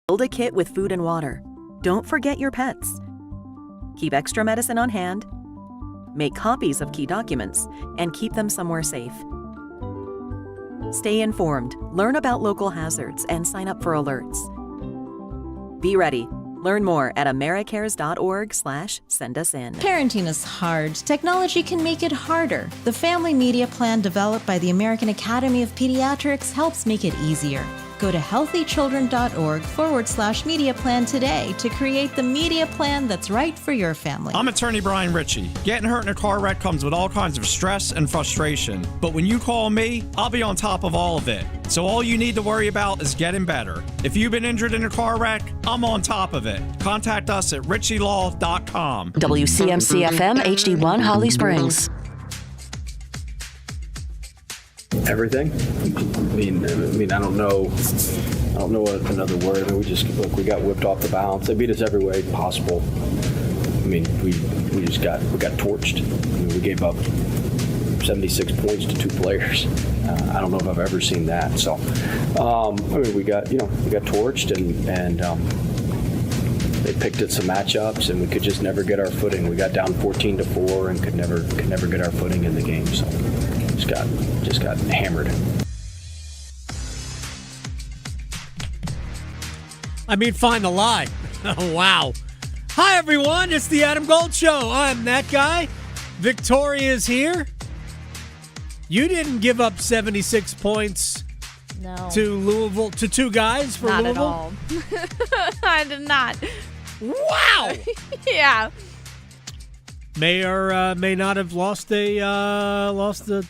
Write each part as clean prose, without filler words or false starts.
Build a kit with food and water. Don't forget your pets. Keep extra medicine on hand. Make copies of key documents and keep them somewhere safe. Stay informed, learn about local hazards, and sign up for alerts. Be ready. Learn more at americares.org/sendusin. Parenting is hard. Technology can make it harder. The Family Media Plan developed by the American Academy of Pediatrics helps make it easier. Go to healthychildren.org/media plan today to create the media plan that's right for your family. I'm attorney Brian Ritchie. Getting hurt in a car wreck comes with all kinds of stress and frustration. But when you call me, I'll be on top of all of it. So all you need to worry about is getting better. If you've been injured in a car wreck, I'm on top of it. Contact us at ritchielaw.com. WCMC-FM HD1 Holly Springs. Everything. I mean, I don't know another word. I mean, we got whipped off the balance. They beat us every way possible. I mean, we got torched. I mean, we gave up 76 points to 2 players. I don't know if I've ever seen that. So, I mean, we got torched and they picked at some matchups, and we could just never get our footing. We got down 14-4 and could never get our footing in the game. So. Just got hammered. I mean, find the lie. Oh, wow. Hi, everyone. It's the Adam Gold Show. I'm that guy. Victoria's here. You didn't give up 76 points to Louisville, to 2 guys for Louisville? Not at all. I did not. Wow. Yeah. May or may not have lost the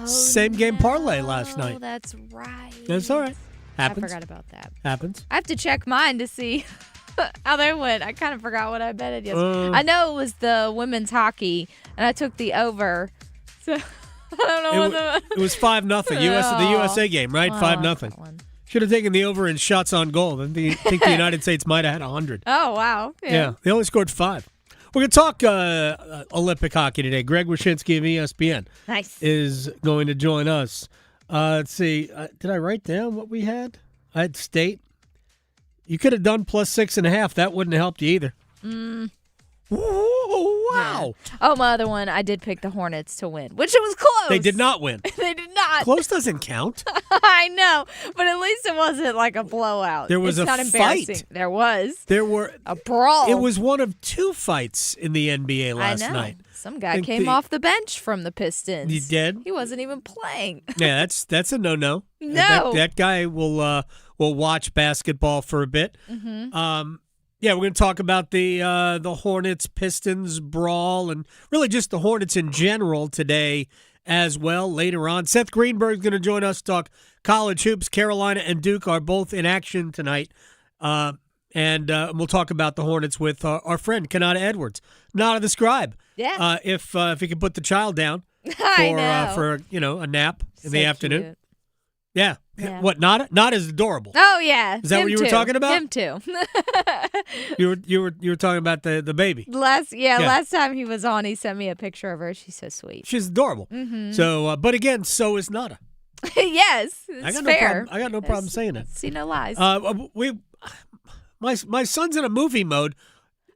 same game parlay last night. That's right. That's all right. Happens. I forgot about that. Happens. I have to check mine to see how they went. I kind of forgot what I betted yesterday. I know it was the women's hockey, and I took the over. So I don't know what it was 5-0. The USA game, right? 5-0. Should have taken the over in shots on goal. I think the United States might have had 100. Oh, wow. Yeah, they only scored 5. We're going to talk Olympic hockey today. Greg Wyshynski of ESPN is going to join us. Let's see. Did I write down what we had? I had state. You could have done plus 6.5. That wouldn't have helped you either. Ooh, wow. Yeah. Oh, my other one, I did pick the Hornets to win, which it was close. They did not win. They did not. Close doesn't count. I know, but at least it wasn't like a blowout. There was it's not fight. There was. There were a brawl. It was one of 2 fights in the NBA last night. Some guy came off the bench from the Pistons. He did? He wasn't even playing. Yeah, that's a no-no. No. That guy will watch basketball for a bit. Mm-hmm. Yeah, we're going to talk about the Hornets-Pistons brawl and really just the Hornets in general today as well later on. Seth Greenberg is going to join us to talk college hoops. Carolina and Duke are both in action tonight. And we'll talk about the Hornets with our friend Konata Edwards. Nada the Scribe. Yeah. If he could put the child down for a nap in the afternoon. Cute. Yeah. What, Nada? Nada's adorable. Oh, yeah. Is that what you were talking about? Him too. You were talking about the baby. Last time he was on, he sent me a picture of her. She's so sweet. She's adorable. Mm-hmm. So, but again, so is Nada. Yes, it's fair. I got no problem saying it. See no lies. My son's in a movie mode.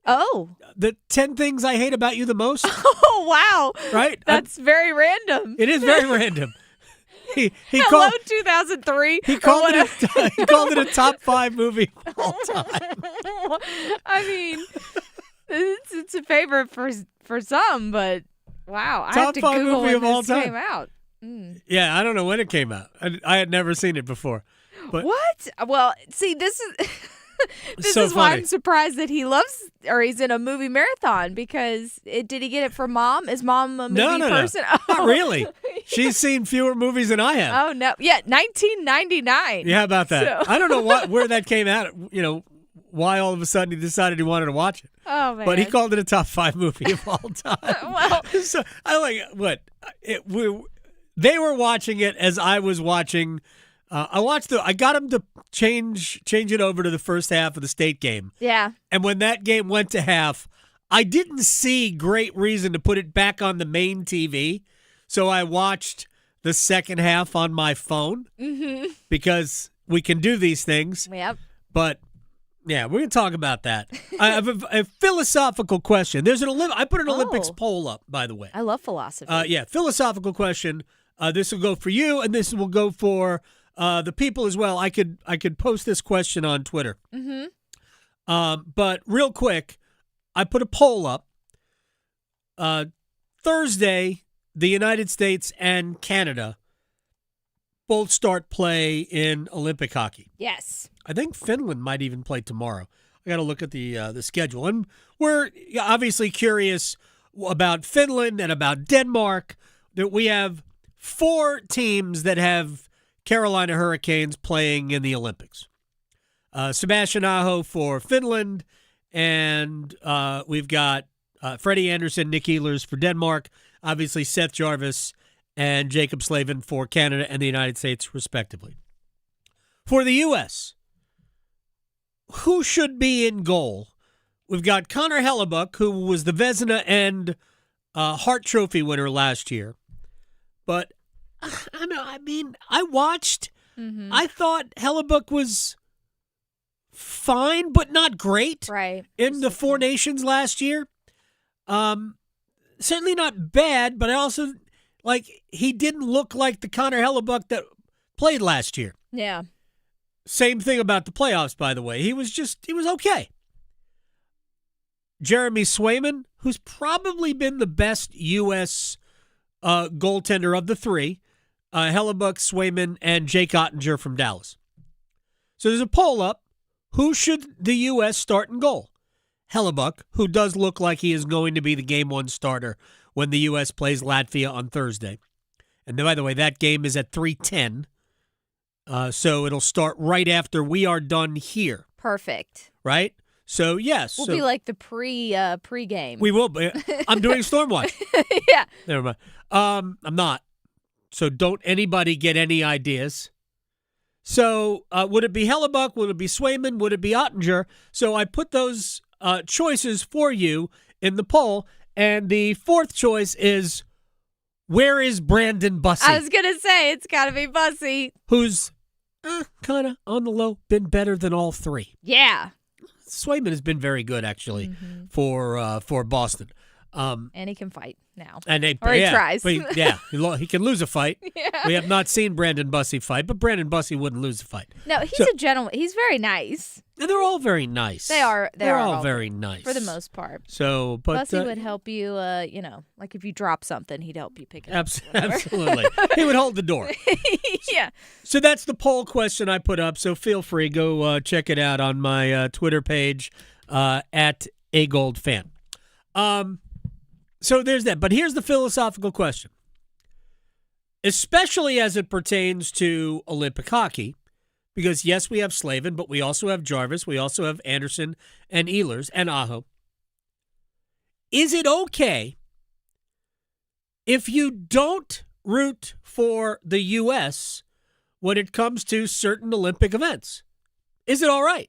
Oh. The 10 things I hate about you the most. Oh, wow. Right? That's very random. It is very random. Hello, called, 2003. He called it a top 5 movie of all time. I mean, it's a favorite for some, but wow, I have to top 5 Google movie when of all this time. came out. Yeah, I don't know when it came out. I had never seen it before. But what? Well, see, this is this so is why funny. I'm surprised that he's in a movie marathon because did he get it from mom? Is mom a movie person? No. Not really. She's seen fewer movies than I have. Oh no, yeah, 1999. Yeah, how about that? So. I don't know where that came out. Why all of a sudden he decided he wanted to watch it. Oh man! But he called it a top 5 movie of all time. Well, so I like what they were watching it as I was watching. I got him to change it over to the first half of the state game. Yeah. And when that game went to half, I didn't see great reason to put it back on the main TV. So I watched the second half on my phone because we can do these things. Yep. But Yeah, we're going to talk about that. I have a philosophical question. There's I put an Olympics poll up, by the way. I love philosophy. Yeah, philosophical question. This will go for you, and this will go for the people as well. I could post this question on Twitter. But real quick, I put a poll up. Thursday, the United States and Canada both start play in Olympic hockey. Yes. I think Finland might even play tomorrow. I got to look at the schedule. And we're obviously curious about Finland and about Denmark. That we have 4 teams that have Carolina Hurricanes playing in the Olympics. Sebastian Aho for Finland, and we've got Freddie Anderson, Nick Ehlers for Denmark, obviously Seth Jarvis and Jacob Slavin for Canada and the United States, respectively. For the U.S., who should be in goal? We've got Connor Hellebuck, who was the Vezina and Hart Trophy winner last year. But, I watched. I thought Hellebuck was fine, but not great. Right. In the Four Nations last year. Certainly not bad, but I also, he didn't look like the Connor Hellebuck that played last year. Yeah. Same thing about the playoffs, by the way. He was okay. Jeremy Swayman, who's probably been the best U.S. goaltender of the 3, Hellebuck, Swayman, and Jake Ottinger from Dallas. So there's a poll up. Who should the U.S. start in goal? Hellebuck, who does look like he is going to be the Game 1 starter when the U.S. plays Latvia on Thursday. And by the way, that game is at 3:10. So it'll start right after we are done here. Perfect. Right? So, yes. We'll be like the pre-game. We will be. I'm doing Stormwatch. Yeah. Never mind. I'm not. So don't anybody get any ideas. So would it be Hellebuck? Would it be Swayman? Would it be Ottinger? So I put those choices for you in the poll. And the 4th choice is, where is Brandon Bussey? I was going to say, it's got to be Bussey. Who's kind of on the low, been better than all 3. Yeah. Swayman has been very good, actually, for Boston. And he can fight now. And he tries. But he can lose a fight. Yeah. We have not seen Brandon Bussey fight, but Brandon Bussey wouldn't lose a fight. No, he's a gentleman. He's very nice. And they're all very nice. They're all very nice. For the most part. So, but Bussey would help you, like if you drop something, he'd help you pick it up. Absolutely. He would hold the door. Yeah. So that's the poll question I put up. So feel free, go check it out on my Twitter page at agoldfan. So there's that. But here's the philosophical question. Especially as it pertains to Olympic hockey, because, yes, we have Slavin, but we also have Jarvis. We also have Anderson and Ehlers and Aho. Is it okay if you don't root for the U.S. when it comes to certain Olympic events? Is it all right?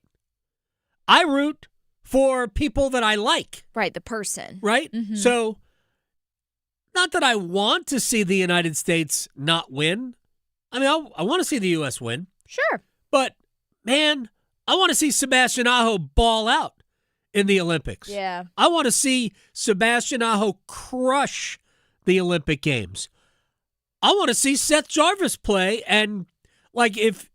I root for people that I like. Right, the person. Right? Mm-hmm. So, not that I want to see the United States not win. I mean, I want to see the U.S. win. Sure. But, man, I want to see Sebastian Aho ball out in the Olympics. Yeah. I want to see Sebastian Aho crush the Olympic Games. I want to see Seth Jarvis play, and, if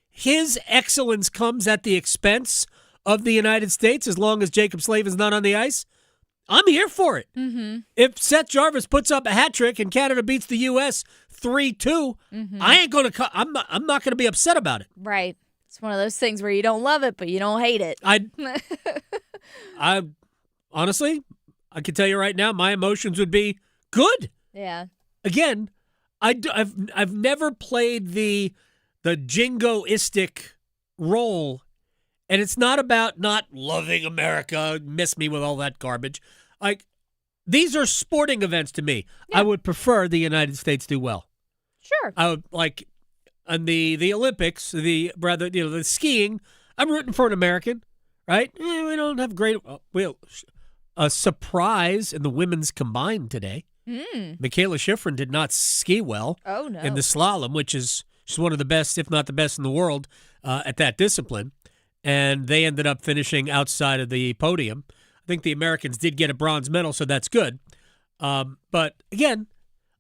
his excellence comes at the expense of the United States, as long as Jacob Slavin's not on the ice, I'm here for it. Mm-hmm. If Seth Jarvis puts up a hat trick and Canada beats the U.S. 3-2, I ain't gonna. I'm not gonna be upset about it. Right. It's one of those things where you don't love it, but you don't hate it. I honestly, I can tell you right now, my emotions would be good. Yeah. Again, I've never played the jingoistic role. And it's not about not loving America, miss me with all that garbage. These are sporting events to me. Yeah. I would prefer the United States do well. Sure. I would on the Olympics, the skiing, I'm rooting for an American, right? We don't have great a surprise in the women's combined today. Michaela Schifrin did not ski well. Oh no. In the slalom, she's one of the best, if not the best in the world, at that discipline. and they ended up finishing outside of the podium. I think the Americans did get a bronze medal, so that's good. But again,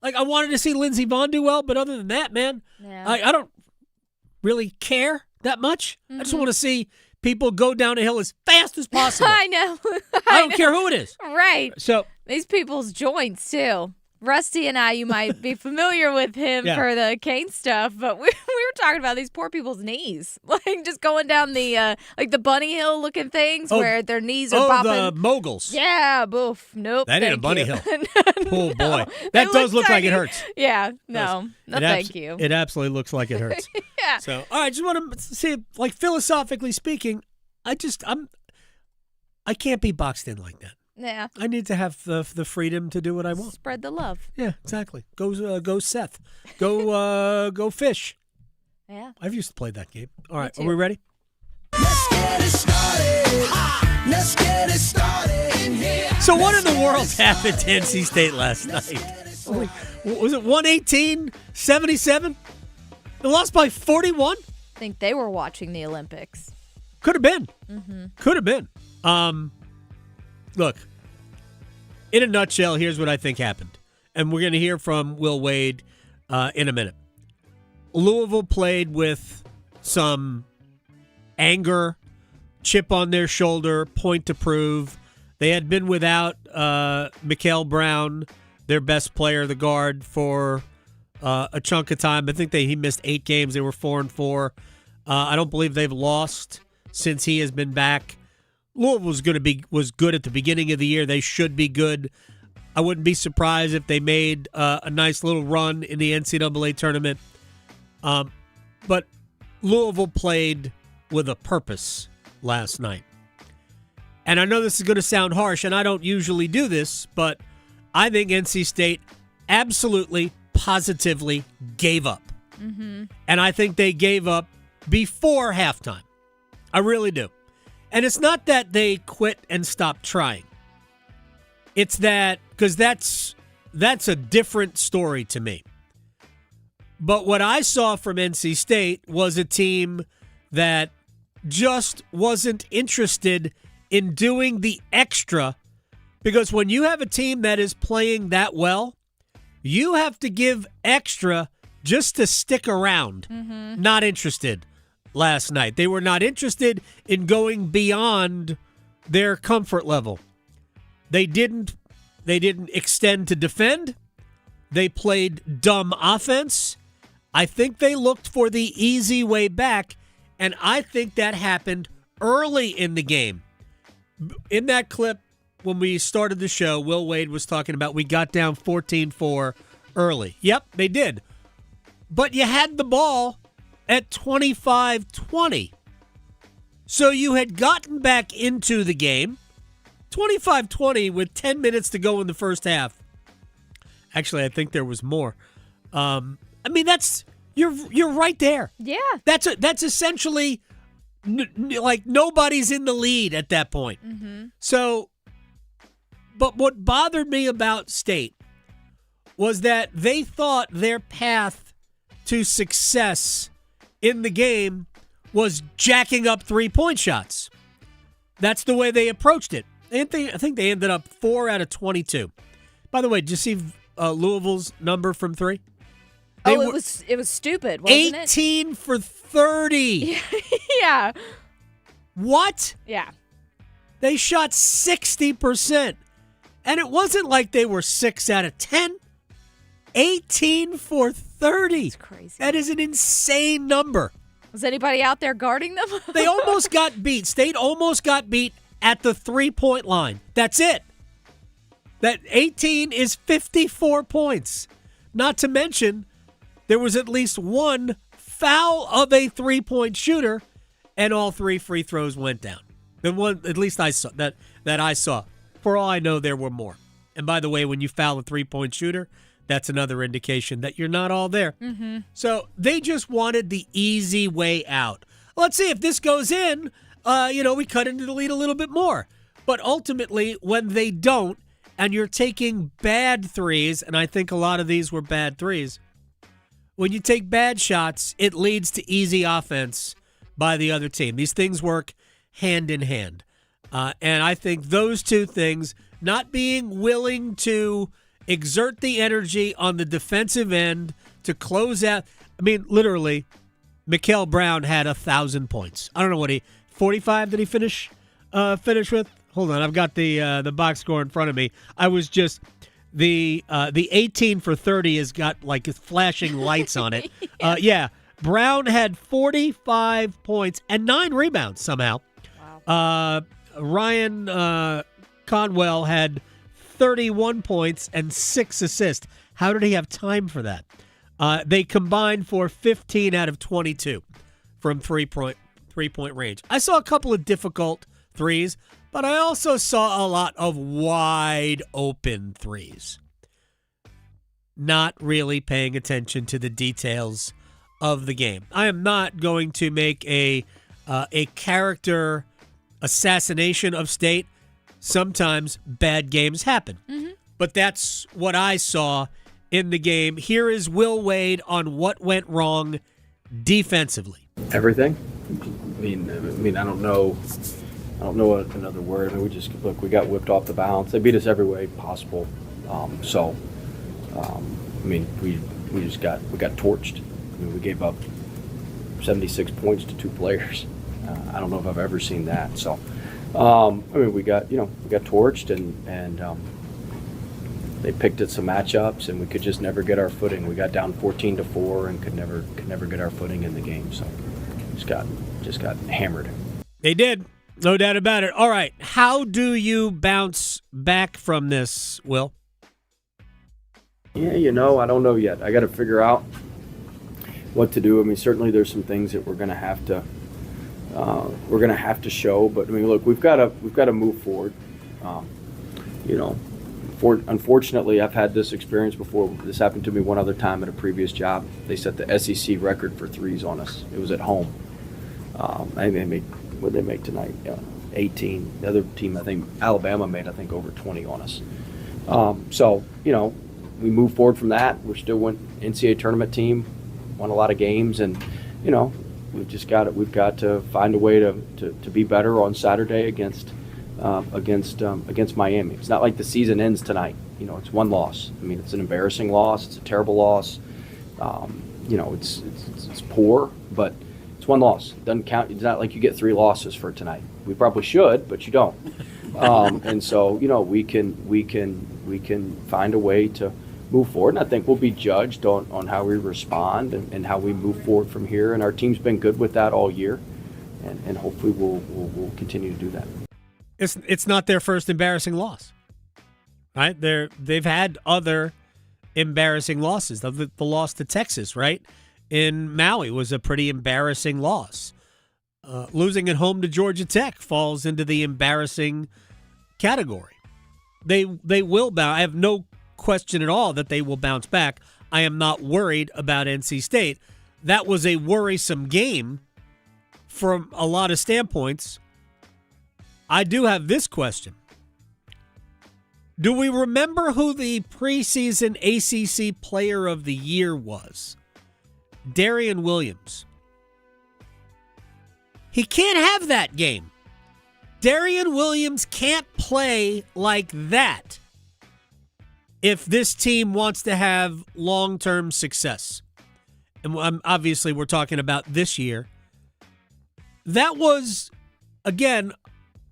like I wanted to see Lindsey Vonn do well, but other than that, man, I don't really care that much. I just want to see people go down a hill as fast as possible. I know. I don't care who it is. Right. So these people's joints too. Rusty and I, you might be familiar with him for the cane stuff, but we were talking about these poor people's knees, like just going down the like the bunny hill looking things where their knees are popping. Oh, the moguls. Yeah, boof. Nope. That ain't a bunny you. hill. No, Oh boy, that does look like it hurts. Yeah. No. Thank you. It absolutely looks like it hurts. Yeah. So, all right, just want to say, like philosophically speaking, I can't be boxed in like that. Yeah. I need to have the freedom to do what I want. Spread the love. Yeah, exactly. Go Seth. Go Fish. Yeah. I've used to play that game. All right, too. are we ready? Let's get it started. Let's get it started in here. So what in the world happened to NC State last night? Was it 118-77? They lost by 41? I think they were watching the Olympics. Could have been. Mm-hmm. Could have been. Look, in a nutshell, here's what I think happened. And we're going to hear from Will Wade in a minute. Louisville played with some anger, chip on their shoulder, point to prove. They had been without Mikael Brown, their best player, the guard, for a chunk of time. I think he missed 8 games. They were 4-4. I don't believe they've lost since he has been back. Louisville was good at the beginning of the year. They should be good. I wouldn't be surprised if they made a nice little run in the NCAA tournament. But Louisville played with a purpose last night. And I know this is going to sound harsh, and I don't usually do this, but I think NC State absolutely, positively gave up. Mm-hmm. And I think they gave up before halftime. I really do. And it's not that they quit and stopped trying. It's that, because that's a different story to me. But what I saw from NC State was a team that just wasn't interested in doing the extra, because when you have a team that is playing that well, you have to give extra just to stick around. Mm-hmm. Not interested. Last night, they were not interested in going beyond their comfort level. They didn't extend to defend. They played dumb offense. I think they looked for the easy way back, and I think that happened early in the game. In that clip, when we started the show, Will Wade was talking about we got down 14-4 early. Yep, they did. But you had the ball at 25-20. So you had gotten back into the game, 25-20 with 10 minutes to go in the first half. Actually, I think there was more. That's you're right there. Yeah. That's essentially like nobody's in the lead at that point. Mm-hmm. So, but what bothered me about State was that they thought their path to success in the game was jacking up 3-point shots. That's the way they approached it. I think they ended up 4 out of 22. By the way, did you see Louisville's number from 3? It was stupid, wasn't 18 for 30. Yeah. What? Yeah. They shot 60%. And it wasn't like they were 6 out of 10. 18 for 30. That's crazy. That is an insane number. Was anybody out there guarding them? They almost got beat. State almost got beat at the 3-point line. That's it. That 18 is 54 points. Not to mention, there was at least one foul of a 3-point shooter, and all 3 free throws went down. The one, at least I saw that I saw. For all I know, there were more. And by the way, when you foul a 3-point shooter, that's another indication that you're not all there. Mm-hmm. So they just wanted the easy way out. Let's see if this goes in. We cut into the lead a little bit more. But ultimately, when they don't, and you're taking bad threes, and I think a lot of these were bad threes, when you take bad shots, it leads to easy offense by the other team. These things work hand in hand. And I think those two things, not being willing to exert the energy on the defensive end to close out. I mean, literally, Mikael Brown had 1,000 points. I don't know what 45 did he finish with? Hold on, I've got the box score in front of me. I was just the 18 for 30 has got like flashing lights on it. Yeah, Brown had 45 points and 9 rebounds somehow. Wow. Ryan Conwell had 31 points and 6 assists. How did he have time for that? They combined for 15 out of 22 from three-point range. I saw a couple of difficult threes, but I also saw a lot of wide open threes. Not really paying attention to the details of the game. I am not going to make a character assassination of State. Sometimes bad games happen. Mm-hmm. But that's what I saw in the game. Here is Will Wade on what went wrong defensively. Everything. I mean, I don't know another word. I mean, we got whipped off the bounce. They beat us every way possible. We got torched. I mean, we gave up 76 points to 2 players. I don't know if I've ever seen that. So, we got torched and they picked at some matchups and we could just never get our footing. We got down 14-4 and could never get our footing in the game. So, just got hammered. They did. No doubt about it. All right. How do you bounce back from this, Will? Yeah, I don't know yet. I got to figure out what to do. I mean, certainly there's some things that we're going to have to show. But I mean, look, we've got to move forward. Unfortunately, I've had this experience before. This happened to me one other time at a previous job. They set the SEC record for threes on us. It was at home. What did they make tonight? 18. The other team, I think Alabama made, over 20 on us. We move forward from that. We're still an NCAA tournament team, won a lot of games, and we've got to find a way to be better on Saturday against Miami. It's not like the season ends tonight. It's one loss. I mean, it's an embarrassing loss. It's a terrible loss. It's poor, but it's one loss. It doesn't count. It's not like you get 3 losses for tonight. We probably should, but you don't. And so we can find a way to move forward, and I think we'll be judged on how we respond and how we move forward from here. And our team's been good with that all year, and hopefully we'll continue to do that. It's not their first embarrassing loss, right? They've had other embarrassing losses. The loss to Texas, right, in Maui was a pretty embarrassing loss. Losing at home to Georgia Tech falls into the embarrassing category. They will bounce. I have no question at all that they will bounce back. I am not worried about NC State. That was a worrisome game from a lot of standpoints. I do have this question. Do we remember who the preseason ACC Player of the Year was? Darian Williams. He can't have that game. Darian Williams can't play like that if this team wants to have long-term success. And obviously we're talking about this year. That was, again,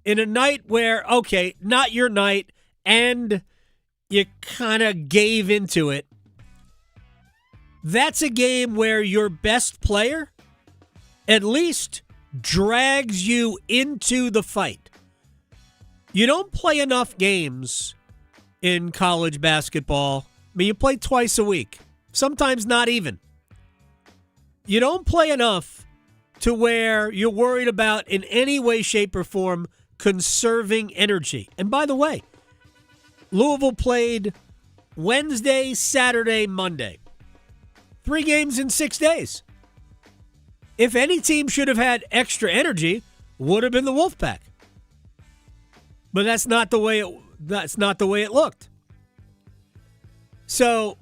in a night where, okay, not your night, and you kind of gave into it. That's a game where your best player at least drags you into the fight. You don't play enough games in college basketball. I mean, you play twice a week, sometimes not even. You don't play enough to where you're worried about in any way, shape, or form conserving energy. And by the way, Louisville played Wednesday, Saturday, Monday. 3 games in 6 days. If any team should have had extra energy, would have been the Wolfpack. But that's not the way it looked. So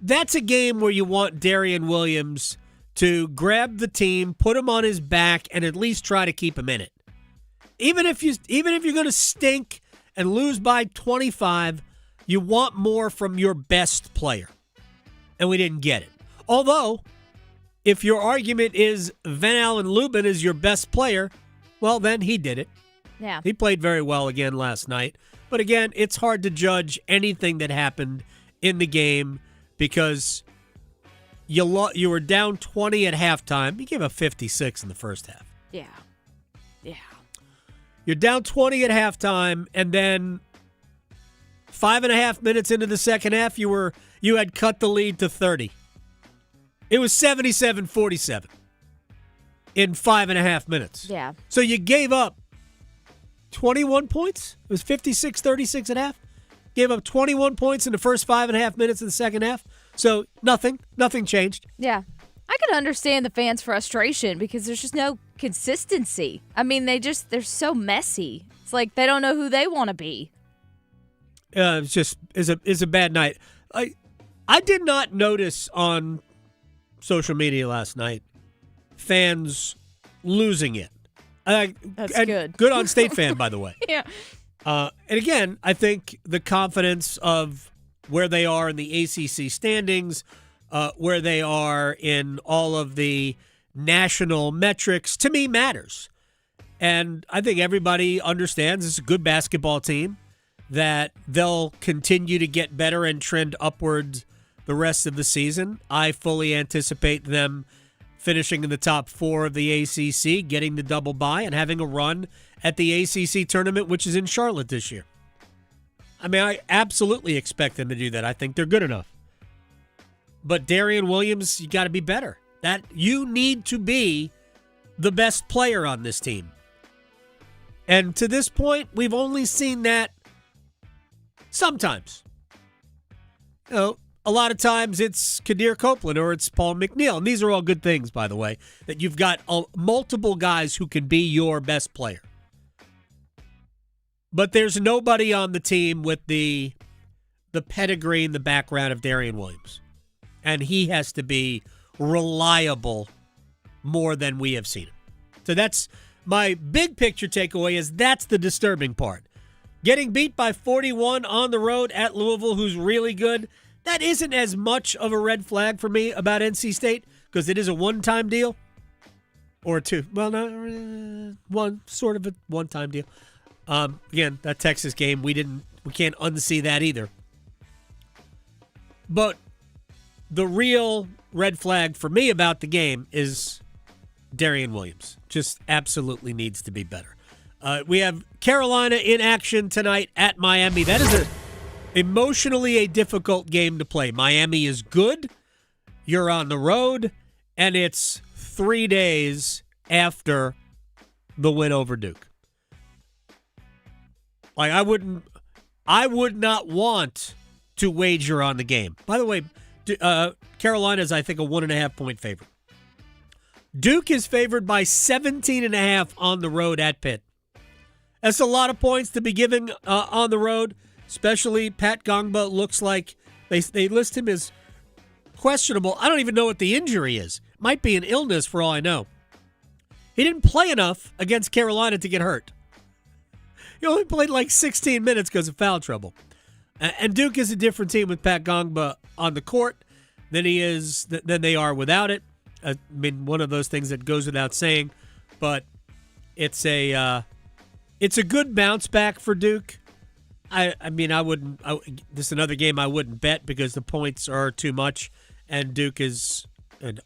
that's a game where you want Darian Williams to grab the team, put him on his back, and at least try to keep him in it. Even if you're going to stink and lose by 25, you want more from your best player. And we didn't get it. Although, if your argument is Van Allen Lubin is your best player, well, then he did it. Yeah. He played very well again last night. But again, it's hard to judge anything that happened in the game because you were down 20 at halftime. You gave up 56 in the first half. Yeah. Yeah. You're down 20 at halftime, and then 5.5 minutes into the second half, you had cut the lead to 30. It was 77-47 in 5.5 minutes. Yeah. So you gave up 21 points. It was 56-36 at half. Gave up 21 points in the first 5.5 minutes of the second half. So nothing changed. Yeah. I can understand the fans' frustration because there's just no consistency. I mean, they're so messy. It's like they don't know who they want to be. It's a bad night. I did not notice on social media last night fans losing it. That's good. Good on State Fan, by the way. Yeah. And again, I think the confidence of where they are in the ACC standings, where they are in all of the national metrics, to me matters. And I think everybody understands it's a good basketball team, that they'll continue to get better and trend upwards the rest of the season. I fully anticipate them finishing in the top 4 of the ACC, getting the double bye, and having a run at the ACC tournament, which is in Charlotte this year. I mean, I absolutely expect them to do that. I think they're good enough. But Darian Williams, you got to be better. That you need to be the best player on this team. And to this point, we've only seen that sometimes. You know, a lot of times it's Kadir Copeland or it's Paul McNeil. And these are all good things, by the way, that you've got multiple guys who can be your best player. But there's nobody on the team with the pedigree and the background of Darian Williams. And he has to be reliable more than we have seen him. So that's my big picture takeaway, is that's the disturbing part. Getting beat by 41 on the road at Louisville, who's really good, that isn't as much of a red flag for me about NC State because it is a one-time deal. Or two. Well, no, one, sort of a one-time deal. Again, that Texas game, we can't unsee that either. But the real red flag for me about the game is Darian Williams. Just absolutely needs to be better. We have Carolina in action tonight at Miami. That is emotionally a difficult game to play. Miami is good. You're on the road, and it's 3 days after the win over Duke. Like, I would not want to wager on the game. By the way, Carolina is, I think, a 1.5-point favorite. Duke is favored by 17.5 on the road at Pitt. That's a lot of points to be given on the road, especially Pat Gongba looks like they list him as questionable. I don't even know what the injury is. Might be an illness for all I know. He didn't play enough against Carolina to get hurt. He only played like 16 minutes because of foul trouble. And Duke is a different team with Pat Gongba on the court than they are without it. I mean, one of those things that goes without saying, but it's a good bounce back for Duke. I mean, this is another game I wouldn't bet because the points are too much, and Duke is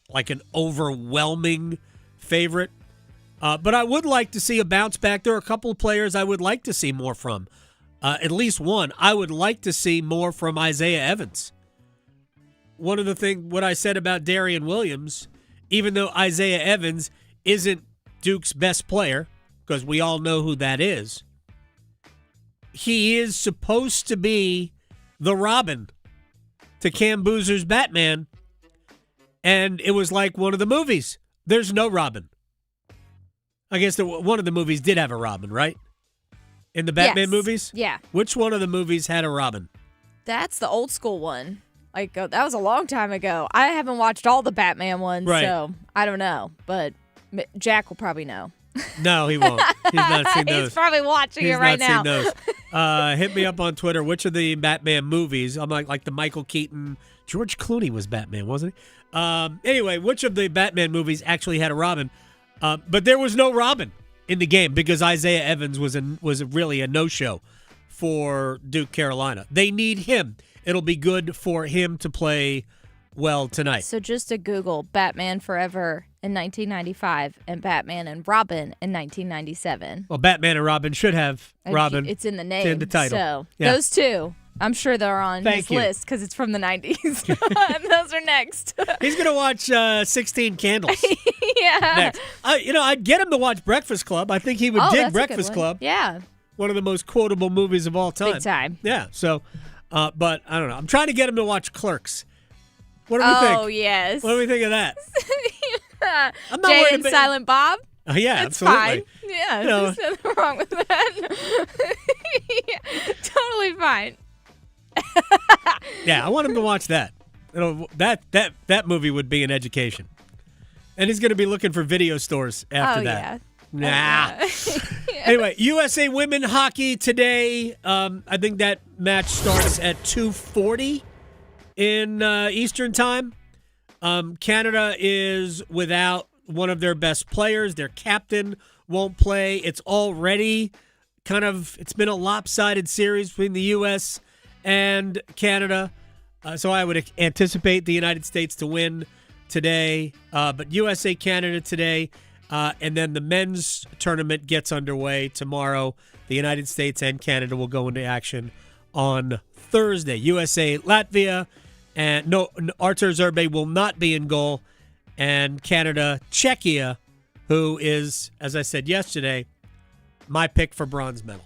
like an overwhelming favorite. But I would like to see a bounce back. There are a couple of players I would like to see more from. At least one. I would like to see more from Isaiah Evans. One of the things, what I said about Darian Williams, even though Isaiah Evans isn't Duke's best player, because we all know who that is, he is supposed to be the Robin to Cam Boozer's Batman, and it was like one of the movies. There's no Robin. I guess one of the movies did have a Robin, right? In the Batman movies? Yeah. Which one of the movies had a Robin? That's the old school one. Like, that was a long time ago. I haven't watched all the Batman ones, Right. so I don't know. But Jack will probably know. No, he won't. He's not seen those. He's probably watching it right now. He's not seen those. Hit me up on Twitter. Which of the Batman movies? I'm like the Michael Keaton. George Clooney was Batman, wasn't he? Anyway, which of the Batman movies actually had a Robin? But there was no Robin in the game because Isaiah Evans was really a no-show for Duke Carolina. They need him. It'll be good for him to play well tonight. So just to Google Batman Forever in 1995 and Batman and Robin in 1997. Well, Batman and Robin should have Robin. It's in the name. It's in the title. So Yeah. those two, I'm sure they're on his list because it's from the 90s. And those are next. He's going to watch 16 Candles Yeah. next. I'd get him to watch Breakfast Club. I think he would dig that's a good Breakfast one. Club. Yeah. One of the most quotable movies of all time. Big time. Yeah. So, but I don't know. I'm trying to get him to watch Clerks. What do we think? Oh, yes. What do we think of that? I'm not Jay worried and about- Silent Bob? Yeah, It's absolutely. fine. Yeah, there's nothing wrong with that. Yeah, totally fine. Yeah, I want him to watch that. That movie would be an education. And he's going to be looking for video stores after that. Yeah. Nah. Anyway, USA Women Hockey today. I think that match starts at 2:40 in Eastern Time. Canada is without one of their best players. Their captain won't play. It's already it's been a lopsided series between the U.S. and Canada. So I would anticipate the United States to win today. But USA-Canada today. And then the men's tournament gets underway tomorrow. The United States and Canada will go into action on Thursday. USA-Latvia. And no, Artur Zerbe will not be in goal. And Canada, Czechia, who is, as I said yesterday, my pick for bronze medal.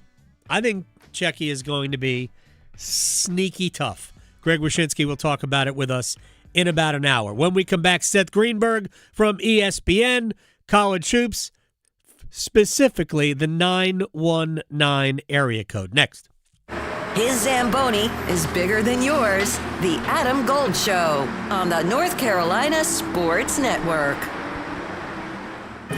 I think Czechia is going to be sneaky tough. Greg Wyshynski will talk about it with us in about an hour. When we come back, Seth Greenberg from ESPN, college hoops, specifically the 919 area code. Next. His Zamboni is bigger than yours. The Adam Gold Show on the North Carolina Sports Network.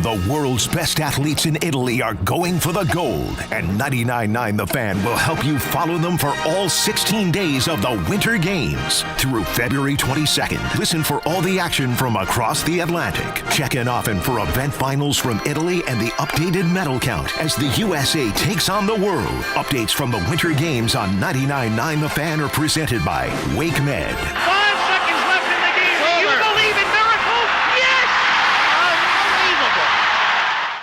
The world's best athletes in Italy are going for the gold, and 99.9 The Fan will help you follow them for all 16 days of the Winter Games through February 22nd. Listen for all the action from across the Atlantic. Check in often for event finals from Italy and the updated medal count as the USA takes on the world. Updates from the Winter Games on 99.9 The Fan are presented by Wake Med. 5 seconds left in the game. Do you believe in miracles? Yes! Unbelievable.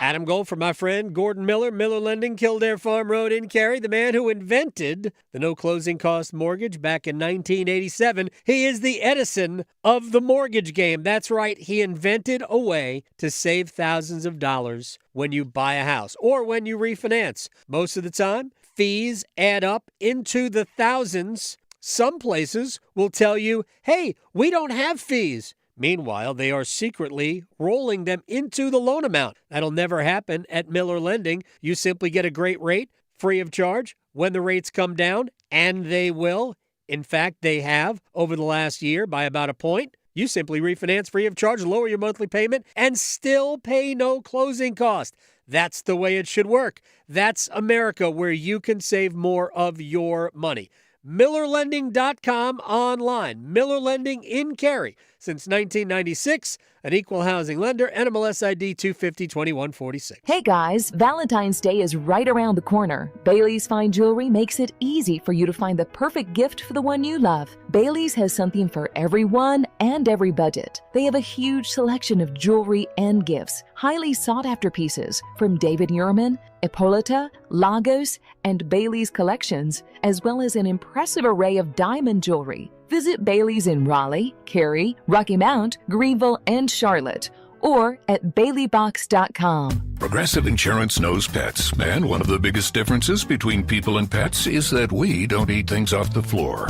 Adam Gold for my friend Gordon Miller, Miller Lending, Kildare Farm Road in Cary, the man who invented the no closing cost mortgage back in 1987. He is the Edison of the mortgage game. That's right. He invented a way to save thousands of dollars when you buy a house or when you refinance. Most of the time, fees add up into the thousands. Some places will tell you, hey, we don't have fees. Meanwhile, they are secretly rolling them into the loan amount. That'll never happen at Miller Lending. You simply get a great rate, free of charge, when the rates come down, and they will. In fact, they have over the last year by about a point. You simply refinance free of charge, lower your monthly payment, and still pay no closing cost. That's the way it should work. That's America, where you can save more of your money. MillerLending.com online. Miller Lending in Cary. Since 1996, an equal housing lender, NMLS ID 2502146. Hey guys, Valentine's Day is right around the corner. Bailey's Fine Jewelry makes it easy for you to find the perfect gift for the one you love. Bailey's has something for everyone and every budget. They have a huge selection of jewelry and gifts, highly sought after pieces from David Yurman, Ippolita, Lagos, and Bailey's collections, as well as an impressive array of diamond jewelry. Visit Bailey's in Raleigh, Cary, Rocky Mount, Greenville, and Charlotte, or at baileybox.com. Progressive Insurance knows pets, and one of the biggest differences between people and pets is that we don't eat things off the floor.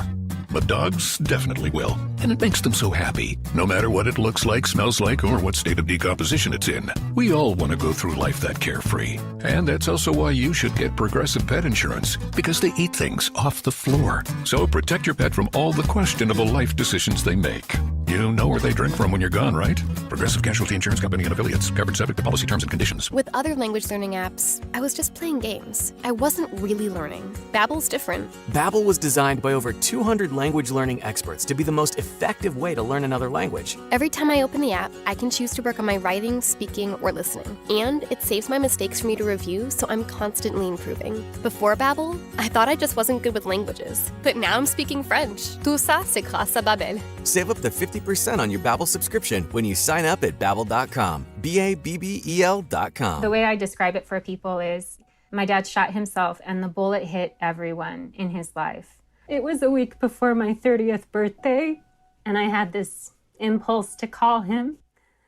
but dogs definitely will. And it makes them so happy, no matter what it looks like, smells like, or what state of decomposition it's in. We all want to go through life that carefree. And that's also why you should get Progressive Pet Insurance, because they eat things off the floor. So protect your pet from all the questionable life decisions they make. You know where they drink from when you're gone, right? Progressive Casualty Insurance Company and Affiliates. Covered subject to policy terms and conditions. With other language learning apps, I was just playing games. I wasn't really learning. Babbel's different. Babbel was designed by over 200 language learning experts to be the most effective way to learn another language. Every time I open the app, I can choose to work on my writing, speaking, or listening. And it saves my mistakes for me to review, so I'm constantly improving. Before Babbel, I thought I just wasn't good with languages. But now I'm speaking French. Tout ça, c'est grâce à Babbel. Save up to 50% on your Babbel subscription when you sign up at Babbel.com. Babbel.com. The way I describe it for people is my dad shot himself and the bullet hit everyone in his life. It was a week before my 30th birthday, and I had this impulse to call him,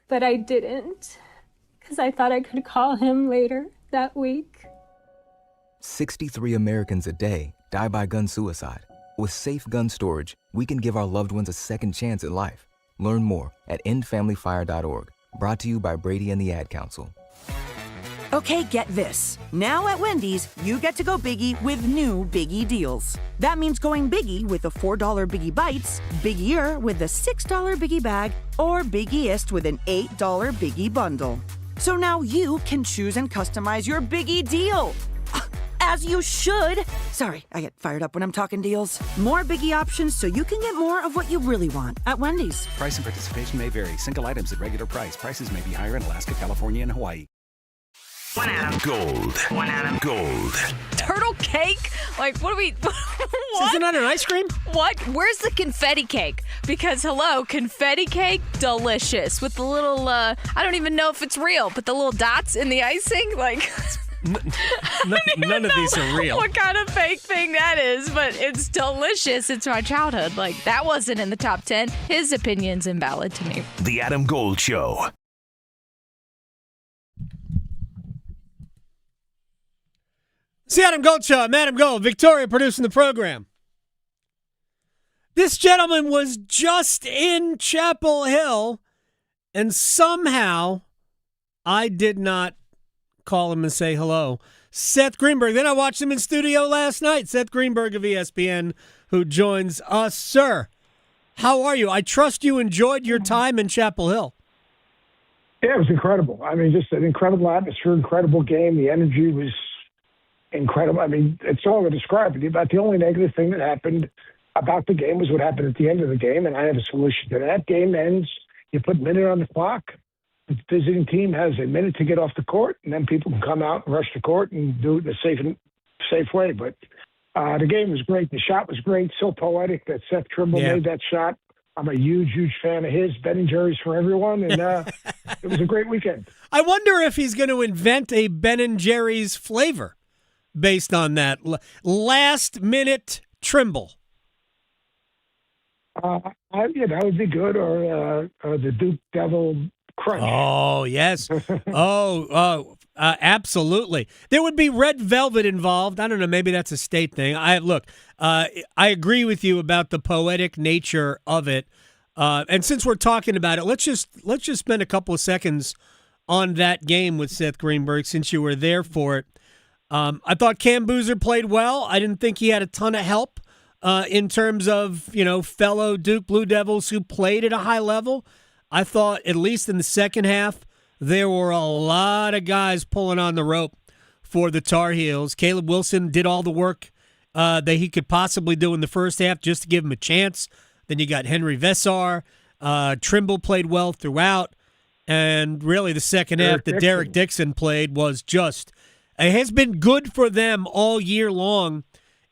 but I didn't because I thought I could call him later that week. 63 Americans a day die by gun suicide. With safe gun storage, we can give our loved ones a second chance at life. Learn more at endfamilyfire.org. Brought to you by Brady and the Ad Council. Okay, get this. Now at Wendy's, you get to go biggie with new Biggie deals. That means going biggie with the $4 Biggie Bites, biggier with the $6 Biggie Bag, or biggiest with an $8 Biggie Bundle. So now you can choose and customize your Biggie deal. As you should. Sorry, I get fired up when I'm talking deals. More Biggie options so you can get more of what you really want at Wendy's. Price and participation may vary. Single items at regular price. Prices may be higher in Alaska, California, and Hawaii. One Adam. Gold. One Adam. Gold. Turtle cake? Like, what do we... What? Isn't that an ice cream? What? Where's the confetti cake? Because, hello, confetti cake, delicious. With the little, I don't even know if it's real, but the little dots in the icing, like... None of these are real. What kind of fake thing that is, but it's delicious. It's my childhood. Like, that wasn't in the top 10. His opinion's invalid to me. The Adam Gold Show. It's the Adam Gold Show. I'm Adam Gold. Victoria producing the program. This gentleman was just in Chapel Hill, and somehow I did not call him and say hello. Seth Greenberg. Then I watched him in studio last night. Seth Greenberg of ESPN, who joins us. Sir, how are you? I trust you enjoyed your time in Chapel Hill. Yeah, it was incredible. I mean, just an incredible atmosphere, incredible game. The energy was incredible. I mean, it's all to describe it. About the only negative thing that happened about the game was what happened at the end of the game, and I have a solution to that. Game ends, you put a minute on the clock. The visiting team has a minute to get off the court, and then people can come out and rush the court and do it in a safe way. But the game was great. The shot was great. So poetic that Seth Trimble made that shot. I'm a huge, huge fan of his. Ben and Jerry's for everyone, and it was a great weekend. I wonder if he's going to invent a Ben and Jerry's flavor based on that. Last-minute Trimble. That would be good, or the Duke Devil Crunch. Oh, yes. Absolutely. There would be red velvet involved. I don't know. Maybe that's a state thing. I agree with you about the poetic nature of it. And since we're talking about it, let's just spend a couple of seconds on that game with Seth Greenberg since you were there for it. I thought Cam Boozer played well. I didn't think he had a ton of help in terms of, fellow Duke Blue Devils who played at a high level. I thought, at least in the second half, there were a lot of guys pulling on the rope for the Tar Heels. Caleb Wilson did all the work that he could possibly do in the first half just to give him a chance. Then you got Henry Vessar. Trimble played well throughout. And really the second half that Derek Dixon played was just – it has been good for them all year long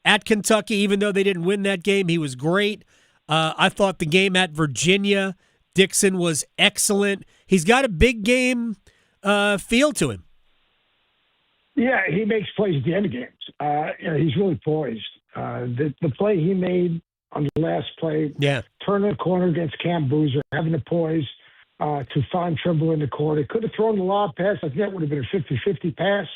at Kentucky. Even though they didn't win that game, he was great. I thought the game at Virginia – Dixon was excellent. He's got a big game feel to him. Yeah, he makes plays at the end of games. He's really poised. The play he made on the last play, turning the corner against Cam Boozer, having the poise to find Trimble in the court. He could have thrown the lob pass. I think that would have been a 50-50 pass.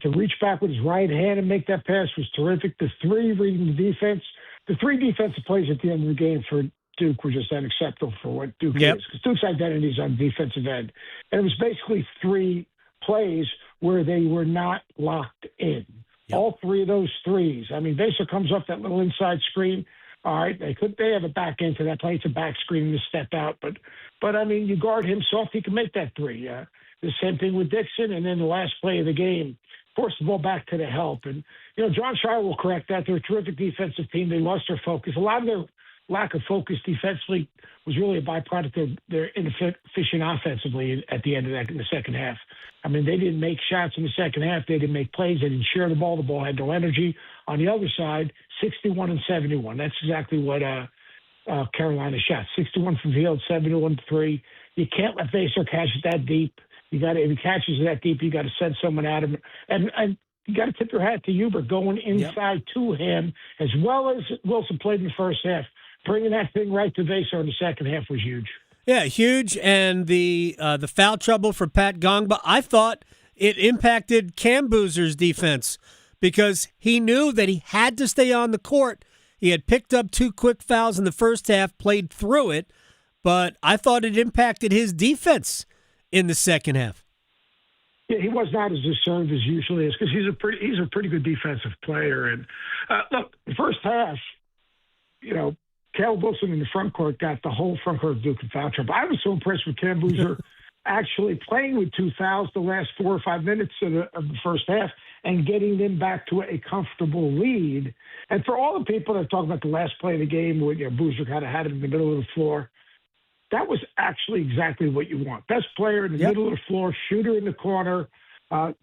To reach back with his right hand and make that pass was terrific. The three, reading the defense, the three defensive plays at the end of the game for Duke were just unacceptable for what Duke is. Because Duke's identity is on the defensive end. And it was basically three plays where they were not locked in. All three of those threes. I mean, Vassar comes off that little inside screen. All right, they have a back end to that play. It's a back screen to step out. But I mean, you guard him soft, he can make that three. The same thing with Dixon. And then the last play of the game, force the ball back to the help. And, John Shire will correct that. They're a terrific defensive team. They lost their focus. A lot of their lack of focus defensively was really a byproduct of their inefficient offensively at the end of that in the second half. I mean, they didn't make shots in the second half. They didn't make plays. They didn't share the ball. The ball had no energy. On the other side, 61 and 71. That's exactly what Carolina shot. 61 from the field, 71 3. You can't let Vassar catch it that deep. If he catches it that deep, you got to send someone at him. And you got to tip your hat to Hubert going inside to him, as well as Wilson played in the first half. Bringing that thing right to Vassar in the second half was huge. Yeah, huge. And the foul trouble for Pat Gongba, I thought it impacted Cam Boozer's defense because he knew that he had to stay on the court. He had picked up 2 quick fouls in the first half, played through it, but I thought it impacted his defense in the second half. Yeah, he was not as assertive as usually is because he's a pretty good defensive player. And look, the first half, Caleb Wilson in the front court got the whole front court of Duke in foul trouble. I was so impressed with Cam Boozer actually playing with 2 fouls the last 4 or 5 minutes of the first half and getting them back to a comfortable lead. And for all the people that talk about the last play of the game where Boozer kind of had him in the middle of the floor, that was actually exactly what you want. Best player in the middle of the floor, shooter in the corner,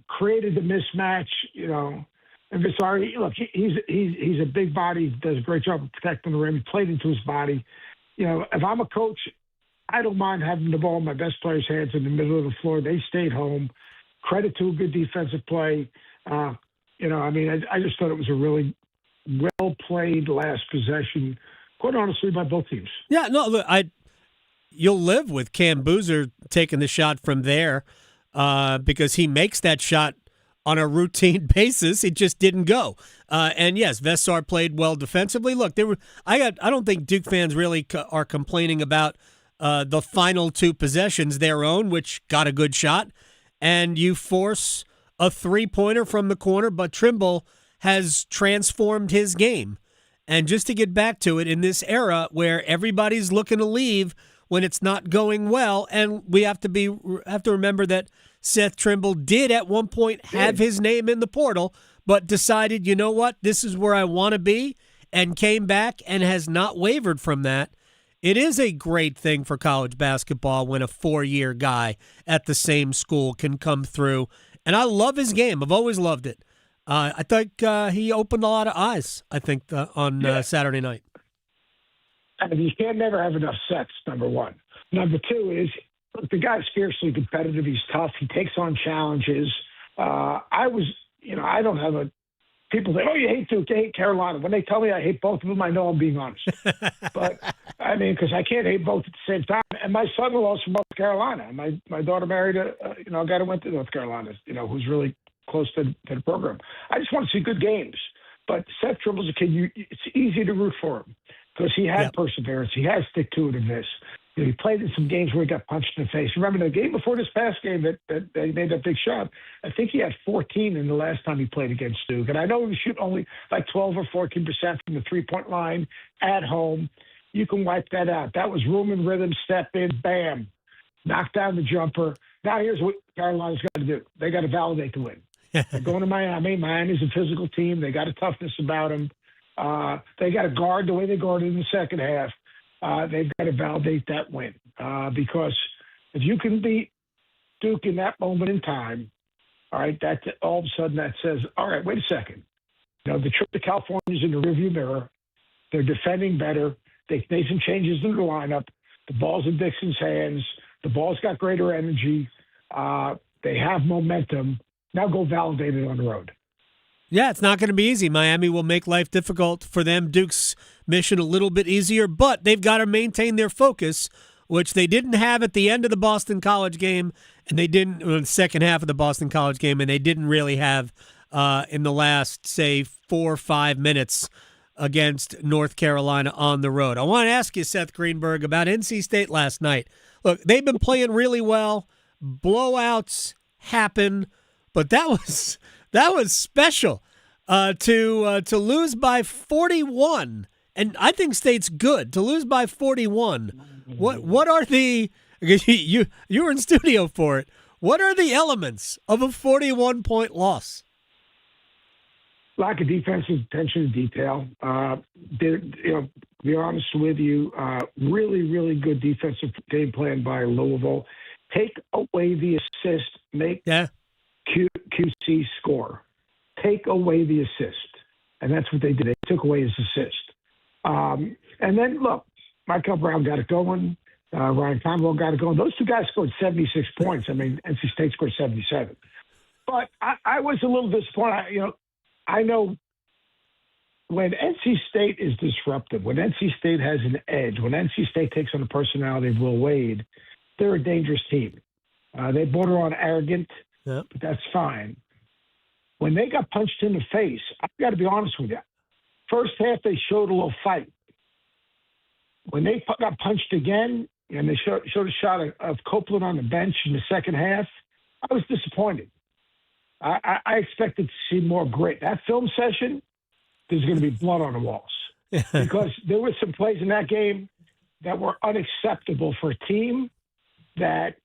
created the mismatch, And Vassari, look, he's a big body, does a great job of protecting the rim. He played into his body. If I'm a coach, I don't mind having the ball in my best players' hands in the middle of the floor. They stayed home. Credit to a good defensive play. I just thought it was a really well-played last possession, quite honestly, by both teams. Yeah, no, look, you'll live with Cam Boozer taking the shot from there because he makes that shot on a routine basis. It just didn't go. And yes, Vassar played well defensively. Look, I don't think Duke fans really are complaining about the final 2 possessions, their own, which got a good shot, and you force a 3-pointer from the corner, but Trimble has transformed his game. And just to get back to it, in this era where everybody's looking to leave when it's not going well, and we have to remember that Seth Trimble did at one point have his name in the portal, but decided, you know what, this is where I want to be, and came back and has not wavered from that. It is a great thing for college basketball when a 4-year guy at the same school can come through. And I love his game. I've always loved it. I think he opened a lot of eyes, I think, on Saturday night. And you can never have enough sets, number one. Number two is, the guy's fiercely competitive. He's tough. He takes on challenges. I don't have people say, oh, you hate Duke, you hate Carolina. When they tell me I hate both of them, I know I'm being honest. But, because I can't hate both at the same time. And my son-in-law is from North Carolina. My daughter married a guy who went to North Carolina, who's really close to the program. I just want to see good games. But Seth Trimble's a kid, it's easy to root for him because he had perseverance. He has stick-to-itiveness. He played in some games where he got punched in the face. Remember the game before this past game that they made that big shot? I think he had 14 in the last time he played against Duke. And I know he shoot only like 12 or 14% from the three-point line at home. You can wipe that out. That was room and rhythm, step in, bam, knock down the jumper. Now here's what Carolina's got to do. They got to validate the win. They're going to Miami. Miami's a physical team. They got a toughness about them. They got to guard the way they guarded in the second half. They've got to validate that win because if you can beat Duke in that moment in time, all right, that all of a sudden that says, all right, wait a second. The trip to California is in the rearview mirror. They're defending better. They made some changes in the lineup. The ball's in Dixon's hands. The ball's got greater energy. They have momentum. Now go validate it on the road. Yeah, it's not going to be easy. Miami will make life difficult for them. Duke's mission a little bit easier, but they've got to maintain their focus, which they didn't have at the end of the Boston College game, and they didn't in the second half of the Boston College game, and they didn't really have in the last, say, 4 or 5 minutes against North Carolina on the road. I want to ask you, Seth Greenberg, about NC State last night. Look, they've been playing really well. Blowouts happen, but that was special to lose by 41. And I think State's good to lose by 41. What are the you were in studio for it? What are the elements of a 41-point loss? Lack of defensive attention to detail. Be honest with you, really, really good defensive game plan by Louisville. Take away the assist, make QC score. Take away the assist. And that's what they did. They took away his assist. And then, look, Michael Brown got it going. Ryan Conwell got it going. Those two guys scored 76 points. I mean, NC State scored 77. But I was a little disappointed. I know when NC State is disruptive, when NC State has an edge, when NC State takes on the personality of Will Wade, they're a dangerous team. They border on arrogant, but that's fine. When they got punched in the face, I've got to be honest with you. First half, they showed a little fight. When they got punched again, and they showed a shot of Copeland on the bench in the second half, I was disappointed. I expected to see more grit. That film session, there's going to be blood on the walls. Because there were some plays in that game that were unacceptable for a team that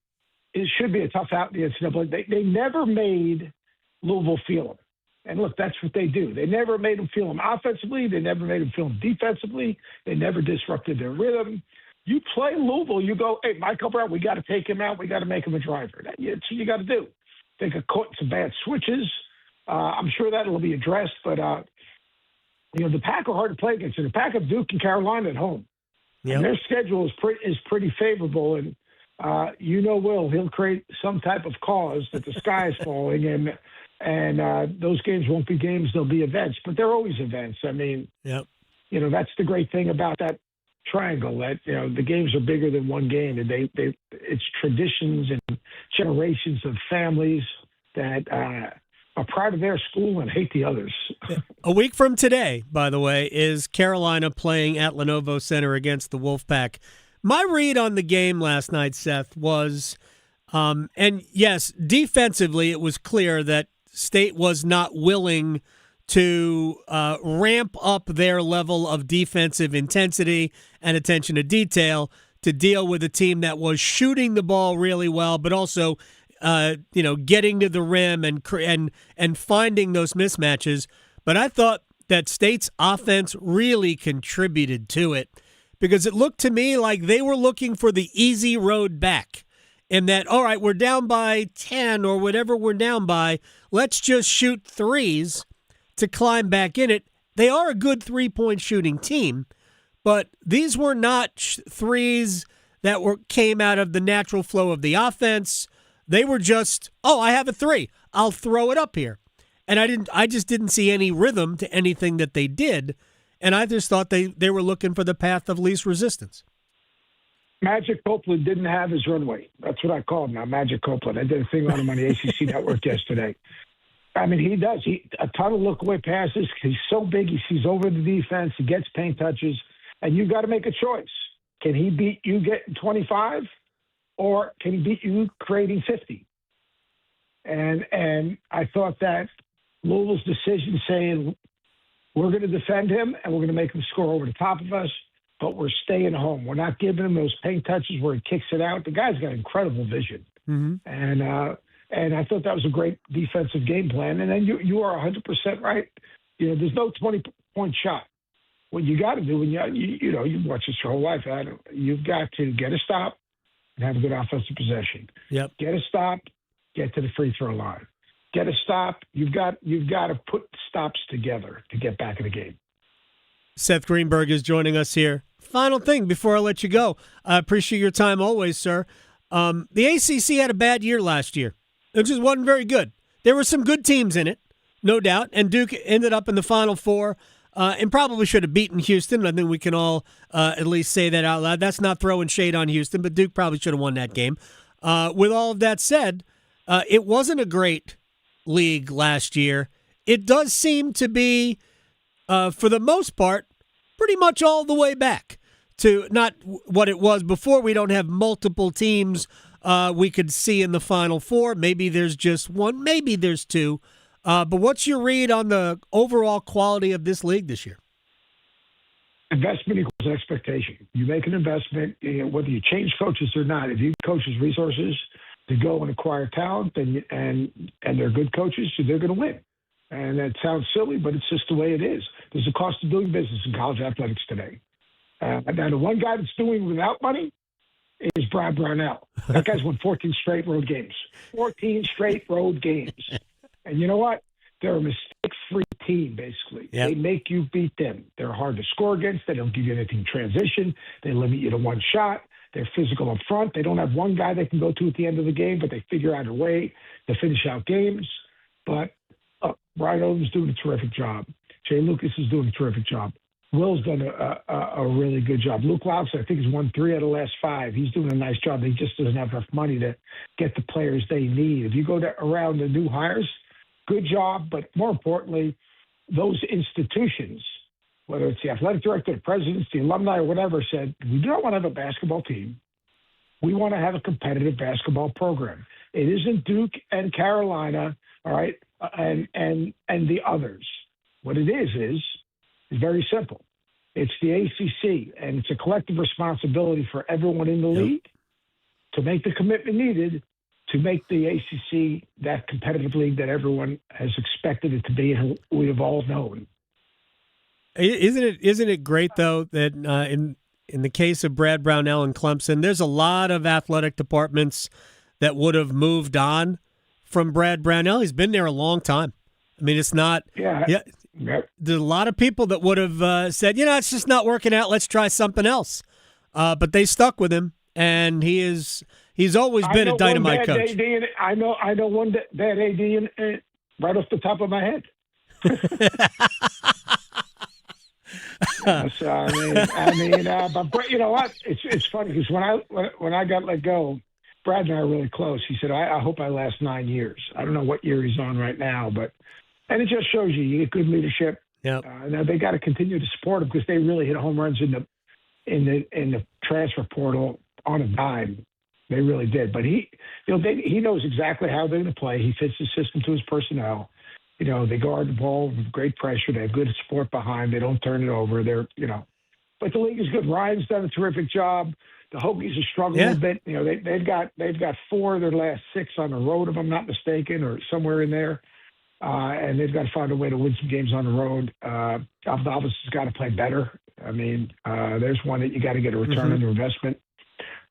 it should be a tough out in the NCAA. They never made Louisville feel them. And look, that's what they do. They never made them feel them offensively. They never made them feel them defensively. They never disrupted their rhythm. You play Louisville, you go, hey, Michael Brown, we got to take him out. We got to make him a driver. That's what you got to do. They got caught in some bad switches. I'm sure that will be addressed. But, the Pack are hard to play against. And the Pack have Duke and Carolina at home. Yep. And their schedule is pretty favorable. And, Will, he'll create some type of cause that the sky is falling. And those games won't be games. They'll be events. But they're always events. I mean, that's the great thing about that triangle, that the games are bigger than one game, and it's traditions and generations of families that are proud of their school and hate the others. A week from today, by the way, is Carolina playing at Lenovo Center against the Wolfpack. My read on the game last night, Seth, was, and yes, defensively, it was clear that State was not willing to ramp up their level of defensive intensity and attention to detail to deal with a team that was shooting the ball really well, but also, getting to the rim and finding those mismatches. But I thought that State's offense really contributed to it because it looked to me like they were looking for the easy road back. And that, all right, we're down by 10 or whatever we're down by. Let's just shoot threes to climb back in it. They are a good three-point shooting team, but these were not threes that came out of the natural flow of the offense. They were just, I have a three. I'll throw it up here. And I just didn't see any rhythm to anything that they did, and I just thought they were looking for the path of least resistance. Magic Copeland didn't have his runway. That's what I call him now, Magic Copeland. I did a thing on him on the ACC network yesterday. I mean, he does. A ton of look-away passes. He's so big. He sees over the defense. He gets paint touches. And you've got to make a choice. Can he beat you getting 25? Or can he beat you creating 50? And I thought that Louisville's decision saying, we're going to defend him and we're going to make him score over the top of us, but we're staying home. We're not giving him those paint touches where he kicks it out. The guy's got incredible vision. Mm-hmm. And I thought that was a great defensive game plan. And then you are 100% right. There's no 20-point shot. What you got to do when you watch this your whole life, Adam, you've got to get a stop and have a good offensive possession. Yep. Get a stop, get to the free throw line. Get a stop. You've got to put stops together to get back in the game. Seth Greenberg is joining us here. Final thing before I let you go. I appreciate your time always, sir. The ACC had a bad year last year. It just wasn't very good. There were some good teams in it, no doubt, and Duke ended up in the Final Four and probably should have beaten Houston. I think we can all at least say that out loud. That's not throwing shade on Houston, but Duke probably should have won that game. With all of that said, it wasn't a great league last year. It does seem to be for the most part, pretty much all the way back to not what it was before. We don't have multiple teams we could see in the Final Four. Maybe there's just one, maybe there's two. But what's your read on the overall quality of this league this year? Investment equals expectation. You make an investment, whether you change coaches or not. If you give coaches resources to go and acquire talent, and they're good coaches, so they're going to win. And that sounds silly, but it's just the way it is. There's a cost of doing business in college athletics today. Now, the one guy that's doing without money is Brad Brownell. That guy's won 14 straight road games. 14 straight road games. And you know what? They're a mistake-free team, basically. Yep. They make you beat them. They're hard to score against. They don't give you anything in transition. They limit you to one shot. They're physical up front. They don't have one guy they can go to at the end of the game, but they figure out a way to finish out games. But Brian Odom's doing a terrific job. Jay Lucas is doing a terrific job. Will's done a really good job. Luke Loucks, I think, has won 3 out of the last 5. He's doing a nice job. He just doesn't have enough money to get the players they need. If you go around the new hires, good job. But more importantly, those institutions, whether it's the athletic director, the presidents, the alumni, or whatever, said, we do not want to have a basketball team. We want to have a competitive basketball program. It isn't Duke and Carolina, all right, and the others. What it is very simple. It's the ACC, and it's a collective responsibility for everyone in the league to make the commitment needed to make the ACC that competitive league that everyone has expected it to be and we have all known. Isn't it great, though, that in the case of Brad Brownell and Clemson, there's a lot of athletic departments that would have moved on from Brad Brownell. He's been there a long time. I mean, it's not – there's a lot of people that would have said, it's just not working out. Let's try something else. But they stuck with him, and he's always been a dynamite coach. I know one bad AD right off the top of my head. But you know what? It's funny because when I got let go, Brad and I are really close. He said, I hope I last 9 years. I don't know what year he's on right now, and it just shows you get good leadership. Yeah. Now they got to continue to support him because they really hit home runs in the transfer portal on a dime. They really did. But he knows exactly how they're going to play. He fits the system to his personnel. They guard the ball with great pressure. They have good support behind. They don't turn it over. But the league is good. Ryan's done a terrific job. The Hokies are struggling a bit. They've got 4 of their last 6 on the road, if I'm not mistaken, or somewhere in there. And they've got to find a way to win some games on the road. Alvin has got to play better. I mean, there's one that you got to get a return on your investment.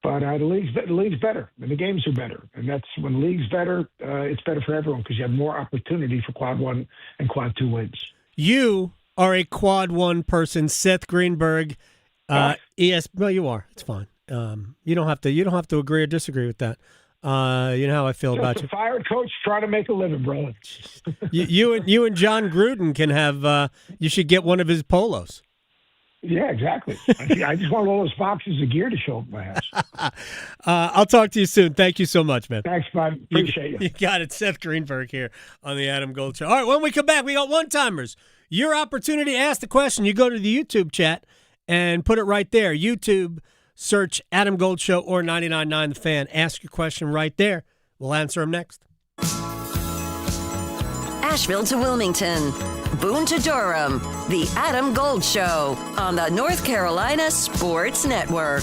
But the league's better, and the games are better. And that's when the league's better, it's better for everyone because you have more opportunity for Quad 1 and Quad 2 wins. You are a Quad 1 person, Seth Greenberg. Well, you are. It's fine. You don't have to agree or disagree with that. You know how I feel about you. Fired coach trying to make a living, brother. you and John Gruden can have. You should get one of his polos. Yeah, exactly. I just want all those boxes of gear to show up at my house. I'll talk to you soon. Thank you so much, man. Thanks, bud. Appreciate you. You got it. Seth Greenberg here on the Adam Gold Show. All right, when we come back, we got one-timers. Your opportunity to ask the question. You go to the YouTube chat and put it right there. YouTube, search Adam Gold Show or 99.9 The Fan. Ask your question right there. We'll answer them next. Asheville to Wilmington, Boone to Durham, the Adam Gold Show on the North Carolina Sports Network.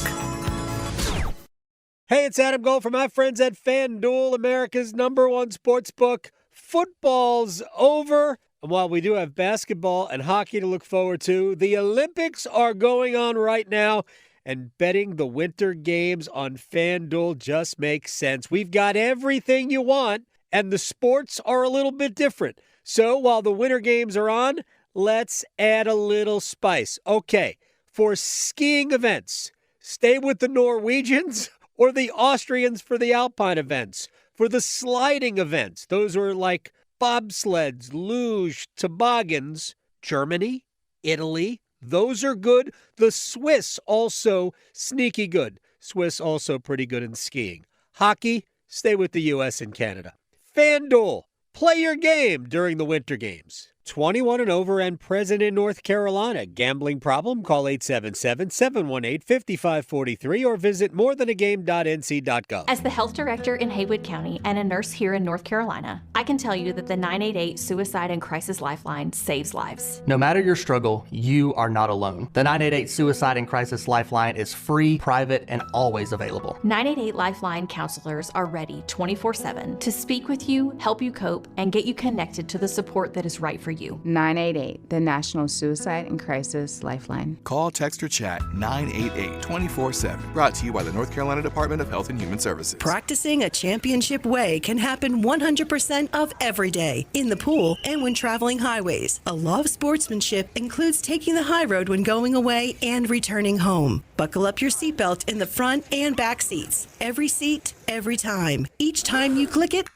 Hey, it's Adam Gold from my friends at FanDuel, America's #1 sports book. Football's over. And while we do have basketball and hockey to look forward to, the Olympics are going on right now, and betting the Winter Games on FanDuel just makes sense. We've got everything you want, and the sports are a little bit different. So while the Winter Games are on, let's add a little spice. Okay, for skiing events, stay with the Norwegians or the Austrians for the alpine events. For the sliding events, those are like bobsleds, luge, toboggans, Germany, Italy, those are good. The Swiss also sneaky good. Swiss also pretty good in skiing. Hockey, stay with the U.S. and Canada. FanDuel, play your game during the Winter Games. 21 and over and present in North Carolina. Gambling problem? Call 877-718-5543 or visit morethanagame.nc.gov. As the health director in Haywood County and a nurse here in North Carolina, I can tell you that the 988 Suicide and Crisis Lifeline saves lives. No matter your struggle, you are not alone. The 988 Suicide and Crisis Lifeline is free, private, and always available. 988 Lifeline counselors are ready 24/7 to speak with you, help you cope, and get you connected to the support that is right for you. 988, the National Suicide and Crisis Lifeline. Call, text, or chat 988 24/7. Brought to you by the North Carolina Department of Health and Human Services. Practicing a championship way can happen 100% of every day, in the pool and when traveling highways. A law of sportsmanship includes taking the high road when going away and returning home. Buckle up your seatbelt in the front and back seats. Every seat, every time. Each time you click it,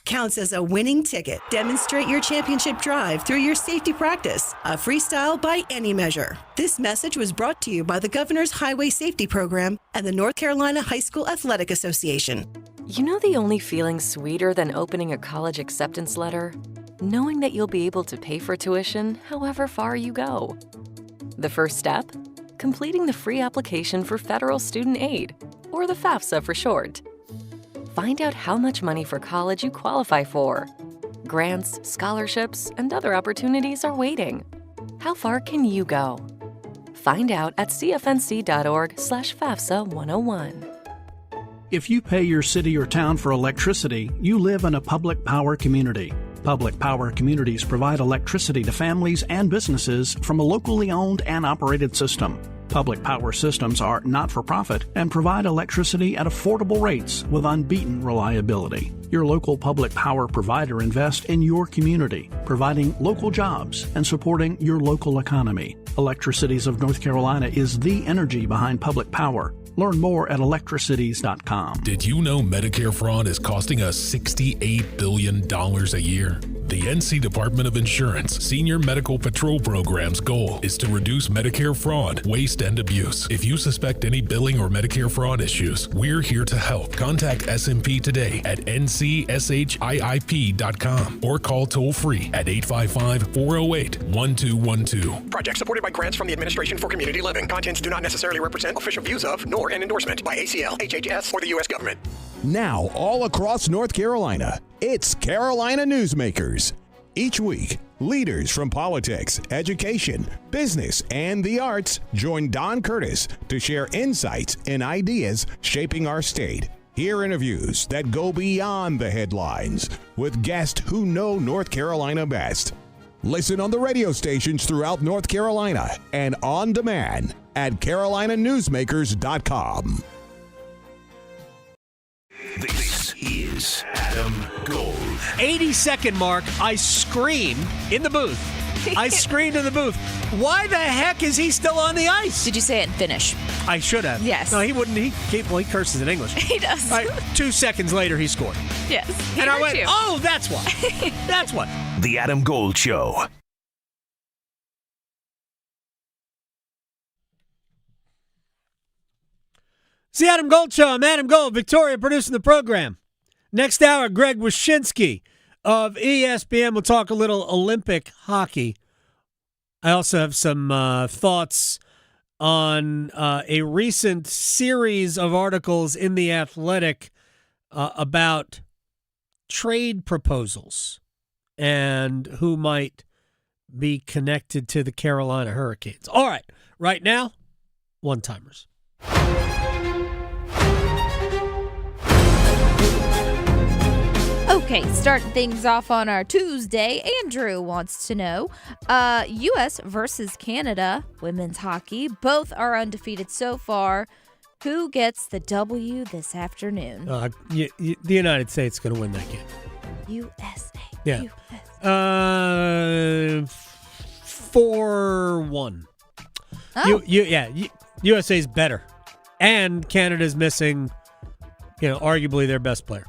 counts as a winning ticket. Demonstrate your championship drive through your safety practice, a freestyle by any measure. This message was brought to you by the Governor's Highway Safety Program and the North Carolina High School Athletic Association. You know the only feeling sweeter than opening a college acceptance letter? Knowing that you'll be able to pay for tuition however far you go. The first step? Completing the free application for federal student aid, or the FAFSA for short. Find out how much money for college you qualify for. Grants, scholarships, and other opportunities are waiting. How far can you go? Find out at cfnc.org/FAFSA101. If you pay your city or town for electricity, you live in a public power community. Public power communities provide electricity to families and businesses from a locally owned and operated system. Public power systems are not-for-profit and provide electricity at affordable rates with unbeaten reliability. Your local public power provider invests in your community, providing local jobs and supporting your local economy. Electricities of North Carolina is the energy behind public power. Learn more at electricities.com. Did you know Medicare fraud is costing us $68 billion a year? The NC Department of Insurance Senior Medical Patrol Program's goal is to reduce Medicare fraud, waste, and abuse. If you suspect any billing or Medicare fraud issues, we're here to help. Contact SMP today at ncshiip.com or call toll-free at 855-408-1212. Project supported by grants from the Administration for Community Living. Contents do not necessarily represent official views of, nor an endorsement by ACL, HHS, or the U.S. government. Now, all across North Carolina, it's Carolina Newsmakers. Each week, leaders from politics, education, business, and the arts join Don Curtis to share insights and ideas shaping our state. Hear interviews that go beyond the headlines with guests who know North Carolina best. Listen on the radio stations throughout North Carolina and on demand at carolinanewsmakers.com. This is Adam Gold. 82nd mark, I screamed in the booth. Why the heck is he still on the ice? Did you say it in Finnish? I should have. Yes. No, he wouldn't. He curses in English. He does. All right, 2 seconds later, he scored. Yes. And I went, oh, that's why. That's what. The Adam Gold Show. It's the Adam Gold Show. I'm Adam Gold, Victoria producing the program. Next hour, Greg Wyshynski of ESPN will talk a little Olympic hockey. I also have some thoughts on a recent series of articles in The Athletic about trade proposals and who might be connected to the Carolina Hurricanes. All right, right now, one-timers. Okay, starting things off on our Tuesday, Andrew wants to know, U.S. versus Canada, women's hockey, both are undefeated so far. Who gets the W this afternoon? The United States is going to win that game. USA. Yeah. 4-1. Oh. USA's better. And Canada's missing, arguably their best player.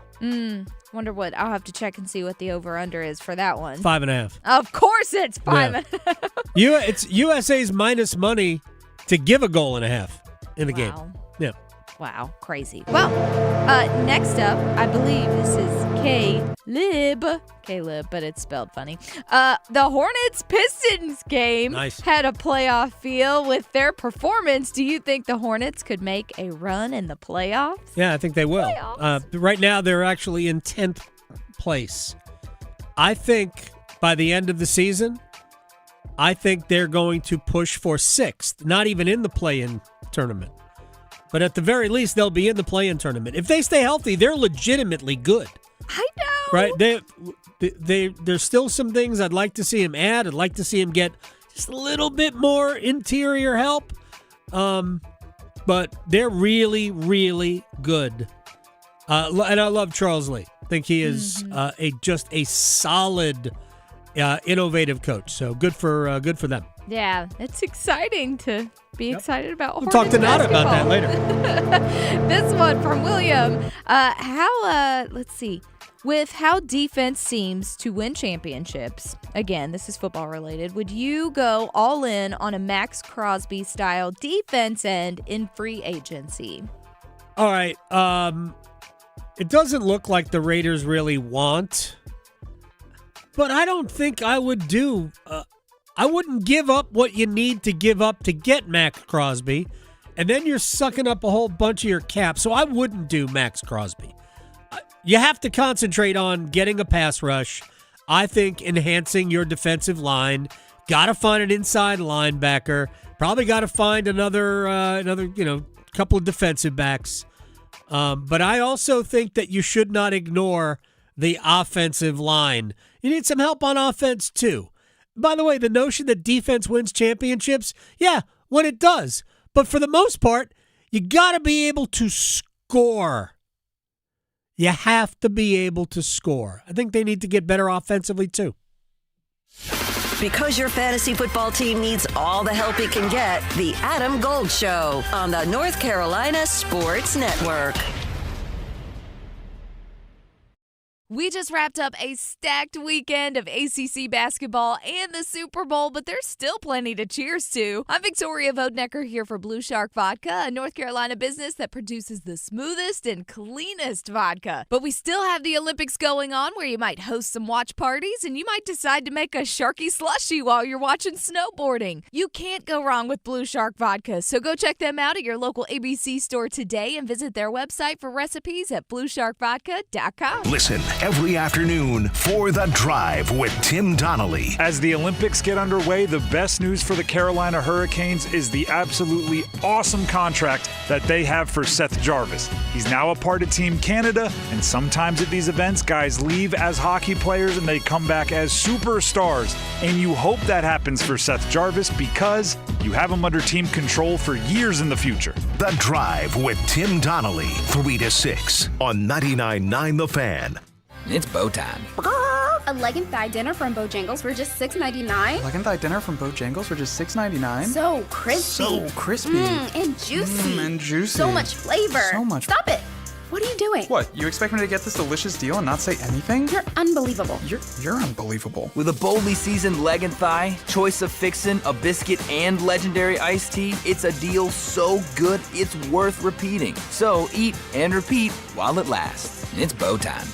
Wonder what. I'll have to check and see what the over-under is for that one. 5.5. Of course it's 5.5. It's USA's minus money to give a goal and a half in the game. Yeah. Wow, crazy. Well, next up, I believe this is Caleb, but it's spelled funny. The Hornets-Pistons game had a playoff feel with their performance. Do you think the Hornets could make a run in the playoffs? Yeah, I think they will. Right now, they're actually in 10th place. I think by the end of the season, I think they're going to push for 6th, not even in the play-in tournament. But at the very least, they'll be in the play-in tournament. If they stay healthy, they're legitimately good. I know. Right? There's still some things I'd like to see him add. I'd like to see him get just a little bit more interior help. But they're really, really good. And I love Charles Lee. I think he is just a solid, innovative coach. So good for them. Yeah, it's exciting to be excited about Hornets We'll talk to Nada basketball. about that later. This one from William. Let's see. With how defense seems to win championships, again, this is football related, would you go all in on a Max Crosby style defense end in free agency? All right. It doesn't look like the Raiders really want, but I don't think I would do. I wouldn't give up what you need to give up to get Max Crosby, and then you're sucking up a whole bunch of your cap. So I wouldn't do Max Crosby. You have to concentrate on getting a pass rush. I think enhancing your defensive line. Got to find an inside linebacker. Probably got to find another couple of defensive backs. But I also think that you should not ignore the offensive line. You need some help on offense too. By the way, the notion that defense wins championships, yeah, when it does. But for the most part, you got to be able to score. You have to be able to score. I think they need to get better offensively too. Because your fantasy football team needs all the help it can get, the Adam Gold Show on the North Carolina Sports Network. We just wrapped up a stacked weekend of ACC basketball and the Super Bowl, but there's still plenty to cheers to. I'm Victoria Vodnecker here for Blue Shark Vodka, a North Carolina business that produces the smoothest and cleanest vodka. But we still have the Olympics going on where you might host some watch parties and you might decide to make a Sharky slushie while you're watching snowboarding. You can't go wrong with Blue Shark Vodka, so go check them out at your local ABC store today and visit their website for recipes at bluesharkvodka.com. Listen every afternoon for The Drive with Tim Donnelly. As the Olympics get underway, the best news for the Carolina Hurricanes is the absolutely awesome contract that they have for Seth Jarvis. He's now a part of Team Canada, and sometimes at these events, guys leave as hockey players and they come back as superstars. And you hope that happens for Seth Jarvis because you have him under team control for years in the future. The Drive with Tim Donnelly, 3 to 6 on 99.9 The Fan. It's bow time. A leg and thigh dinner from Bojangles for just $6.99. Leg and thigh dinner from Bojangles for just $6.99. So crispy. So crispy. And juicy. And juicy. So much flavor. So much. Stop it. What are you doing? What, you expect me to get this delicious deal and not say anything? You're unbelievable. You're unbelievable. With a boldly seasoned leg and thigh, choice of fixin', a biscuit, and legendary iced tea, it's a deal so good it's worth repeating. So eat and repeat while it lasts. It's bow time.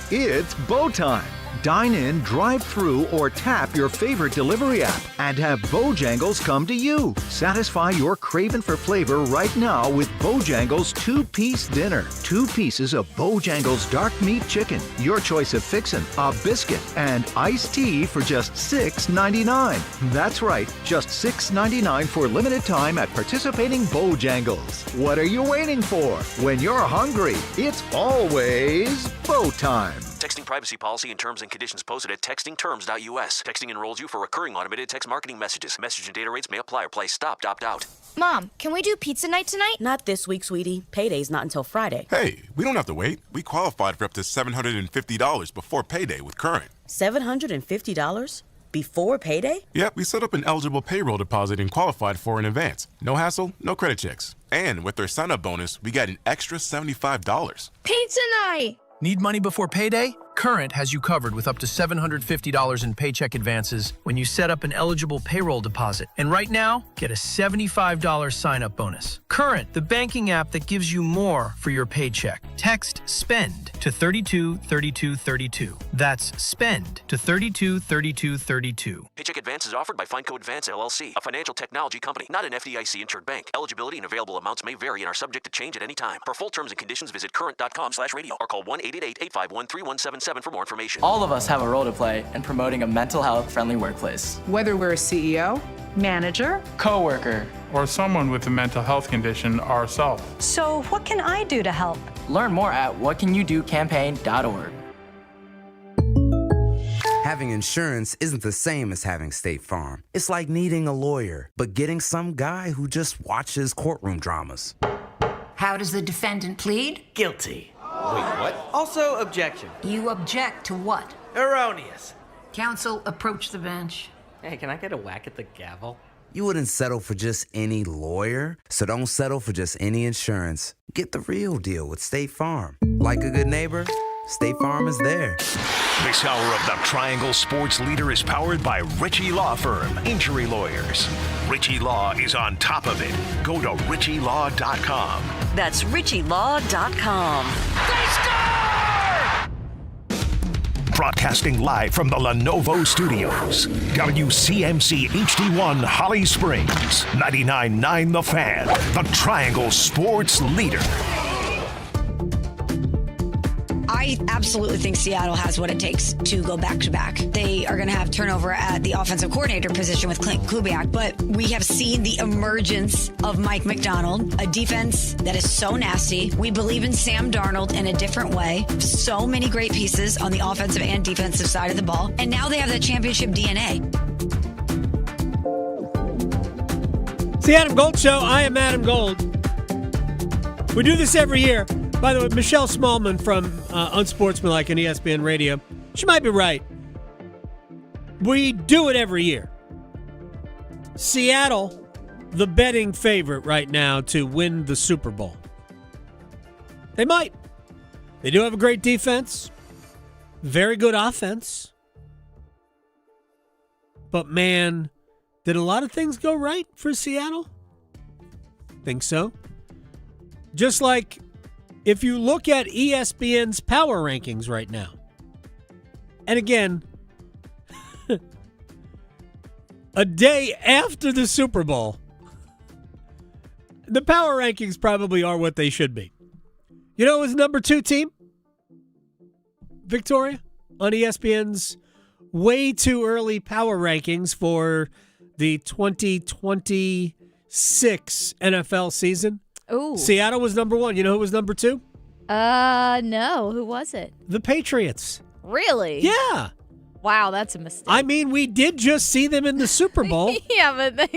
It's bow time. Dine in, drive through, or tap your favorite delivery app and have Bojangles come to you. Satisfy your craving for flavor right now with Bojangles 2-piece dinner. 2 pieces of Bojangles dark meat chicken, your choice of fixin', a biscuit, and iced tea for just $6.99. That's right, just $6.99 for limited time at participating Bojangles. What are you waiting for? When you're hungry, it's always bow time. Texting privacy policy and terms and conditions posted at textingterms.us. Texting enrolls you for recurring automated text marketing messages. Message and data rates may apply or play stopped, opt out. Mom, can we do pizza night tonight? Not this week, sweetie. Payday's not until Friday. Hey, we don't have to wait. We qualified for up to $750 before payday with Current. $750? Before payday? Yep, we set up an eligible payroll deposit and qualified for in advance. No hassle, no credit checks. And with their sign-up bonus, we got an extra $75. Pizza night! Need money before payday? Current has you covered with up to $750 in paycheck advances when you set up an eligible payroll deposit. And right now, get a $75 sign-up bonus. Current, the banking app that gives you more for your paycheck. Text SPEND to 323232. That's SPEND to 323232. Paycheck advances offered by FindCo Advance LLC, a financial technology company, not an FDIC-insured bank. Eligibility and available amounts may vary and are subject to change at any time. For full terms and conditions, visit current.com/radio or call 1-888-851-3177 for more information. All of us have a role to play in promoting a mental health-friendly workplace. Whether we're a CEO, manager, coworker, or someone with a mental health condition ourselves. So what can I do to help? Learn more at whatcanyoudocampaign.org. Having insurance isn't the same as having State Farm. It's like needing a lawyer, but getting some guy who just watches courtroom dramas. How does the defendant plead? Guilty. Wait, what? Also, objection. You object to what? Erroneous. Counsel, approach the bench. Hey, can I get a whack at the gavel? You wouldn't settle for just any lawyer, so don't settle for just any insurance. Get the real deal with State Farm. Like a good neighbor, State Farm is there. This hour of the Triangle Sports Leader is powered by Ritchie Law Firm, injury lawyers. Ritchie Law is on top of it. Go to ritchielaw.com. That's ritchielaw.com. They score! Broadcasting live from the Lenovo Studios. WCMC HD1 Holly Springs. 99.9 The Fan. The Triangle Sports Leader. I absolutely think Seattle has what it takes to go back-to-back. They are going to have turnover at the offensive coordinator position with Clint Kubiak, but we have seen the emergence of Mike McDonald, a defense that is so nasty. We believe in Sam Darnold in a different way. So many great pieces on the offensive and defensive side of the ball, and now they have that championship DNA. It's the Adam Gold Show. I am Adam Gold. We do this every year. By the way, Michelle Smallman from Unsportsmanlike and ESPN Radio, she might be right. We do it every year. Seattle, the betting favorite right now to win the Super Bowl. They might. They do have a great defense, very good offense. But man, did a lot of things go right for Seattle? Think so. Just like if you look at ESPN's power rankings right now, and again, a day after the Super Bowl, the power rankings probably are what they should be. You know who's number 2 team? Victoria, on ESPN's way too early power rankings for the 2026 NFL season. Ooh. Seattle was number 1. You know who was number 2? No. Who was it? The Patriots. Really? Yeah. Wow, that's a mistake. I mean, we did just see them in the Super Bowl. Yeah, but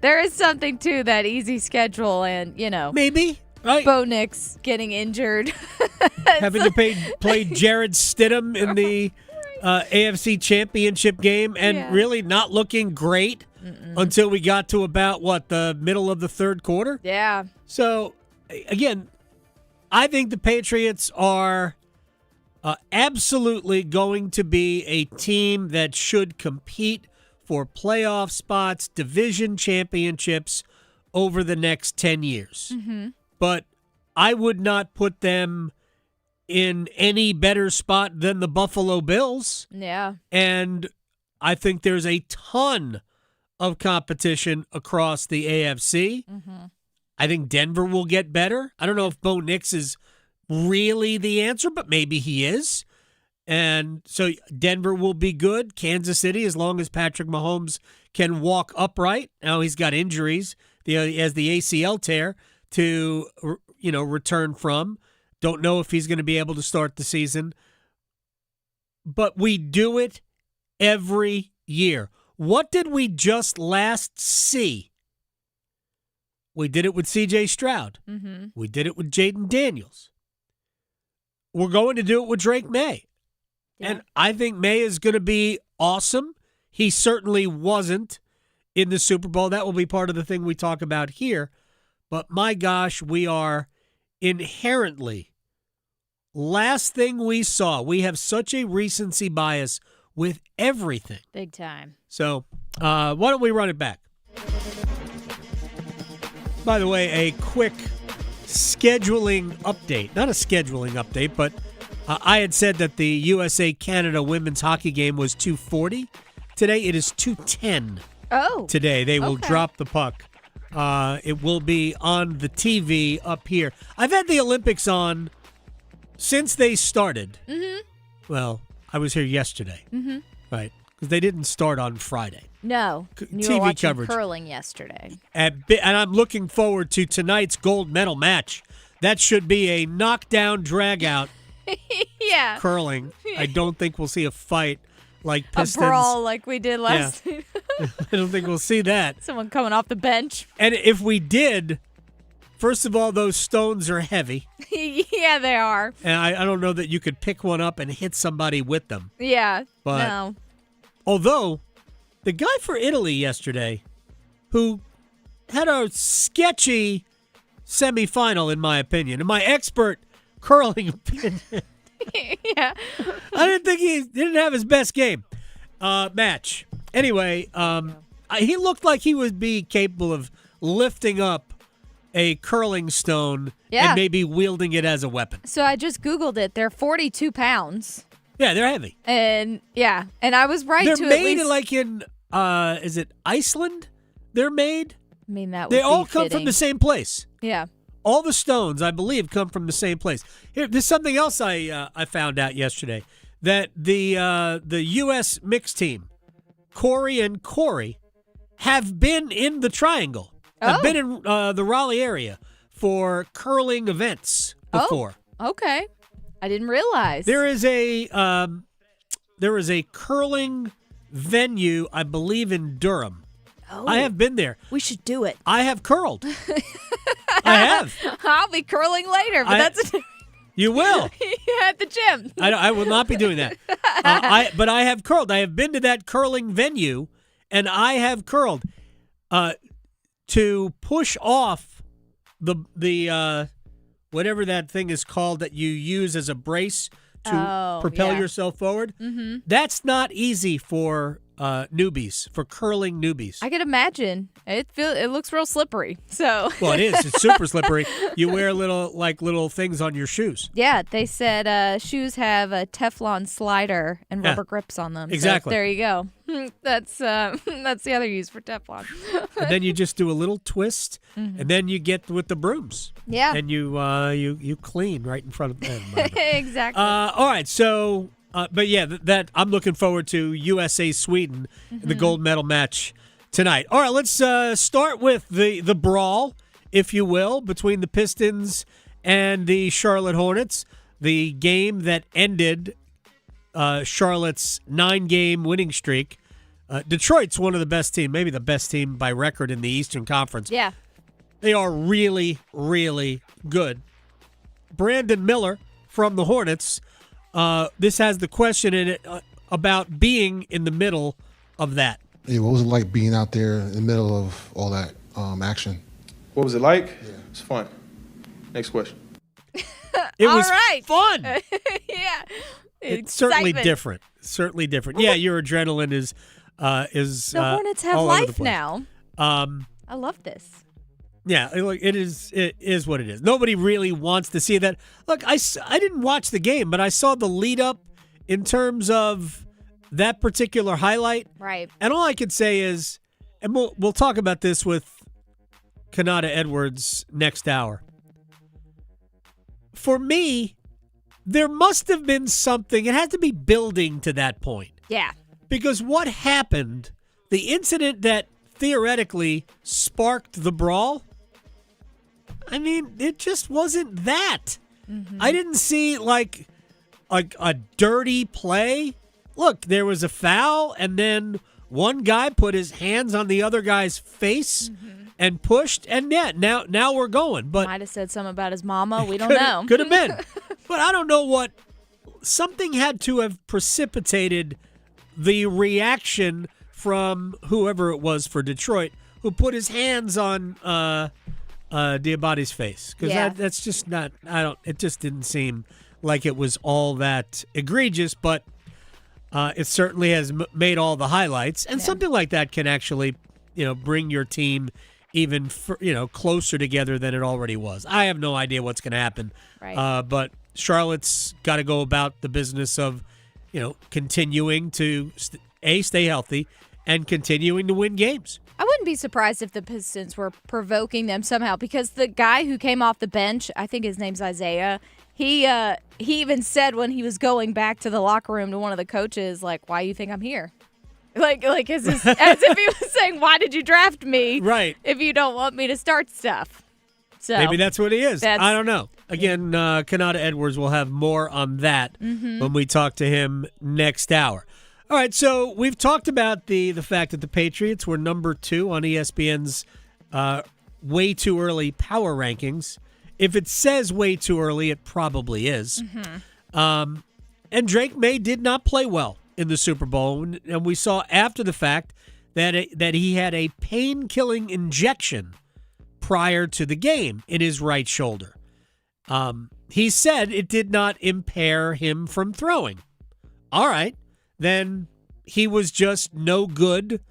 there is something to that easy schedule and, Maybe. Right. Bo Nix getting injured. Having to play Jared Stidham in the AFC Championship game and really not looking great. Until we got to about, the middle of the third quarter? Yeah. So, again, I think the Patriots are absolutely going to be a team that should compete for playoff spots, division championships over the next 10 years. Mm-hmm. But I would not put them in any better spot than the Buffalo Bills. Yeah. And I think there's a ton of competition across the AFC. Mm-hmm. I think Denver will get better. I don't know if Bo Nix is really the answer, but maybe he is. And so Denver will be good. Kansas City, as long as Patrick Mahomes can walk upright. Now he's got injuries. He has the ACL tear to return from. Don't know if he's going to be able to start the season. But we do it every year. What did we just last see? We did it with C.J. Stroud. Mm-hmm. We did it with Jaden Daniels. We're going to do it with Drake May. Yeah. And I think May is going to be awesome. He certainly wasn't in the Super Bowl. That will be part of the thing we talk about here. But my gosh, we are inherently last thing we saw. We have such a recency bias with everything. Big time. So why don't we run it back? By the way, a quick scheduling update. Not a scheduling update, but I had said that the USA-Canada women's hockey game was 2:40. Today it is 2:10. Oh. Today they will drop the puck. It will be on the TV up here. I've had the Olympics on since they started. Mm-hmm. Well, I was here yesterday. Mm-hmm. Right. Because they didn't start on Friday. No. You TV were watching coverage. curling yesterday. And I'm looking forward to tonight's gold medal match. That should be a knockdown, drag-out Yeah. curling. I don't think we'll see a fight like Pistons. A brawl like we did last night. I don't think we'll see that. Someone coming off the bench. And if we did, first of all, those stones are heavy. Yeah, they are. And I don't know that you could pick one up and hit somebody with them. Yeah. But no. Although, the guy for Italy yesterday, who had a sketchy semifinal, in my opinion, in my expert curling opinion, Yeah. I didn't think he didn't have his best game match. Anyway, he looked like he would be capable of lifting up a curling stone and maybe wielding it as a weapon. So I just Googled it. They're 42 pounds. Yeah, they're heavy. And I was right They're to at made least, like in, is it Iceland? They're made? I mean, that would They be all come fitting. from the same place. Yeah. All the stones, I believe, come from the same place. Here, there's something else I found out yesterday, that the U.S. mixed team, Corey and Corey, have been in the Triangle, have been in the Raleigh area for curling events before. Oh, okay. I didn't realize. There is a curling venue, I believe, in Durham. Oh. I have been there. We should do it. I have curled. I have. I'll be curling later, but that's You will. at the gym. I will not be doing that. But I have curled. I have been to that curling venue, and I have curled. To push off the whatever that thing is called that you use as a brace to propel yourself forward. Mm-hmm. That's not easy for newbies, for curling newbies. I could imagine. It looks real slippery. So Well, it is. It's super slippery. You wear little things on your shoes. yeah, they said shoes have a Teflon slider and rubber grips on them. Exactly. So there you go. That's the other use for Teflon. And then you just do a little twist, Mhm. and then you get with the brooms. Yeah. And you clean right in front of them. Exactly. All right, so but yeah, that I'm looking forward to USA Sweden, the gold medal match tonight. All right, let's start with the brawl, if you will, between the Pistons and the Charlotte Hornets. The game that ended Charlotte's 9-game winning streak. Detroit's one of the best teams, maybe the best team by record in the Eastern Conference. Yeah. They are really, really good. Brandon Miller from the Hornets. This has the question in it about being in the middle of that. Yeah, what was it like being out there in the middle of all that action? What was it like? Yeah. It's fun. Next question. It was All right. fun. Yeah. It's certainly Excitement. different. Certainly different. Yeah, your adrenaline is The Hornets have all over the life place. now. I love this. Yeah, look, it is what it is. Nobody really wants to see that. Look, I didn't watch the game, but I saw the lead up in terms of that particular highlight. Right. And all I could say is, and we'll talk about this with Konata Edwards next hour. For me, there must have been something. It had to be building to that point. Yeah. Because what happened, the incident that theoretically sparked the brawl, I mean, it just wasn't that. I didn't see like a dirty play. Look, there was a foul, and then one guy put his hands on the other guy's face and pushed, and yeah, now we're going. But Might have said something about his mama. We don't know. Could have been. But I don't know what. Something had to have precipitated the reaction from whoever it was for Detroit who put his hands on Diabate's face. Because Yeah. that's just not, it just didn't seem like it was all that egregious, but it certainly has made all the highlights. And something like that can actually, bring your team even closer together than it already was. I have no idea what's going to happen. Right. But Charlotte's got to go about the business of, continuing to stay healthy and continuing to win games. I wouldn't be surprised if the Pistons were provoking them somehow, because the guy who came off the bench, I think his name's Isaiah, he even said when he was going back to the locker room to one of the coaches, like, "Why you think I'm here?" Like as if he was saying, "Why did you draft me? Right. If you don't want me to start stuff." So maybe that's what he is. I don't know. Again, Konata Edwards will have more on that when we talk to him next hour. All right, so we've talked about the fact that the Patriots were number 2 on ESPN's way too early power rankings. If it says way too early, it probably is. And Drake May did not play well in the Super Bowl, and we saw after the fact that he had a pain-killing injection prior to the game in his right shoulder. He said it did not impair him from throwing. All right. Then he was just no good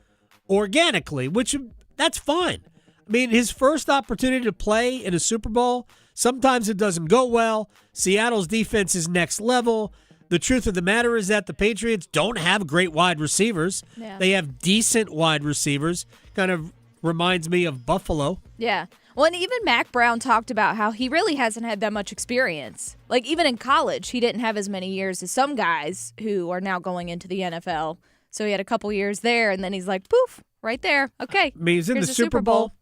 organically, which that's fine. I mean, his first opportunity to play in a Super Bowl, sometimes it doesn't go well. Seattle's defense is next level. The truth of the matter is that the Patriots don't have great wide receivers. Yeah. They have decent wide receivers. Kind of reminds me of Buffalo. Yeah. Well, and even Mac Brown talked about how he really hasn't had that much experience. Like, even in college, he didn't have as many years as some guys who are now going into the NFL. So he had a couple years there, and then he's like, poof, right there. Okay, I mean, he's in the Super Bowl.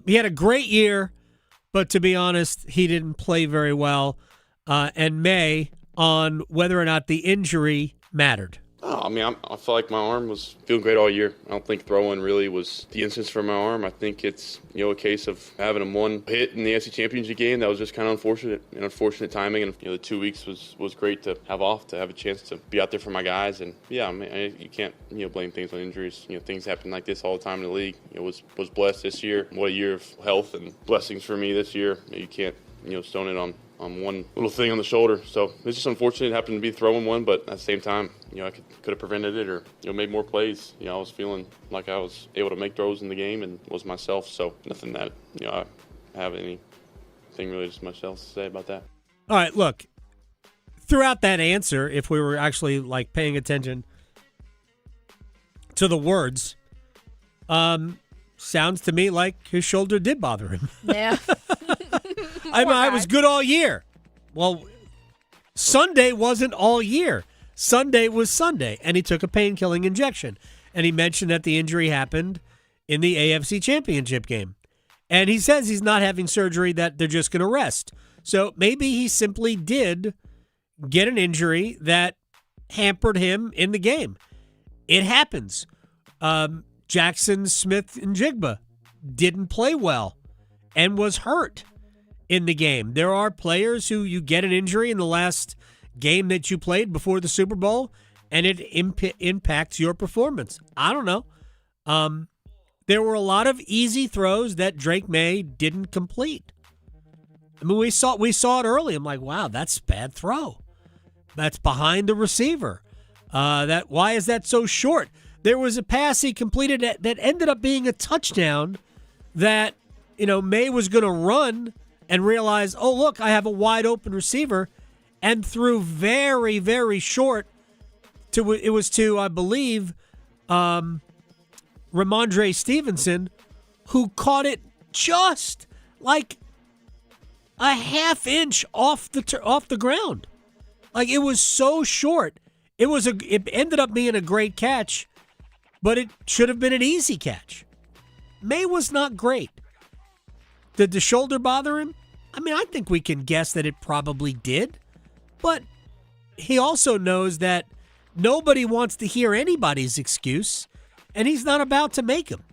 He had a great year, but to be honest, he didn't play very well. And May, on whether or not the injury mattered. Oh, I mean, I feel like my arm was feeling great all year. I don't think throwing really was the instance for my arm. I think it's, a case of having one hit in the AFC Championship game that was just kind of unfortunate timing. And, the 2 weeks was great to have off, to have a chance to be out there for my guys. And, yeah, I mean, you can't, blame things on injuries. Things happen like this all the time in the league. Was blessed this year. What a year of health and blessings for me this year. You can't, stone it on one little thing on the shoulder. So it's just unfortunate it happened to be throwing one, but at the same time, I could have prevented it or, made more plays. I was feeling like I was able to make throws in the game and was myself. So nothing that, I have anything really just much else to say about that. All right, look, throughout that answer, if we were actually paying attention to the words, sounds to me like his shoulder did bother him. Yeah. I was good all year. Well, Sunday wasn't all year. Sunday was Sunday, and he took a pain-killing injection. And he mentioned that the injury happened in the AFC Championship game. And he says he's not having surgery, that they're just going to rest. So maybe he simply did get an injury that hampered him in the game. It happens. Jackson Smith-Njigba didn't play well and was hurt in the game. There are players who you get an injury in the last game that you played before the Super Bowl, and it impacts your performance. I don't know. There were a lot of easy throws that Drake May didn't complete. I mean, we saw it early. I'm like, wow, that's a bad throw. That's behind the receiver. Why is that so short? There was a pass he completed that ended up being a touchdown that, May was going to run and realize, oh, look, I have a wide open receiver, and threw very, very short to, I believe, Ramondre Stevenson, who caught it just like a half inch off the ground. Like, it was so short. It ended up being a great catch, but it should have been an easy catch. May was not great. Did the shoulder bother him? I mean, I think we can guess that it probably did, but he also knows that nobody wants to hear anybody's excuse, and he's not about to make them.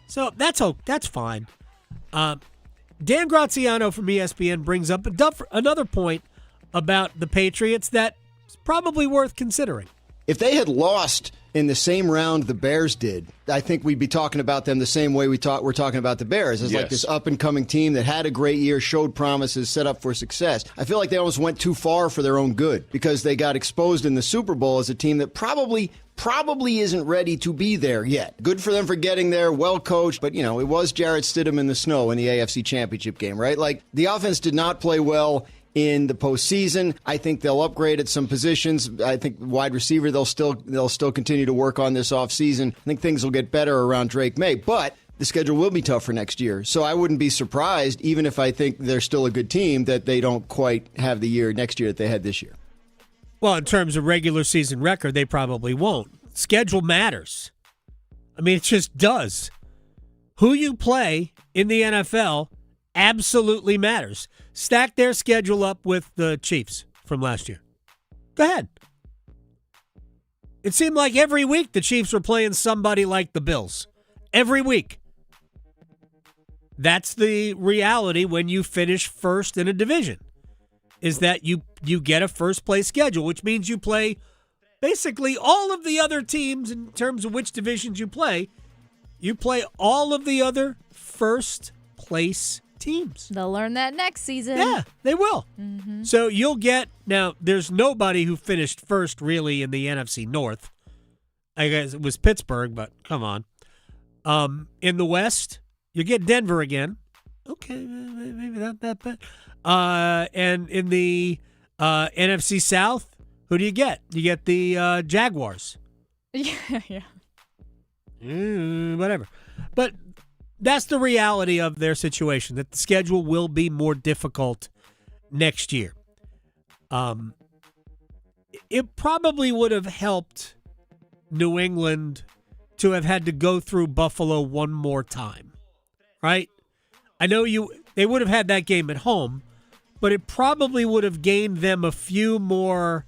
So that's fine. Dan Graziano from ESPN brings up another point about the Patriots that's probably worth considering. If they had lost in the same round the Bears did, I think we'd be talking about them the same way we're talking about the Bears, as like this up-and-coming team that had a great year, showed promises, set up for success. I feel like they almost went too far for their own good because they got exposed in the Super Bowl as a team that probably isn't ready to be there yet. Good for them for getting there, well coached, but, it was Jarrett Stidham in the snow in the AFC Championship game, right? Like, the offense did not play well in the postseason. I think they'll upgrade at some positions. I think wide receiver, they'll still continue to work on this offseason. I think things will get better around Drake May, but the schedule will be tough for next year. So I wouldn't be surprised, even if I think they're still a good team, that they don't quite have the year next year that they had this year. Well, in terms of regular season record, they probably won't. Schedule matters. I mean, it just does. Who you play in the NFL absolutely matters. Stack their schedule up with the Chiefs from last year. Go ahead. It seemed like every week the Chiefs were playing somebody like the Bills. Every week. That's the reality when you finish first in a division, is that you get a first-place schedule, which means you play basically all of the other teams in terms of which divisions you play. You play all of the other first-place teams. They'll learn that next season. Yeah, they will. Mm-hmm. So you'll get, now there's nobody who finished first really in the NFC North. I guess it was Pittsburgh, but come on. In the West, you get Denver again. Okay, maybe not that bad. And in the NFC South, who do you get? You get the Jaguars. Yeah. Whatever. But that's the reality of their situation, that the schedule will be more difficult next year. It probably would have helped New England to have had to go through Buffalo one more time, right? I know they would have had that game at home, but it probably would have gained them a few more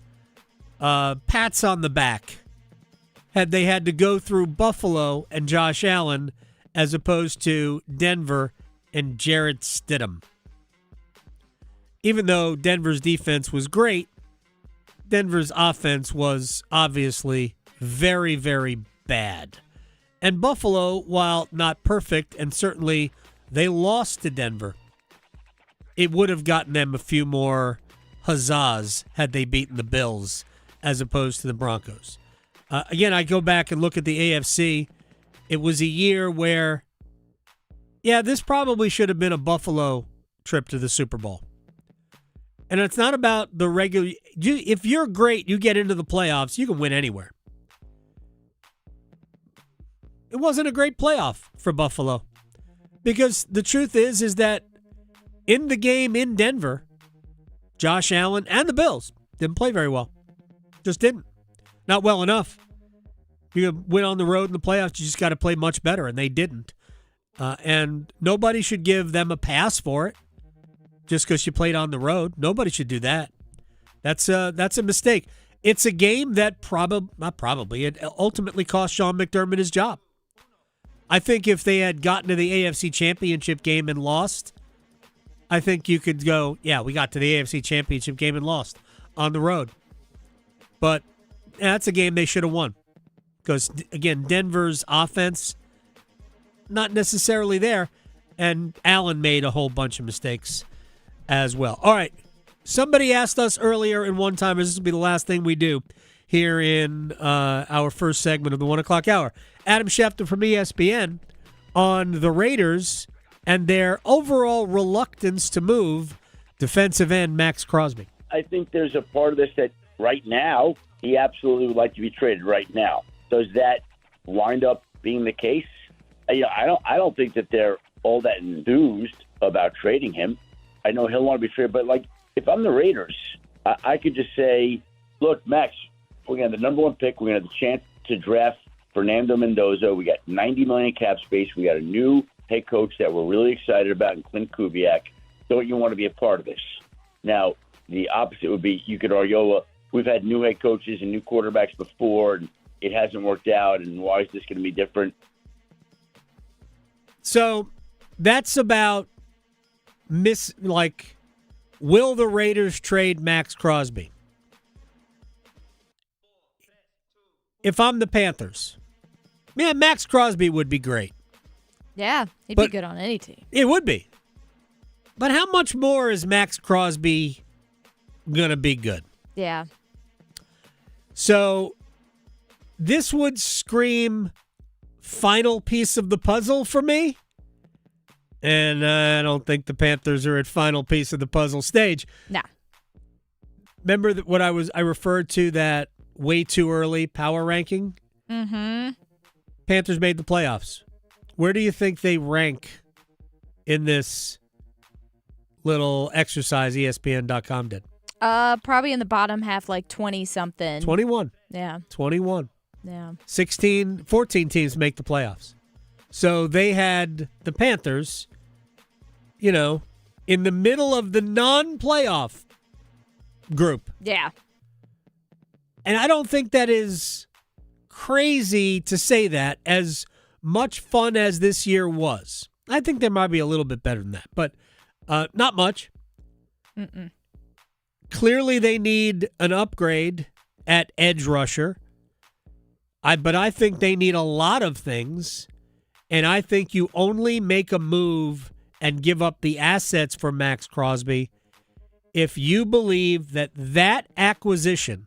pats on the back had they had to go through Buffalo and Josh Allen as opposed to Denver and Jarrett Stidham. Even though Denver's defense was great, Denver's offense was obviously very, very bad. And Buffalo, while not perfect, and certainly they lost to Denver, it would have gotten them a few more huzzas had they beaten the Bills as opposed to the Broncos. Again, I go back and look at the AFC. It was a year where, this probably should have been a Buffalo trip to the Super Bowl. And it's not about the regular. If you're great, you get into the playoffs, you can win anywhere. It wasn't a great playoff for Buffalo. Because the truth is that in the game in Denver, Josh Allen and the Bills didn't play very well. Just didn't. Not well enough. You win on the road in the playoffs, you just got to play much better, and they didn't. And nobody should give them a pass for it just because you played on the road. Nobody should do that. That's a mistake. It's a game that it ultimately cost Sean McDermott his job. I think if they had gotten to the AFC Championship game and lost, I think you could go, we got to the AFC Championship game and lost on the road. But that's a game they should have won. Because, again, Denver's offense, not necessarily there. And Allen made a whole bunch of mistakes as well. All right. Somebody asked us earlier in one time, this will be the last thing we do here in our first segment of the 1 o'clock hour. Adam Schefter from ESPN on the Raiders and their overall reluctance to move defensive end Max Crosby. I think there's a part of this that right now he absolutely would like to be traded right now. Does that wind up being the case? I don't think that they're all that enthused about trading him. I know he'll want to be traded, but if I'm the Raiders, I could just say, look, Max, we're going to have the number one pick. We're going to have the chance to draft Fernando Mendoza. We got $90 million cap space. We got a new head coach that we're really excited about in Clint Kubiak. Don't you want to be a part of this? Now, the opposite would be you could argue, we've had new head coaches and new quarterbacks before, and it hasn't worked out, and why is this going to be different? So that's about will the Raiders trade Max Crosby? if I'm the Panthers, man, Max Crosby would be great. Yeah, he'd be good on any team. It would be. But how much more is Max Crosby going to be good? Yeah. So this would scream final piece of the puzzle for me. And I don't think the Panthers are at final piece of the puzzle stage. Nah. Remember what I referred to, that way too early power ranking? Mm-hmm. Panthers made the playoffs. Where do you think they rank in this little exercise ESPN.com did? Probably in the bottom half, like 20-something. 21. Yeah. 21. Yeah. 14 teams make the playoffs. So they had the Panthers, in the middle of the non-playoff group. Yeah. And I don't think that is crazy to say that, as much fun as this year was. I think there might be a little bit better than that, but not much. Mm-mm. Clearly they need an upgrade at edge rusher. But I think they need a lot of things, and I think you only make a move and give up the assets for Max Crosby if you believe that acquisition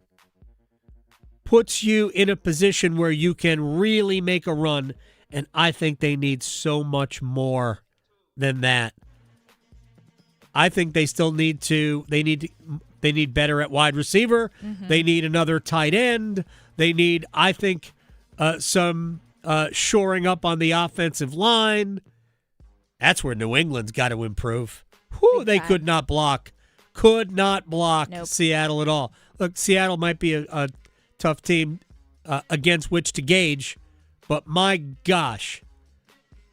puts you in a position where you can really make a run, and I think they need so much more than that. I think they still need better at wide receiver. Mm-hmm. They need another tight end. They need, I think, some shoring up on the offensive line. That's where New England's got to improve. Whew, they could not block. Nope. Seattle at all. Look, Seattle might be a tough team against which to gauge, but my gosh,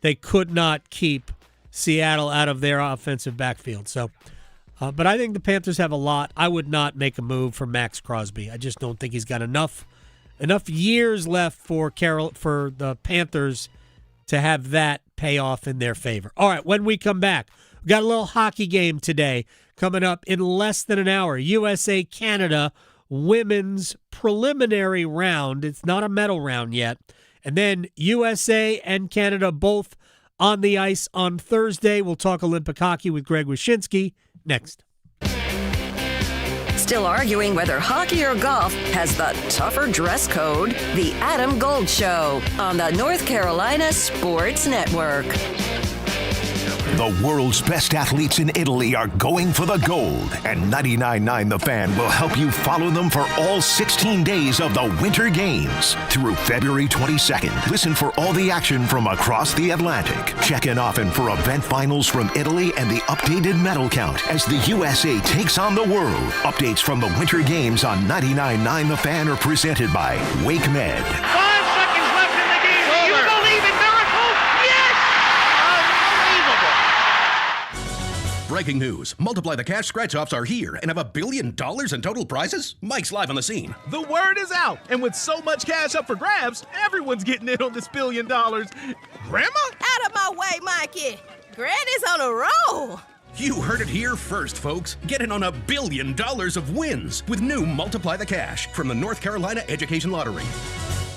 they could not keep Seattle out of their offensive backfield. So, but I think the Panthers have a lot. I would not make a move for Max Crosby. I just don't think he's got enough years left for the Panthers to have that pay off in their favor. All right, when we come back, we got a little hockey game today coming up in less than an hour. USA-Canada women's preliminary round. It's not a medal round yet. And then USA and Canada both on the ice on Thursday. We'll talk Olympic hockey with Greg Wyshynski next. Still arguing whether hockey or golf has the tougher dress code? The Adam Gold Show on the North Carolina Sports Network. The world's best athletes in Italy are going for the gold, and 99.9 The Fan will help you follow them for all 16 days of the Winter Games through February 22nd. Listen for all the action from across the Atlantic. Check in often for event finals from Italy and the updated medal count as the USA takes on the world. Updates from the Winter Games on 99.9 The Fan are presented by WakeMed. 5 seconds left in the game. Do you believe in miracles? Yes! Breaking news. Multiply the Cash scratch-offs are here and have $1 billion in total prizes? Mike's live on the scene. The word is out, and with so much cash up for grabs, everyone's getting in on this $1 billion. Grandma? Out of my way, Mikey. Granny's on a roll. You heard it here first, folks. Get in on $1 billion of wins with new Multiply the Cash from the North Carolina Education Lottery.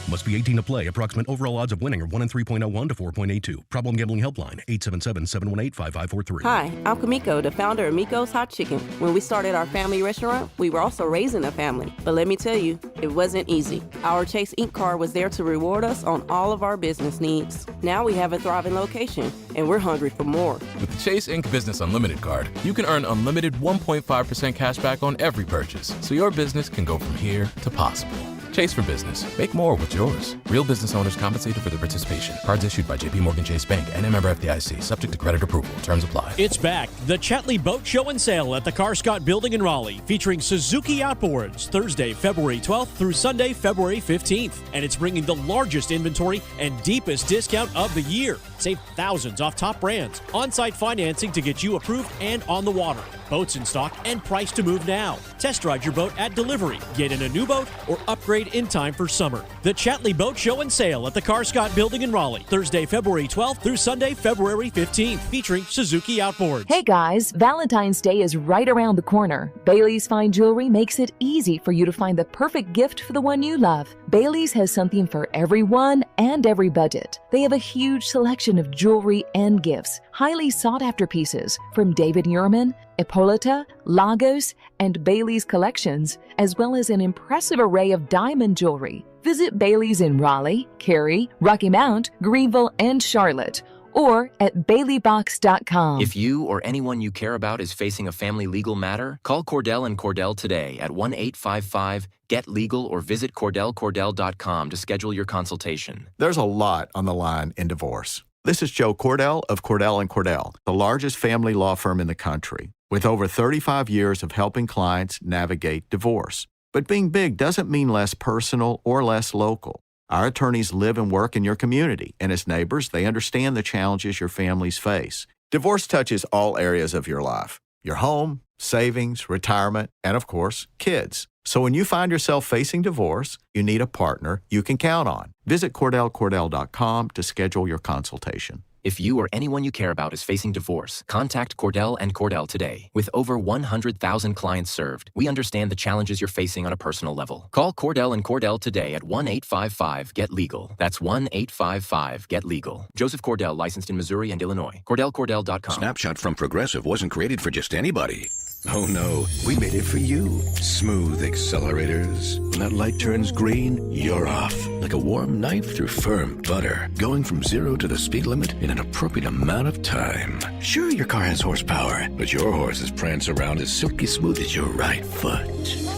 Must be 18 to play. Approximate overall odds of winning are 1 in 3.01 to 4.82. Problem Gambling Helpline, 877-718-5543. Hi, I'm Kamiko, the founder of Miko's Hot Chicken. When we started our family restaurant, we were also raising a family. But let me tell you, it wasn't easy. Our Chase Ink card was there to reward us on all of our business needs. Now we have a thriving location, and we're hungry for more. With the Chase Ink Business Unlimited card, you can earn unlimited 1.5% cash back on every purchase, so your business can go from here to possible. Chase for business. Make more with yours. Real business owners compensated for their participation. Cards issued by JPMorgan Chase Bank and a member FDIC. Subject to credit approval. Terms apply. It's back. The Chatley Boat Show and Sale at the Carscott Building in Raleigh, featuring Suzuki outboards Thursday, February 12th through Sunday, February 15th. And it's bringing the largest inventory and deepest discount of the year. Save thousands off top brands. On-site financing to get you approved and on the water. Boats in stock and price to move now. Test ride your boat at delivery. Get in a new boat or upgrade in time for summer. The Chatley Boat Show and Sale at the Car Scott Building in Raleigh, Thursday, February 12th through Sunday, February 15th, featuring Suzuki Outboards. Hey guys, Valentine's Day is right around the corner. Bailey's Fine Jewelry makes it easy for you to find the perfect gift for the one you love. Bailey's has something for everyone and every budget. They have a huge selection of jewelry and gifts, highly sought after pieces from David Yurman, Hippolyta, Lagos, and Bailey's collections, as well as an impressive array of diamond jewelry. Visit Bailey's in Raleigh, Cary, Rocky Mount, Greenville, and Charlotte, or at baileybox.com. If you or anyone you care about is facing a family legal matter, call Cordell and Cordell today at 1-855-GET-LEGAL or visit CordellCordell.com to schedule your consultation. There's a lot on the line in divorce. This is Joe Cordell of Cordell & Cordell, the largest family law firm in the country, with over 35 years of helping clients navigate divorce. But being big doesn't mean less personal or less local. Our attorneys live and work in your community, and as neighbors, they understand the challenges your families face. Divorce touches all areas of your life: your home, savings, retirement, and of course, kids. So when you find yourself facing divorce, you need a partner you can count on. Visit CordellCordell.com to schedule your consultation. If you or anyone you care about is facing divorce, contact Cordell and Cordell today. With over 100,000 clients served, we understand the challenges you're facing on a personal level. Call Cordell and Cordell today at 1-855-GET-LEGAL. That's 1-855-GET-LEGAL. Joseph Cordell, licensed in Missouri and Illinois. CordellCordell.com. Snapshot from Progressive wasn't created for just anybody. Oh no, we made it for you. Smooth accelerators. When that light turns green, you're off. Like a warm knife through firm butter. Going from 0 to the speed limit in an appropriate amount of time. Sure, your car has horsepower, but your horses prance around as silky smooth as your right foot.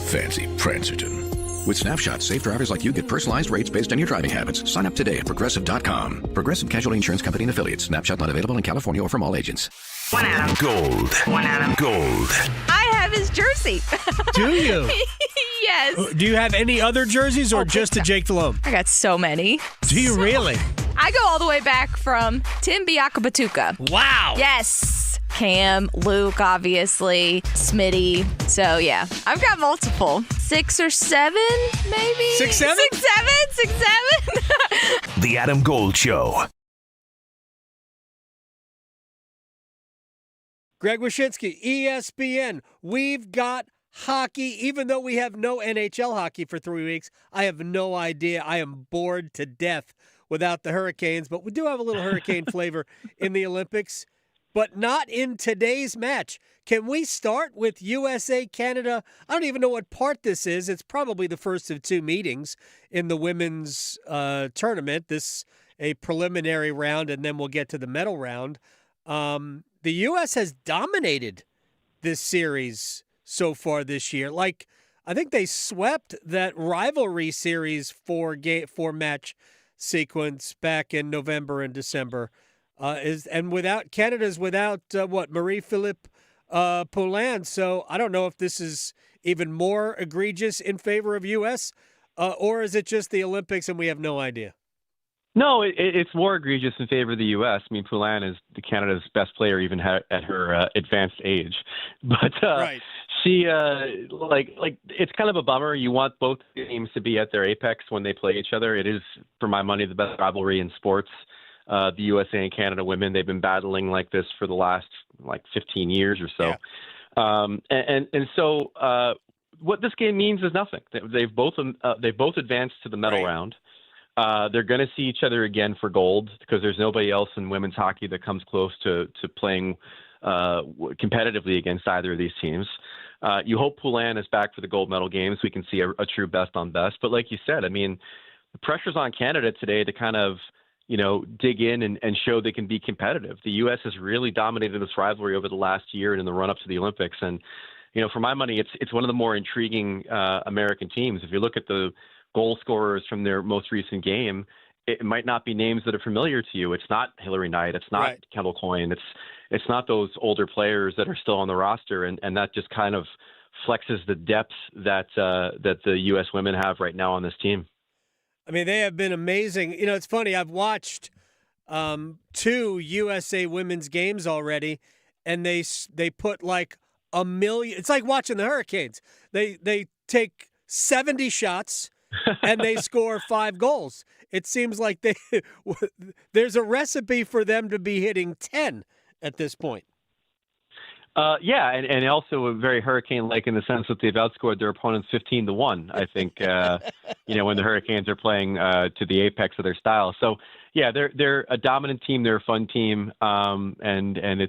Fancy Prancerton. With Snapshot, safe drivers like you get personalized rates based on your driving habits. Sign up today at Progressive.com. Progressive Casualty Insurance Company and Affiliates. Snapshot not available in California or from all agents. One Adam. Gold. One Adam. Gold. I have his jersey. Do you? Yes. Do you have any other jerseys or just a Jake Delhomme? I got so many. Do you really? I go all the way back from Tim Biakabatuka. Wow. Yes. Cam, Luke, obviously, Smitty. So, yeah, I've got multiple. 6 or 7, maybe? 6, 7? 6, 7? 6, 7? The Adam Gold Show. Greg Wyshynski, ESPN. We've got hockey. Even though we have no NHL hockey for 3 weeks, I have no idea. I am bored to death without the Hurricanes, but we do have a little Hurricane flavor in the Olympics, but not in today's match. Can we start with USA-Canada? I don't even know what part this is. It's probably the first of 2 meetings in the women's tournament. This a preliminary round, and then we'll get to the medal round. The U.S. has dominated this series so far this year. Like, I think they swept that rivalry series four-match sequence back in November and December. Canada's without Marie-Philippe Poulin. So I don't know if this is even more egregious in favor of U.S. Or is it just the Olympics and we have no idea? No, it's more egregious in favor of the U.S. I mean, Poulin is Canada's best player, even at her advanced age. But right. She, it's kind of a bummer. You want both teams to be at their apex when they play each other. It is, for my money, the best rivalry in sports. The USA and Canada women, they've been battling like this for the last 15 years or so. Yeah. So what this game means is nothing. They've both advanced to the medal round. They're going to see each other again for gold because there's nobody else in women's hockey that comes close to playing competitively against either of these teams. You hope Poulin is back for the gold medal games. We can see a true best on best. But like you said, I mean, the pressure's on Canada today to kind of, dig in and show they can be competitive. The U.S. has really dominated this rivalry over the last year and in the run-up to the Olympics. And, for my money, it's one of the more intriguing American teams. If you look at the goal scorers from their most recent game, it might not be names that are familiar to you. It's not Hillary Knight. It's not Kendall Coyne. It's not those older players that are still on the roster. And that just kind of flexes the depth that the U.S. women have right now on this team. I mean, they have been amazing. It's funny. I've watched 2 USA women's games already, and they put like a million. It's like watching the Hurricanes. They take 70 shots and they score 5 goals. It seems like there's a recipe for them to be hitting 10 at this point. Yeah, and also very Hurricane-like in the sense that they've outscored their opponents 15-1. I think when the Hurricanes are playing to the apex of their style. So yeah, they're a dominant team. They're a fun team, and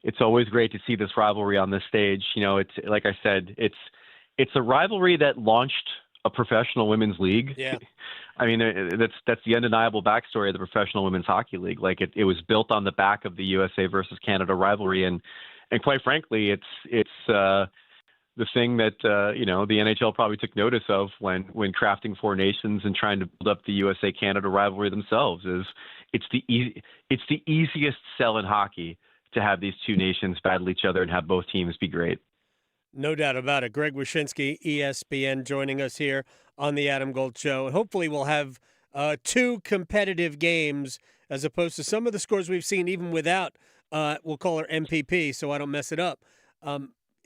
it's always great to see this rivalry on this stage. It's like I said, it's a rivalry that launched a professional women's league. Yeah. I mean, that's the undeniable backstory of the Professional Women's Hockey League. Like it was built on the back of the USA versus Canada rivalry, and quite frankly, it's the thing that the NHL probably took notice of when crafting Four Nations and trying to build up the USA Canada rivalry themselves. Is it's the easiest sell in hockey to have these two nations battle each other and have both teams be great. No doubt about it. Greg Wyshynski, ESPN, joining us here on the Adam Gold Show. And hopefully we'll have 2 competitive games as opposed to some of the scores we've seen even without, we'll call her MPP so I don't mess it up.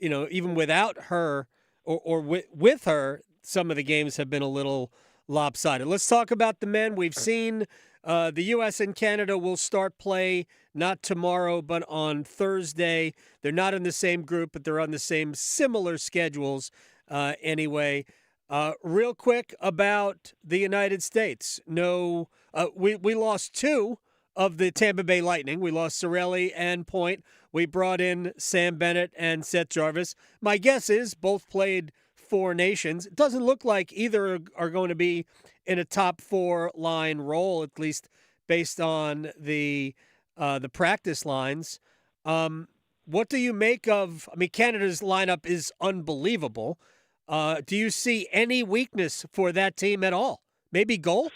Even without her or with her, some of the games have been a little lopsided. Let's talk about the men. We've seen the U.S. and Canada will start play not tomorrow, but on Thursday. They're not in the same group, but they're on the same similar schedules anyway. Real quick about the United States. No, we lost 2 of the Tampa Bay Lightning. We lost Cirelli and Point. We brought in Sam Bennett and Seth Jarvis. My guess is both played Four Nations. It doesn't look like either are going to be in a top 4 line role, at least based on the practice lines. What do you make of? I mean, Canada's lineup is unbelievable. Do you see any weakness for that team at all? Maybe goal?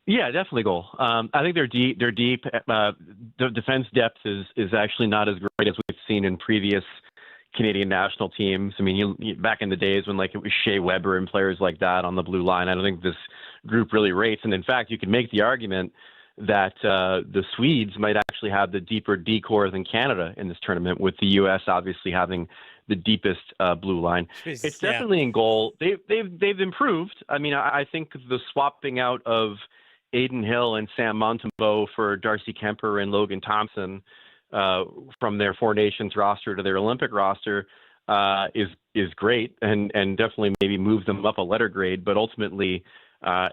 Yeah, definitely goal. I think they're deep. The defense depth is actually not as great as we've seen in previous Canadian national teams. I mean, back in the days when it was Shea Weber and players like that on the blue line, I don't think this group really rates. And in fact, you could make the argument that the Swedes might actually have the deeper D core than Canada in this tournament, with the U.S. obviously having the deepest blue line. It's definitely in goal. They've improved. I mean, I think the swapping out of Aiden Hill and Sam Montembeault for Darcy Kemper and Logan Thompson from their Four Nations roster to their Olympic roster is great, and definitely maybe move them up a letter grade. But ultimately,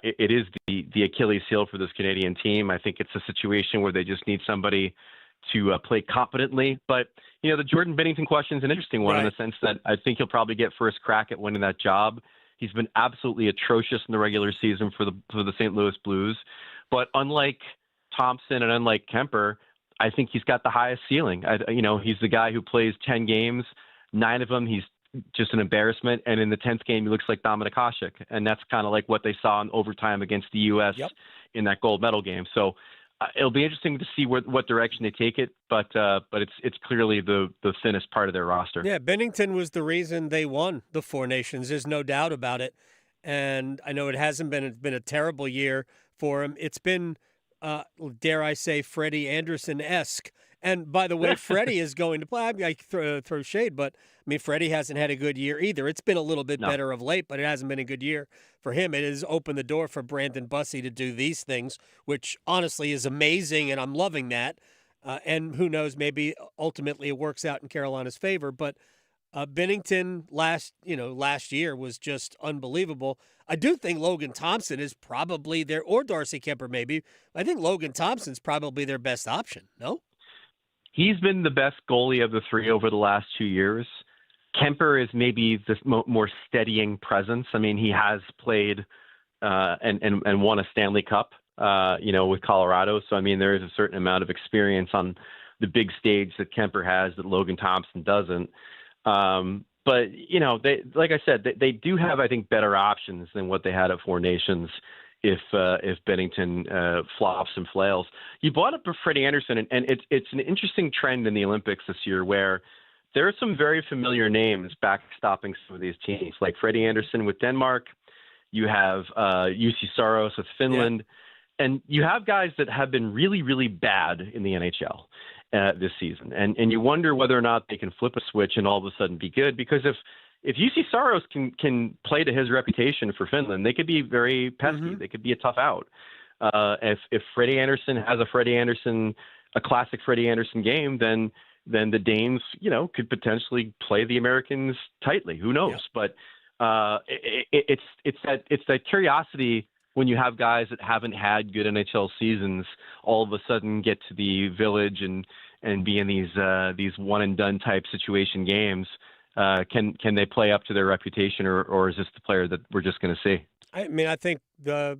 it is the Achilles heel for this Canadian team. I think it's a situation where they just need somebody to play competently. But the Jordan Binnington question is an interesting one, in the sense that I think he'll probably get first crack at winning that job. He's been absolutely atrocious in the regular season for the St. Louis Blues. But unlike Thompson and unlike Kemper, I think he's got the highest ceiling. He's the guy who plays 10 games, 9 of them he's just an embarrassment, and in the 10th game he looks like Dominik Hasek, and that's kind of like what they saw in overtime against the U.S. in that gold medal game. So it'll be interesting to see what direction they take it, but it's clearly the thinnest part of their roster. Yeah, Binnington was the reason they won the Four Nations. There's no doubt about it. And I know it's been a terrible year for him. It's been, dare I say, Freddie Anderson-esque. And by the way, Freddie is going to play. I throw shade, but I mean, Freddie hasn't had a good year either. It's been a little bit better of late, but it hasn't been a good year for him. It has opened the door for Brandon Bussey to do these things, which honestly is amazing, and I'm loving that. And who knows, maybe ultimately it works out in Carolina's favor. But Binnington last year was just unbelievable. I do think Logan Thompson is probably or Darcy Kemper maybe. I think Logan Thompson's probably their best option, no? He's been the best goalie of the 3 over the last 2 years. Kemper is maybe the more steadying presence. I mean, he has played and won a Stanley Cup, with Colorado. So, I mean, there is a certain amount of experience on the big stage that Kemper has that Logan Thompson doesn't. But, they, like I said, they do have, I think, better options than what they had at Four Nations if Binnington flops and flails. You brought up Freddie Anderson, and it's an interesting trend in the Olympics this year where there are some very familiar names backstopping some of these teams, like Freddie Anderson with Denmark. You have Jussi Saros with Finland. Yeah. And you have guys that have been really, really bad in the NHL. this season. And you wonder whether or not they can flip a switch and all of a sudden be good, because if UC Saros can play to his reputation for Finland, they could be very pesky. Mm-hmm. They could be a tough out. If Freddie Anderson has a classic Freddie Anderson game, then the Danes, could potentially play the Americans tightly. Who knows? Yeah. But it's that curiosity when you have guys that haven't had good NHL seasons all of a sudden get to the Village and be in these one and done type situation games. Can they play up to their reputation, or is this the player that we're just going to see? I mean, I think the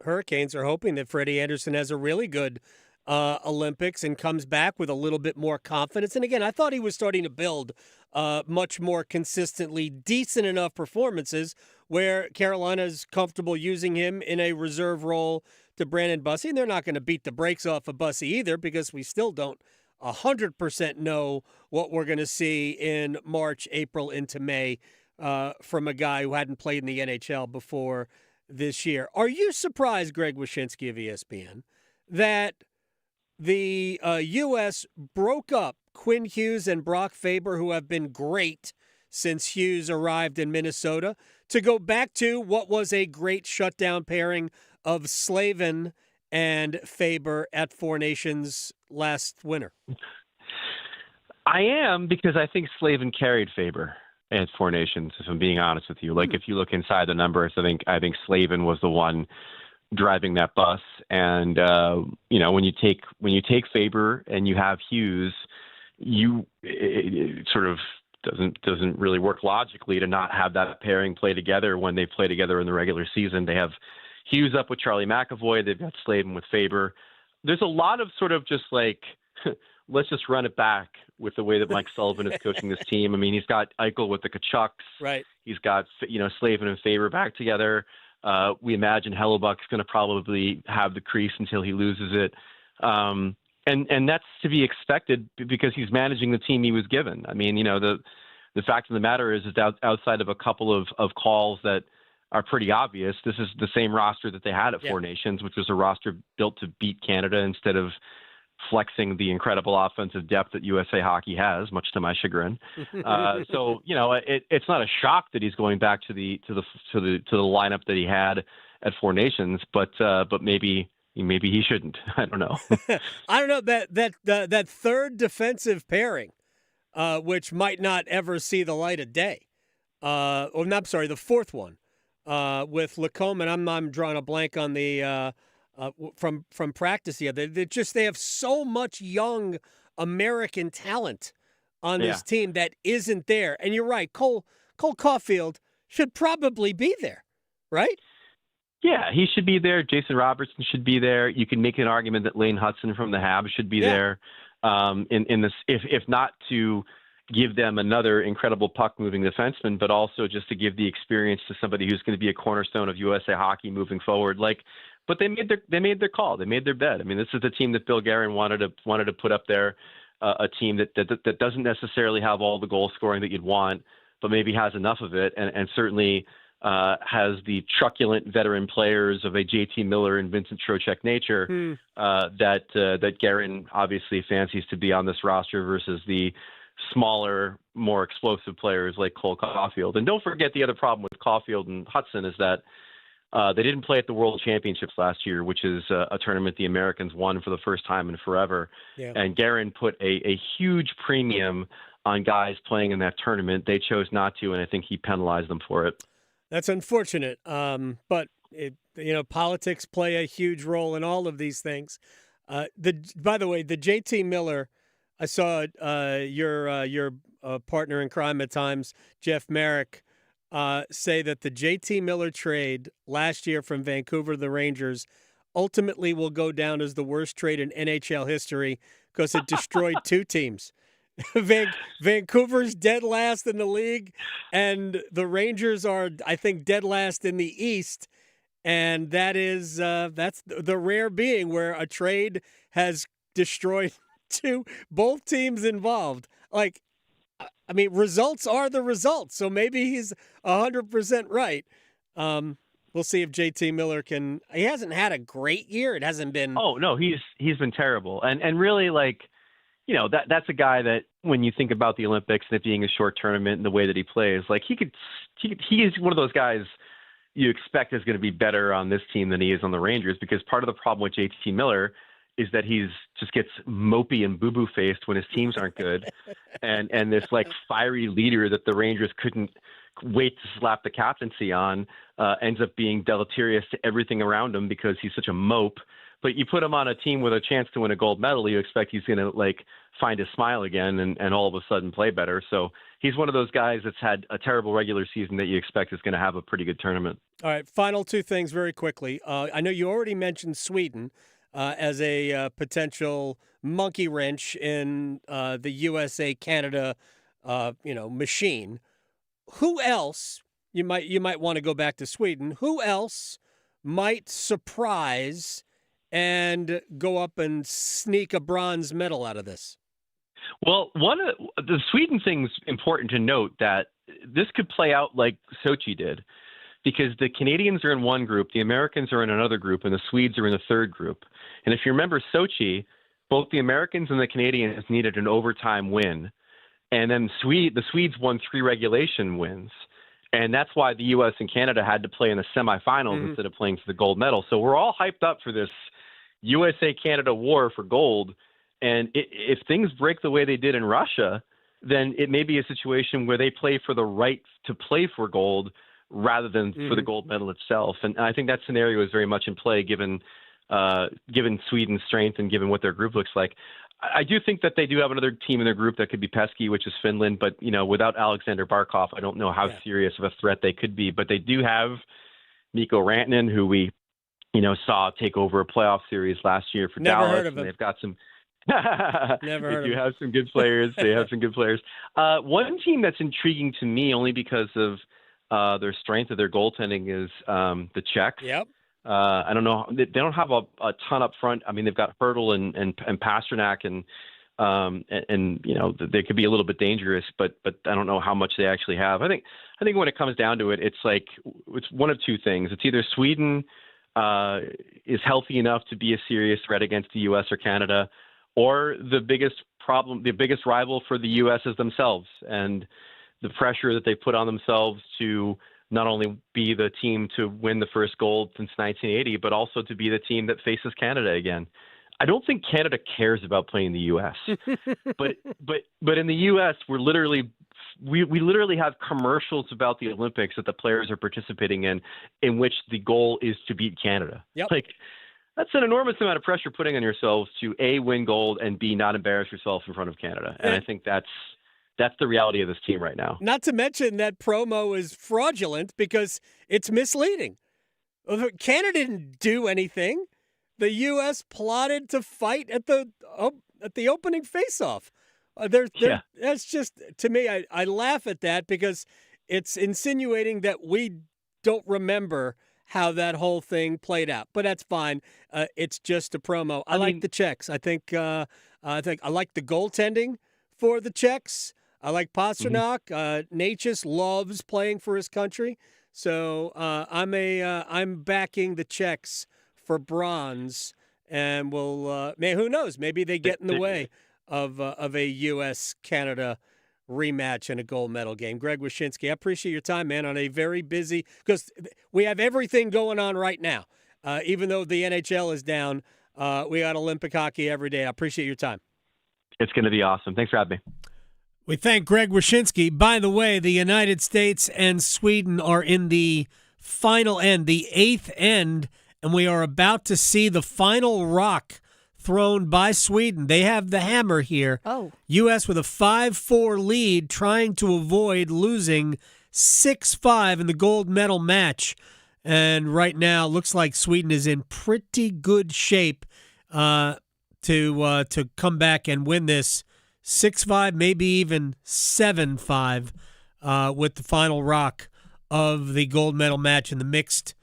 Hurricanes are hoping that Freddie Anderson has a really good Olympics and comes back with a little bit more confidence. And again, I thought he was starting to build much more consistently decent enough performances where Carolina is comfortable using him in a reserve role to Brandon Bussi. And they're not going to beat the brakes off of Bussi either, because we still don't 100% know what we're going to see in March, April, into May from a guy who hadn't played in the NHL before this year. Are you surprised, Greg Wyshynski of ESPN, that the U.S. broke up Quinn Hughes and Brock Faber, who have been great since Hughes arrived in Minnesota, to go back to what was a great shutdown pairing of Slavin and Faber at Four Nations last winter? I am, because I think Slavin carried Faber at Four Nations, if I'm being honest with you. Like, if you look inside the numbers, I think Slavin was the one driving that bus. And when you take Faber and you have Hughes, it sort of doesn't really work logically to not have that pairing play together when they play together in the regular season. They have Hughes up with Charlie McAvoy. They've got Slavin with Faber. There's a lot of sort of just like, let's just run it back with the way that Mike Sullivan is coaching this team. I mean, he's got Eichel with the Kachucks. Right. He's got, Slavin and Faber back together. We imagine Hellebuck's going to probably have the crease until he loses it. And that's to be expected because he's managing the team he was given. I mean, the fact of the matter is that outside of a couple of calls that are pretty obvious, this is the same roster that they had at Four Nations, which was a roster built to beat Canada instead of flexing the incredible offensive depth that USA Hockey has, much to my chagrin. So it's not a shock that he's going back to the lineup that he had at Four Nations, but maybe he shouldn't. I don't know. I don't know that third defensive pairing, which might not ever see the light of day. The fourth one with Lacombe, and I'm drawing a blank on the. From practice here. They have so much young American talent on this team that isn't there. And you're right, Cole Caulfield should probably be there, right? Yeah, he should be there. Jason Robertson should be there. You can make an argument that Lane Hudson from the Habs should be there. In this, if not to give them another incredible puck-moving defenseman, but also just to give the experience to somebody who's going to be a cornerstone of USA Hockey moving forward. But they made their call. They made their bet. I mean, this is the team that Bill Guerin wanted to put up there, a team that doesn't necessarily have all the goal scoring that you'd want, but maybe has enough of it, and certainly has the truculent veteran players of a JT Miller and Vincent Trocheck nature that Guerin obviously fancies to be on this roster versus the smaller, more explosive players like Cole Caulfield. And don't forget the other problem with Caulfield and Hudson is that they didn't play at the World Championships last year, which is a tournament the Americans won for the first time in forever. Yeah. And Guerin put a huge premium on guys playing in that tournament. They chose not to, and I think he penalized them for it. That's unfortunate. But politics play a huge role in all of these things. By the way, the JT Miller, I saw your partner in crime at times, Jeff Merrick, say that the JT Miller trade last year from Vancouver to the Rangers ultimately will go down as the worst trade in NHL history because it destroyed two teams. Vancouver's dead last in the league, and the Rangers are, I think, dead last in the East. And that's the rare being where a trade has destroyed both teams involved. Results are the results. So maybe he's 100% right. We'll see if JT Miller can. He hasn't had a great year. It hasn't been. Oh no, he's been terrible. And really, that's a guy that when you think about the Olympics and it being a short tournament and the way that he plays, like he is one of those guys you expect is going to be better on this team than he is on the Rangers, because part of the problem with JT Miller is that he's just gets mopey and boo-boo faced when his teams aren't good. and this like fiery leader that the Rangers couldn't wait to slap the captaincy on ends up being deleterious to everything around him because he's such a mope. But you put him on a team with a chance to win a gold medal, you expect he's going to like find his smile again and all of a sudden play better. So he's one of those guys that's had a terrible regular season that you expect is going to have a pretty good tournament. All right, final two things very quickly. I know you already mentioned Sweden as a potential monkey wrench in the USA-Canada, machine. Who else, you might want to go back to Sweden, who else might surprise and go up and sneak a bronze medal out of this? Well, one of the Sweden thing's important to note that this could play out like Sochi did, because the Canadians are in one group, the Americans are in another group, and the Swedes are in a third group. And if you remember Sochi, both the Americans and the Canadians needed an overtime win. And then the Swedes won 3 regulation wins. And that's why the U.S. and Canada had to play in the semifinals instead of playing for the gold medal. So we're all hyped up for this USA-Canada war for gold. And if things break the way they did in Russia, then it may be a situation where they play for the right to play for gold rather than for the gold medal itself. And I think that scenario is very much in play given Sweden's strength and given what their group looks like. I do think that they do have another team in their group that could be pesky, which is Finland. But, without Alexander Barkov, I don't know how serious of a threat they could be. But they do have Mikko Rantanen, who we, saw take over a playoff series last year for Never Dallas. heard of him. And they've got some Never heard they do of have some good players. They have some good players. One team that's intriguing to me only because of their strength of their goaltending is the Czechs. Yep. I don't know. They don't have a ton up front. I mean, they've got Hurdle and Pasternak and they could be a little bit dangerous, but I don't know how much they actually have. I think when it comes down to it, it's one of two things. It's either Sweden is healthy enough to be a serious threat against the U.S. or Canada, or the biggest rival for the U.S. is themselves, and the pressure that they put on themselves to not only be the team to win the first gold since 1980, but also to be the team that faces Canada again. I don't think Canada cares about playing the U.S., but in the U.S. we literally have commercials about the Olympics that the players are participating in which the goal is to beat Canada. Yep. That's an enormous amount of pressure putting on yourselves to A, win gold, and B, not embarrass yourself in front of Canada. And I think that's the reality of this team right now. Not to mention that promo is fraudulent because it's misleading. Canada didn't do anything. The U.S. plotted to fight at the opening faceoff. That's just, to me, I laugh at that because it's insinuating that we don't remember how that whole thing played out. But that's fine. It's just a promo. I like the Czechs. I think I like the goaltending for the Czechs. I like Pasternak. Necas loves playing for his country. So I'm backing the Czechs for bronze, and who knows? Maybe they get in the way of a U.S.-Canada rematch in a gold medal game. Greg Wyshynski, I appreciate your time, man, on a very busy, because we have everything going on right now. Even though the NHL is down, we got Olympic hockey every day. I appreciate your time. It's going to be awesome. Thanks for having me. We thank Greg Wyshynski. By the way, the United States and Sweden are in the final end, the 8th end, and we are about to see the final rock thrown by Sweden. They have the hammer here. Oh. U.S. with a 5-4 lead, trying to avoid losing 6-5 in the gold medal match. And right now, looks like Sweden is in pretty good shape to come back and win this 6-5, maybe even 7-5 with the final rock of the gold medal match in the mixed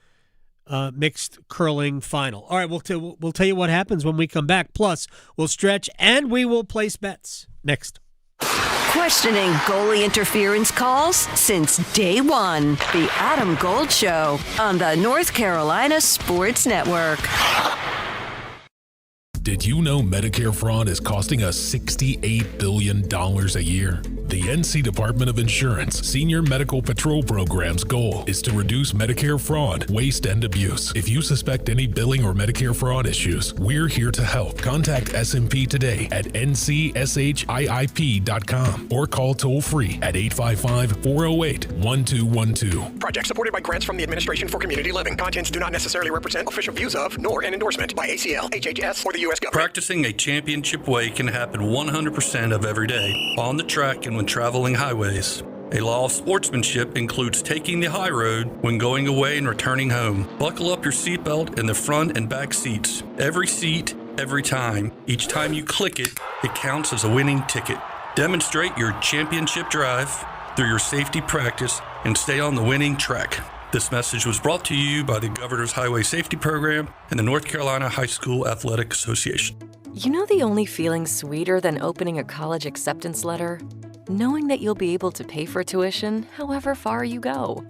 curling final. All right, we'll tell you what happens when we come back. Plus, we'll stretch and we will place bets next. Questioning goalie interference calls since day one. The Adam Gold Show on the North Carolina Sports Network. Did you know Medicare fraud is costing us $68 billion a year? The NC Department of Insurance Senior Medical Patrol Program's goal is to reduce Medicare fraud, waste, and abuse. If you suspect any billing or Medicare fraud issues, we're here to help. Contact SMP today at ncshiip.com or call toll-free at 855-408-1212. Project supported by grants from the Administration for Community Living. Contents do not necessarily represent official views of, nor an endorsement by ACL, HHS, or the U.S. government. Practicing a championship way can happen 100% of every day, on the track and when traveling highways. A law of sportsmanship includes taking the high road when going away and returning home. Buckle up your seatbelt in the front and back seats. Every seat, every time. Each time you click it, it counts as a winning ticket. Demonstrate your championship drive through your safety practice and stay on the winning track. This message was brought to you by the Governor's Highway Safety Program and the North Carolina High School Athletic Association. You know the only feeling sweeter than opening a college acceptance letter? Knowing that you'll be able to pay for tuition however far you go.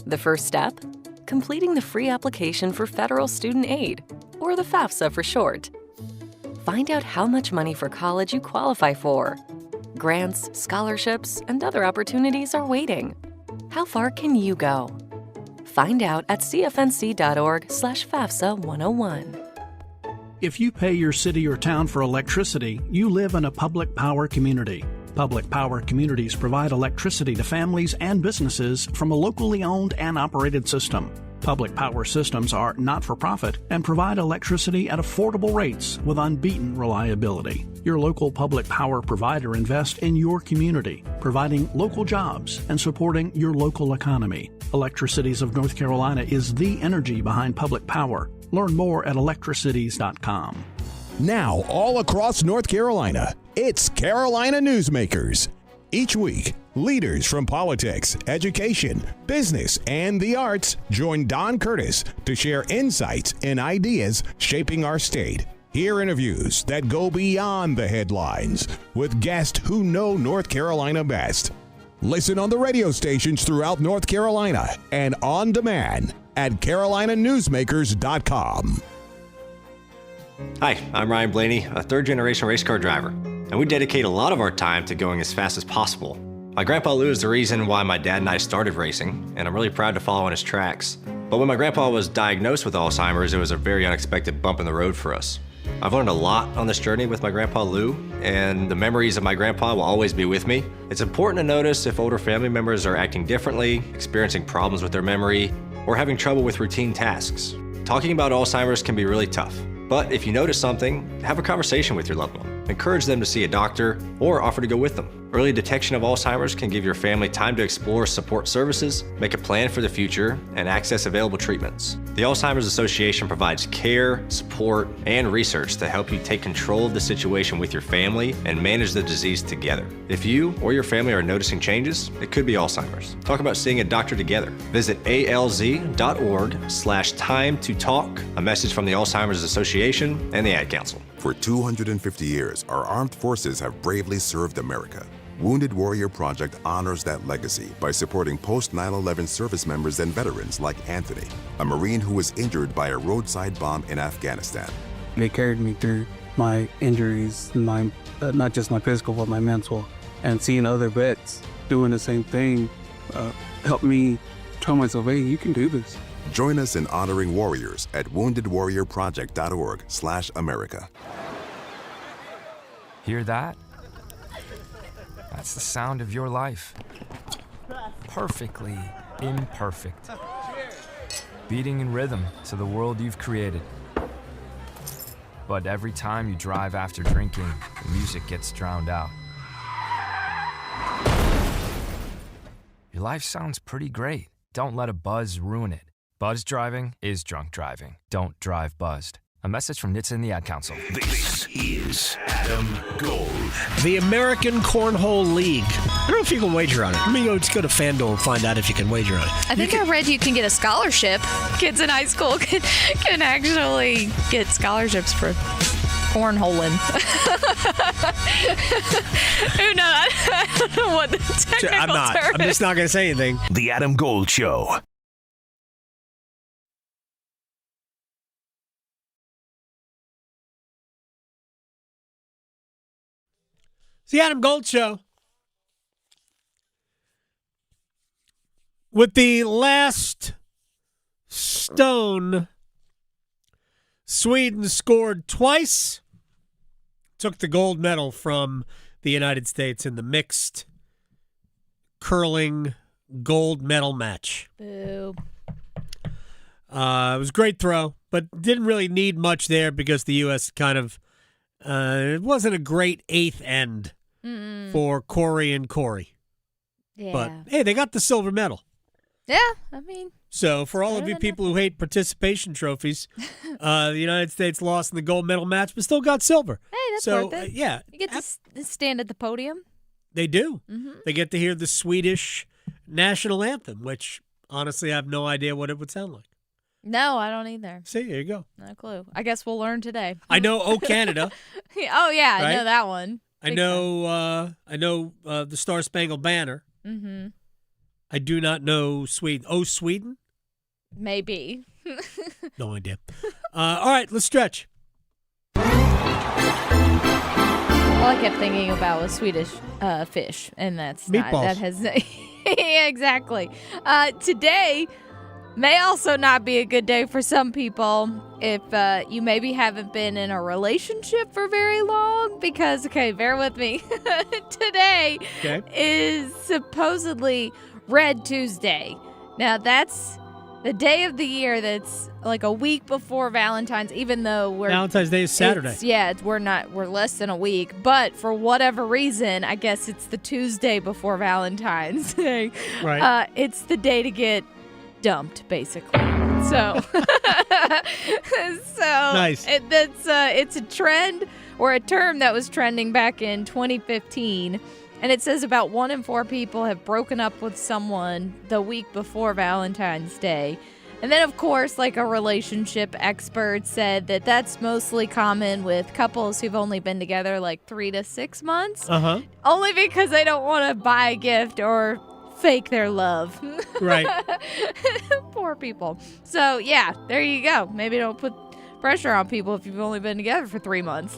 The first step? Completing the free application for federal student aid, or the FAFSA for short. Find out how much money for college you qualify for. Grants, scholarships, and other opportunities are waiting. How far can you go? Find out at cfnc.org/FAFSA101. If you pay your city or town for electricity, you live in a public power community. Public power communities provide electricity to families and businesses from a locally owned and operated system. Public power systems are not-for-profit and provide electricity at affordable rates with unbeaten reliability. Your local public power provider invests in your community, providing local jobs and supporting your local economy. Electricities of North Carolina is the energy behind public power. Learn more at electricities.com. Now, all across North Carolina, it's Carolina Newsmakers. Each week, leaders from politics, education, business, and the arts join Don Curtis to share insights and ideas shaping our state. Hear interviews that go beyond the headlines with guests who know North Carolina best. Listen on the radio stations throughout North Carolina and on demand at carolinanewsmakers.com. Hi, I'm Ryan Blaney, a third-generation race car driver, and we dedicate a lot of our time to going as fast as possible. My grandpa Lou is the reason why my dad and I started racing, and I'm really proud to follow in his tracks. But when my grandpa was diagnosed with Alzheimer's, it was a very unexpected bump in the road for us. I've learned a lot on this journey with my grandpa Lou, and the memories of my grandpa will always be with me. It's important to notice if older family members are acting differently, experiencing problems with their memory, or having trouble with routine tasks. Talking about Alzheimer's can be really tough. But if you notice something, have a conversation with your loved one. Encourage them to see a doctor or offer to go with them. Early detection of Alzheimer's can give your family time to explore support services, make a plan for the future, and access available treatments. The Alzheimer's Association provides care, support, and research to help you take control of the situation with your family and manage the disease together. If you or your family are noticing changes, it could be Alzheimer's. Talk about seeing a doctor together. Visit alz.org/time to talk. A message from the Alzheimer's Association and the Ad Council. For 250 years, our armed forces have bravely served America. Wounded Warrior Project honors that legacy by supporting post-9/11 service members and veterans like Anthony, a Marine who was injured by a roadside bomb in Afghanistan. They carried me through my injuries, not just my physical, but my mental. And seeing other vets doing the same thing helped me tell myself, hey, you can do this. Join us in honoring warriors at woundedwarriorproject.org/America. Hear that? That's the sound of your life. Perfectly imperfect. Beating in rhythm to the world you've created. But every time you drive after drinking, the music gets drowned out. Your life sounds pretty great. Don't let a buzz ruin it. Buzz driving is drunk driving. Don't drive buzzed. A message from NHTSA and the Ad Council. This is Adam Gold. The American Cornhole League. I don't know if you can wager on it. I mean, just go to FanDuel and find out if you can wager on it. I think I read you can get a scholarship. Kids in high school can actually get scholarships for cornholing. Who knows? I don't know what the technical term is. I'm just not going to say anything. The Adam Gold Show. It's the Adam Gold Show. With the last stone, Sweden scored twice, took the gold medal from the United States in the mixed curling gold medal match. Boo. It was a great throw, but didn't really need much there because the U.S. kind of it wasn't a great eighth end for Corey and Corey. Yeah. But, hey, they got the silver medal. Yeah, I mean. So for all of you people who hate participation trophies, the United States lost in the gold medal match, but still got silver. Hey, that's so, worth it. Yeah. You get to stand at the podium. They do. Mm-hmm. They get to hear the Swedish national anthem, which honestly I have no idea what it would sound like. No, I don't either. See, there you go. No clue. I guess we'll learn today. I know "Oh Canada." Oh yeah, right? I know that one. I know the Star Spangled Banner. Mm-hmm. I do not know Sweden. Oh, Sweden? Maybe. No idea. All right, let's stretch. All I kept thinking about was Swedish fish, and that's meatballs. Not, that has yeah, exactly. Today may also not be a good day for some people if you maybe haven't been in a relationship for very long because, okay, bear with me. Today is supposedly Red Tuesday. Now, that's the day of the year that's like a week before Valentine's, even though Valentine's Day is Saturday. We're less than a week, but for whatever reason, I guess it's the Tuesday before Valentine's Day. Right. It's the day to get dumped, basically. So, nice. It's a trend or a term that was trending back in 2015. And it says about 1 in 4 people have broken up with someone the week before Valentine's Day. And then, of course, like a relationship expert said that that's mostly common with couples who've only been together like 3 to 6 months. Uh-huh. Only because they don't want to buy a gift or fake their love. Right. Poor people. So, yeah, there you go. Maybe don't put pressure on people if you've only been together for 3 months.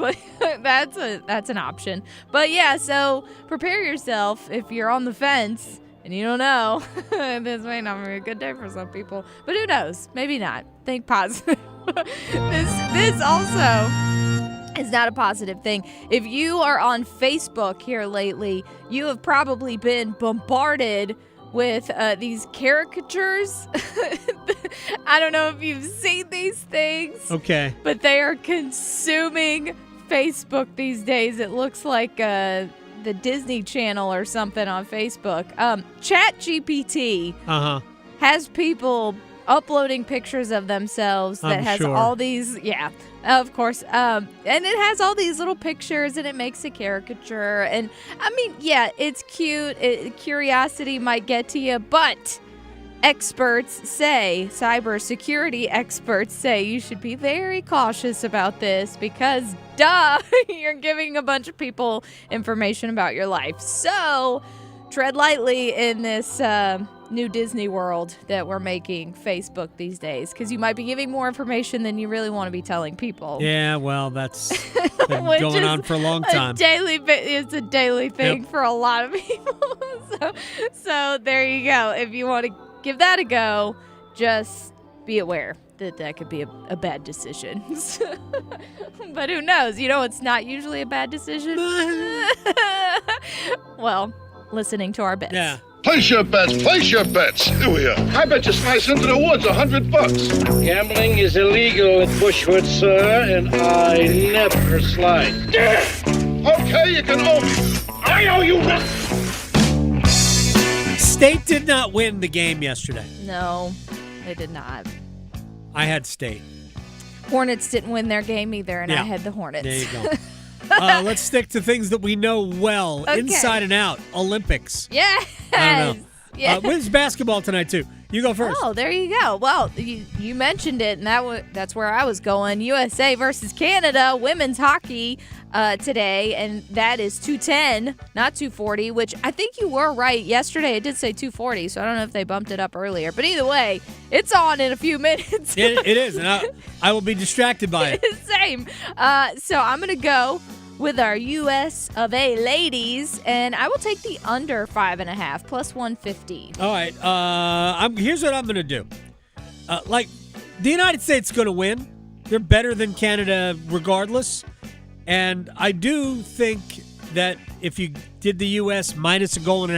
That's an option. But yeah, so prepare yourself if you're on the fence and you don't know. This may not be a good day for some people, but who knows? Maybe not. Think positive. This also is not a positive thing. If you are on Facebook here lately, you have probably been bombarded with these caricatures. I don't know if you've seen these things. Okay. But they are consuming Facebook these days. It looks like the Disney Channel or something on Facebook. ChatGPT has people uploading pictures of themselves that has all these, of course. And it has all these little pictures and it makes a caricature. And I mean, yeah, it's cute. Curiosity might get to you, but cybersecurity experts say you should be very cautious about this because, you're giving a bunch of people information about your life. So tread lightly in this new Disney world that we're making Facebook these days, because you might be giving more information than you really want to be telling people. Yeah, well, that's been going on for a long time. It's a daily thing for a lot of people. So there you go. If you want to give that a go, just be aware that could be a bad decision. But who knows? It's not usually a bad decision. Well, listening to our bets. Yeah. Place your bets. Here we are. I bet you slice into the woods $100. Gambling is illegal at Bushwood, sir, and I never slide. Okay, you can owe me. I owe you. State did not win the game yesterday. No, they did not. I had State. Hornets didn't win their game either, and I had the Hornets. There you go. Let's stick to things that we know well, inside and out. Olympics. Yes. I don't know. Yeah. Women's basketball tonight, too. You go first. Oh, there you go. Well, you mentioned it, and that's where I was going. USA versus Canada, women's hockey today, and that is 210, not 240, which I think you were right. Yesterday it did say 240, so I don't know if they bumped it up earlier. But either way, it's on in a few minutes. It is, and I will be distracted by it. Same. So I'm going to go with our U.S. of A ladies, and I will take the under 5.5 plus 150. All right. Here's what I'm going to do. The United States is going to win. They're better than Canada regardless. And I do think that if you did the U.S. minus 1.5 goals,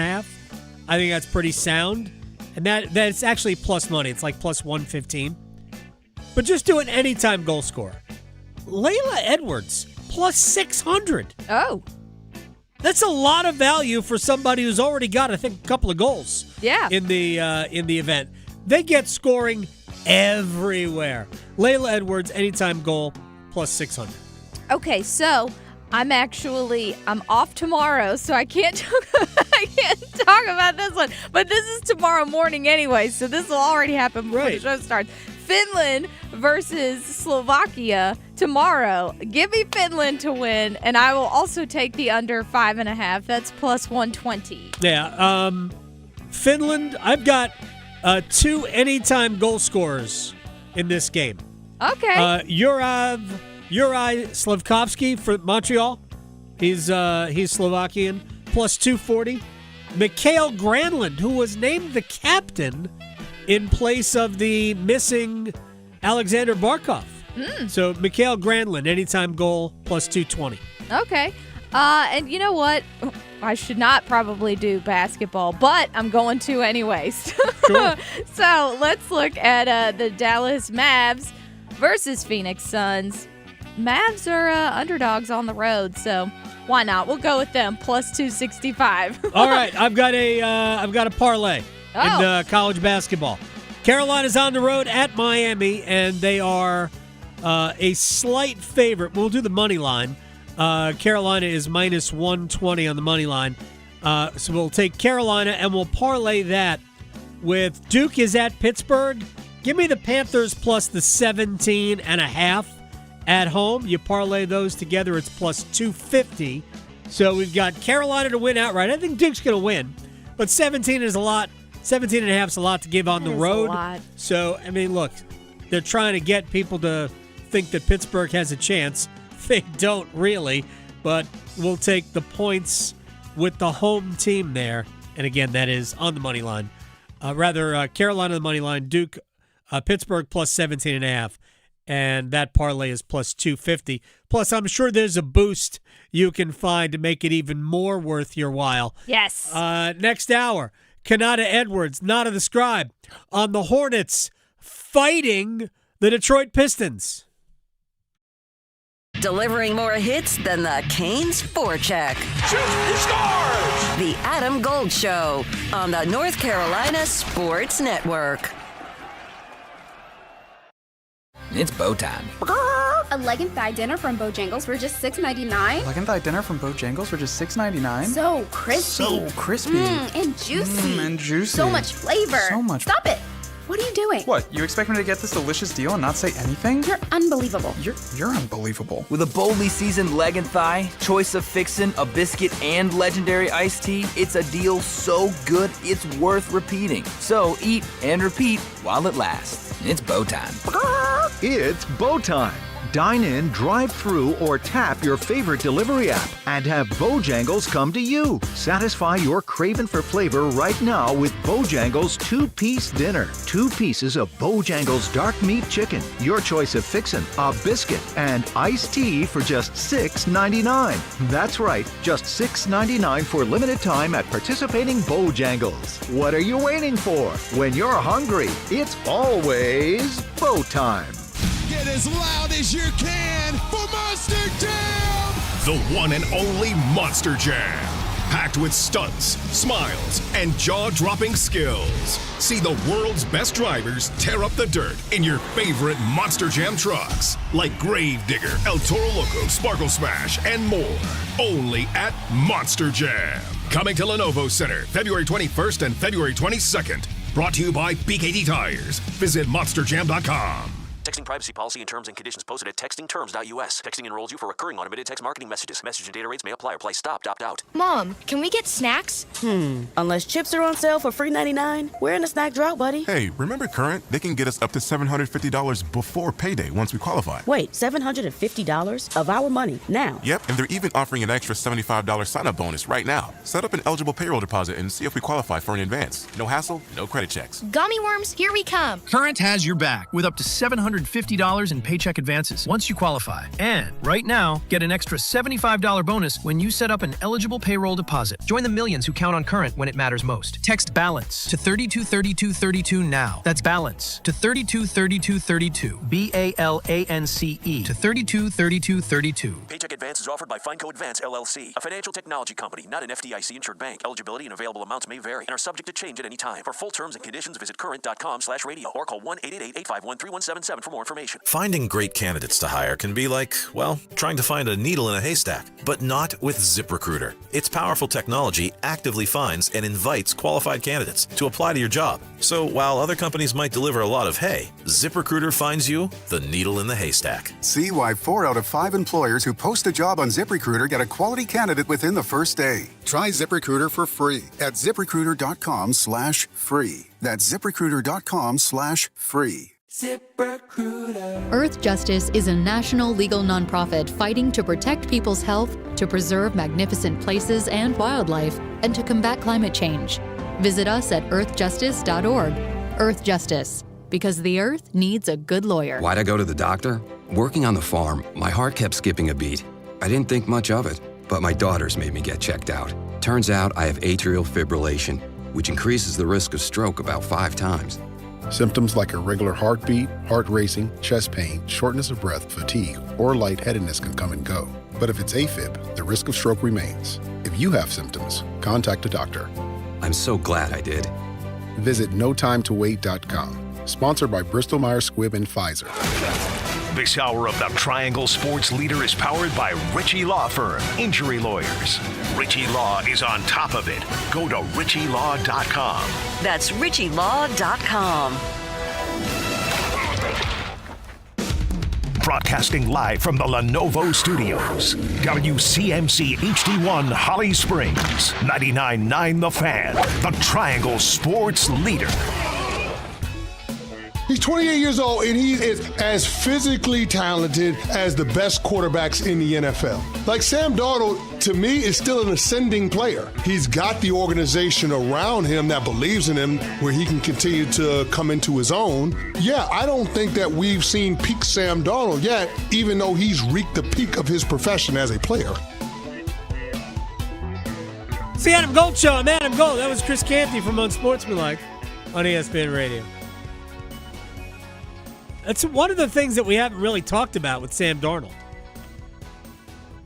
I think that's pretty sound. And that's actually plus money. It's like plus 115. But just do an anytime goal scorer. Layla Edwards, plus 600. Oh. That's a lot of value for somebody who's already got, I think, a couple of goals. Yeah. In the event. They get scoring everywhere. Layla Edwards, anytime goal, plus 600. Okay, so I'm off tomorrow, so I can't talk about this one. But this is tomorrow morning anyway, so this will already happen before the show starts. Finland versus Slovakia tomorrow. Give me Finland to win, and I will also take the under 5.5. That's plus 120. Yeah, Finland, I've got 2 anytime goal scorers in this game. Okay. Juraj Slafkovsky for Montreal. He's Slovakian, plus 240. Mikhail Granlund, who was named the captain in place of the missing Alexander Barkov. So Mikhail Granlund, anytime goal, plus 220. Okay. And you know what? I should not probably do basketball, but I'm going to anyways. Sure. So let's look at the Dallas Mavs versus Phoenix Suns. Mavs are underdogs on the road, so why not? We'll go with them, plus 265. All right, I've got a parlay in college basketball. Carolina's on the road at Miami, and they are a slight favorite. We'll do the money line. Carolina is minus 120 on the money line. So we'll take Carolina, and we'll parlay that with Duke is at Pittsburgh. Give me the Panthers plus the 17.5 at home. You parlay those together, it's plus 250. So we've got Carolina to win outright. I think Duke's going to win, but 17 is a lot. 17.5 is a lot to give on the road. So, I mean, look, they're trying to get people to think that Pittsburgh has a chance. They don't really, but we'll take the points with the home team there. And again, that is on the money line. Carolina on the money line, Duke, Pittsburgh plus 17.5. And that parlay is plus 250. Plus, I'm sure there's a boost you can find to make it even more worth your while. Yes. Next hour, Konata Edwards, Nada the Scribe, on the Hornets fighting the Detroit Pistons. Delivering more hits than the Canes forecheck. He scores! The Adam Gold Show on the North Carolina Sports Network. It's bow time. A leg and thigh dinner from Bojangles for just $6.99. Leg and thigh dinner from Bojangles for just $6.99. So crispy. So crispy. And juicy. And juicy. So much flavor. So much. Stop it. What are you doing? What, you expect me to get this delicious deal and not say anything? You're unbelievable. You're unbelievable. With a boldly seasoned leg and thigh, choice of fixin', a biscuit, and legendary iced tea, it's a deal so good it's worth repeating. So eat and repeat while it lasts. It's bow time. It's bow time. Dine in, drive through, or tap your favorite delivery app and have Bojangles come to you. Satisfy your craving for flavor right now with Bojangles 2-piece dinner. 2 pieces of Bojangles dark meat chicken, your choice of fixin', a biscuit, and iced tea for just $6.99. That's right, just $6.99 for limited time at participating Bojangles. What are you waiting for? When you're hungry, it's always bow time. Get as loud as you can for Monster Jam! The one and only Monster Jam. Packed with stunts, smiles, and jaw-dropping skills. See the world's best drivers tear up the dirt in your favorite Monster Jam trucks. Like Gravedigger, El Toro Loco, Sparkle Smash, and more. Only at Monster Jam. Coming to Lenovo Center, February 21st and February 22nd. Brought to you by BKD Tires. Visit monsterjam.com. Texting privacy policy and terms and conditions posted at textingterms.us. Texting enrolls you for recurring automated text marketing messages. Message and data rates may apply or price stopped. Opt out. Mom, can we get snacks? Unless chips are on sale for $3.99, we're in a snack drought, buddy. Hey, remember Current? They can get us up to $750 before payday once we qualify. Wait, $750 of our money now? Yep, and they're even offering an extra $75 sign-up bonus right now. Set up an eligible payroll deposit and see if we qualify for an advance. No hassle, no credit checks. Gummy worms, here we come. Current has your back with up to $750 in paycheck advances once you qualify. And right now, get an extra $75 bonus when you set up an eligible payroll deposit. Join the millions who count on Current when it matters most. Text BALANCE to 323232 now. That's BALANCE to 323232. BALANCE to 323232. Paycheck advance is offered by FineCo Advance, LLC, a financial technology company, not an FDIC-insured bank. Eligibility and available amounts may vary and are subject to change at any time. For full terms and conditions, visit current.com/radio or call 1-888-851-3177 for more information. Finding great candidates to hire can be like, well, trying to find a needle in a haystack, but not with ZipRecruiter. Its powerful technology actively finds and invites qualified candidates to apply to your job. So while other companies might deliver a lot of hay, ZipRecruiter finds you the needle in the haystack. See why 4 out of 5 employers who post a job on ZipRecruiter get a quality candidate within the first day. Try ZipRecruiter for free at ZipRecruiter.com/free. That's ZipRecruiter.com/free. Earth Justice is a national legal nonprofit fighting to protect people's health, to preserve magnificent places and wildlife, and to combat climate change. Visit us at earthjustice.org. Earth Justice, because the earth needs a good lawyer. Why'd I go to the doctor? Working on the farm, my heart kept skipping a beat. I didn't think much of it, but my daughters made me get checked out. Turns out I have atrial fibrillation, which increases the risk of stroke about 5 times. Symptoms like irregular heartbeat, heart racing, chest pain, shortness of breath, fatigue, or lightheadedness can come and go. But if it's AFib, the risk of stroke remains. If you have symptoms, contact a doctor. I'm so glad I did. Visit notimetowait.com. Sponsored by Bristol Myers Squibb and Pfizer. This hour of the Triangle Sports Leader is powered by Ritchie Law Firm, injury lawyers. Ritchie Law is on top of it. Go to ritchielaw.com. That's ritchielaw.com. Broadcasting live from the Lenovo Studios. WCMC HD1 Holly Springs. 99.9 The Fan. The Triangle Sports Leader. He's 28 years old, and he is as physically talented as the best quarterbacks in the NFL. Like Sam Darnold, to me, is still an ascending player. He's got the organization around him that believes in him where he can continue to come into his own. Yeah, I don't think that we've seen peak Sam Darnold yet, even though he's reached the peak of his profession as a player. It's the Adam Gold Show. I'm Adam Gold. That was Chris Canty from Unsportsmanlike on ESPN Radio. That's one of the things that we haven't really talked about with Sam Darnold.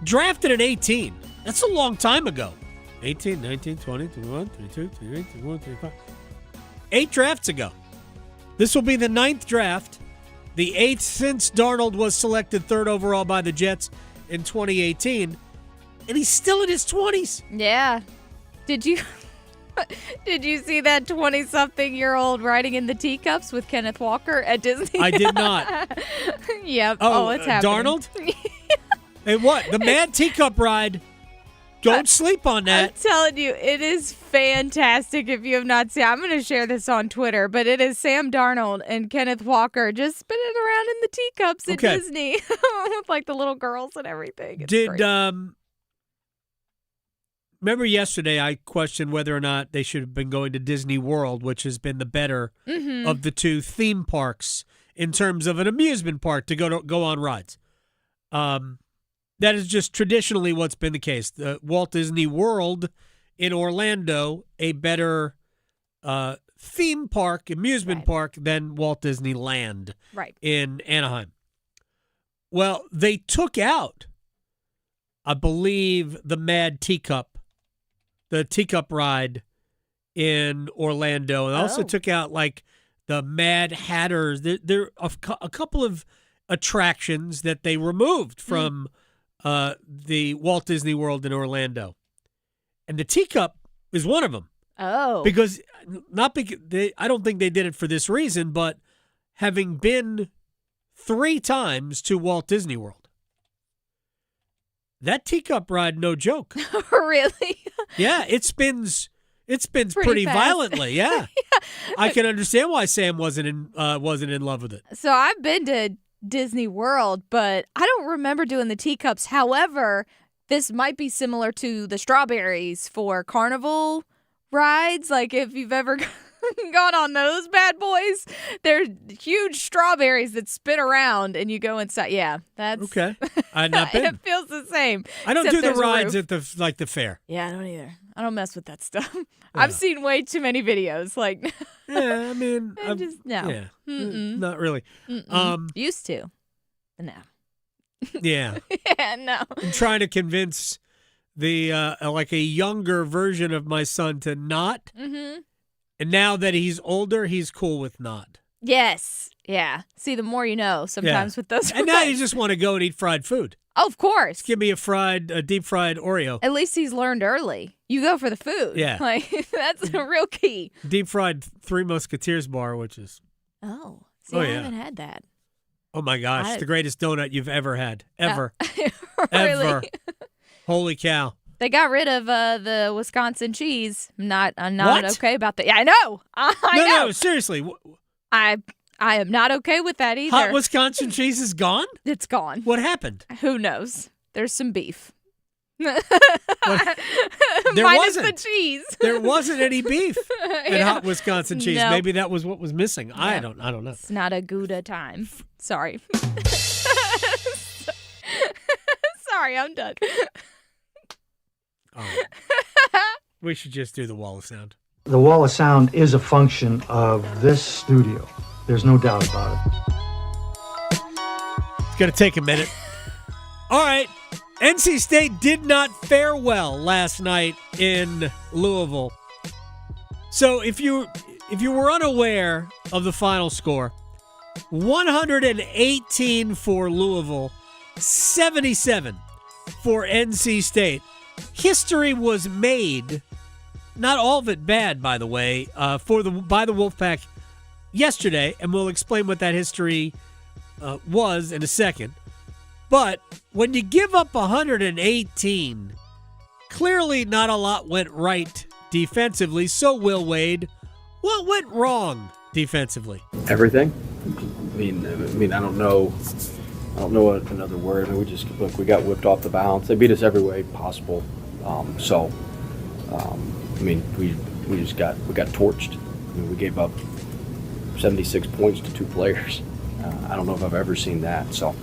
Drafted at 18. That's a long time ago. 18, 19, 20, 21, 22, 23, 24, 25. 8 drafts ago. This will be the 9th draft. The 8th since Darnold was selected 3rd overall by the Jets in 2018. And he's still in his 20s. Yeah. Did you see that 20-something-year-old riding in the teacups with Kenneth Walker at Disney? I did not. Yep. Oh, it's happening. Darnold? Hey, what? The Mad Teacup Ride. Don't sleep on that. I'm telling you, it is fantastic if you have not seen it. I'm going to share this on Twitter, but it is Sam Darnold and Kenneth Walker just spinning around in the teacups at Disney with like the little girls and everything. It's great. Remember yesterday I questioned whether or not they should have been going to Disney World, which has been the better of the 2 theme parks in terms of an amusement park to go on rides. That is just traditionally what's been the case. The Walt Disney World in Orlando, a better theme park, amusement park than Walt Disneyland in Anaheim. Well, they took out, I believe, the Mad Teacup, the Teacup Ride in Orlando, and also took out like the Mad Hatters. There are a couple of attractions that they removed from the Walt Disney World in Orlando, and the Teacup is one of them. Oh, because I don't think they did it for this reason, but having been 3 times to Walt Disney World. That teacup ride, no joke. Really? Yeah, it spins pretty fast. violently. Yeah. I can understand why Sam wasn't in love with it. So I've been to Disney World, but I don't remember doing the teacups. However, this might be similar to the strawberries for carnival rides. Like if you've ever gone on those bad boys, they're huge strawberries that spin around and you go inside. Yeah, that's okay. I've not been. It feels the same. I don't except do the there's a rides roof. at the fair. Yeah, I don't either. I don't mess with that stuff. I've seen way too many videos. Like, yeah, I mean, no. Yeah, not really. Used to, but no. Yeah. Yeah, no. I'm trying to convince the like a younger version of my son to not. Mm-hmm. And now that he's older, he's cool with not. Yes. Yeah. See, the more you know sometimes with those. And now you just want to go and eat fried food. Oh, of course. Give me a deep fried Oreo. At least he's learned early. You go for the food. Yeah. Like, that's a real key. Deep fried Three Musketeers bar, which is. Oh. See, I haven't had that. Oh, my gosh. The greatest donut you've ever had. Ever. Really? Ever. Holy cow. They got rid of the Wisconsin cheese. I'm not What? okay about that. Yeah, I know. I know. No, seriously. I am not okay with that either. Hot Wisconsin cheese is gone? It's gone. What happened? Who knows? There's some beef. There Minus wasn't. the cheese. There wasn't any beef in Yeah. hot Wisconsin cheese. Nope. Maybe that was what was missing. I Yep. don't know. It's not a Gouda time. Sorry. Sorry, I'm done. We should just do the wall of sound. The wall of sound is a function of this studio. There's no doubt about it. It's going to take a minute. All right. NC State did not fare well last night in Louisville. So if you were unaware of the final score, 118 for Louisville, 77 for NC State. History was made, not all of it bad, by the way, by the Wolfpack yesterday, and we'll explain what that history was in a second. But when you give up 118, clearly not a lot went right defensively. So, Will Wade, what went wrong defensively? Everything. I mean, I don't know another word. I mean, we got whipped off the bounce. They beat us every way possible. I mean, we got torched. I mean, we gave up 76 points to 2 players. I don't know if I've ever seen that. So,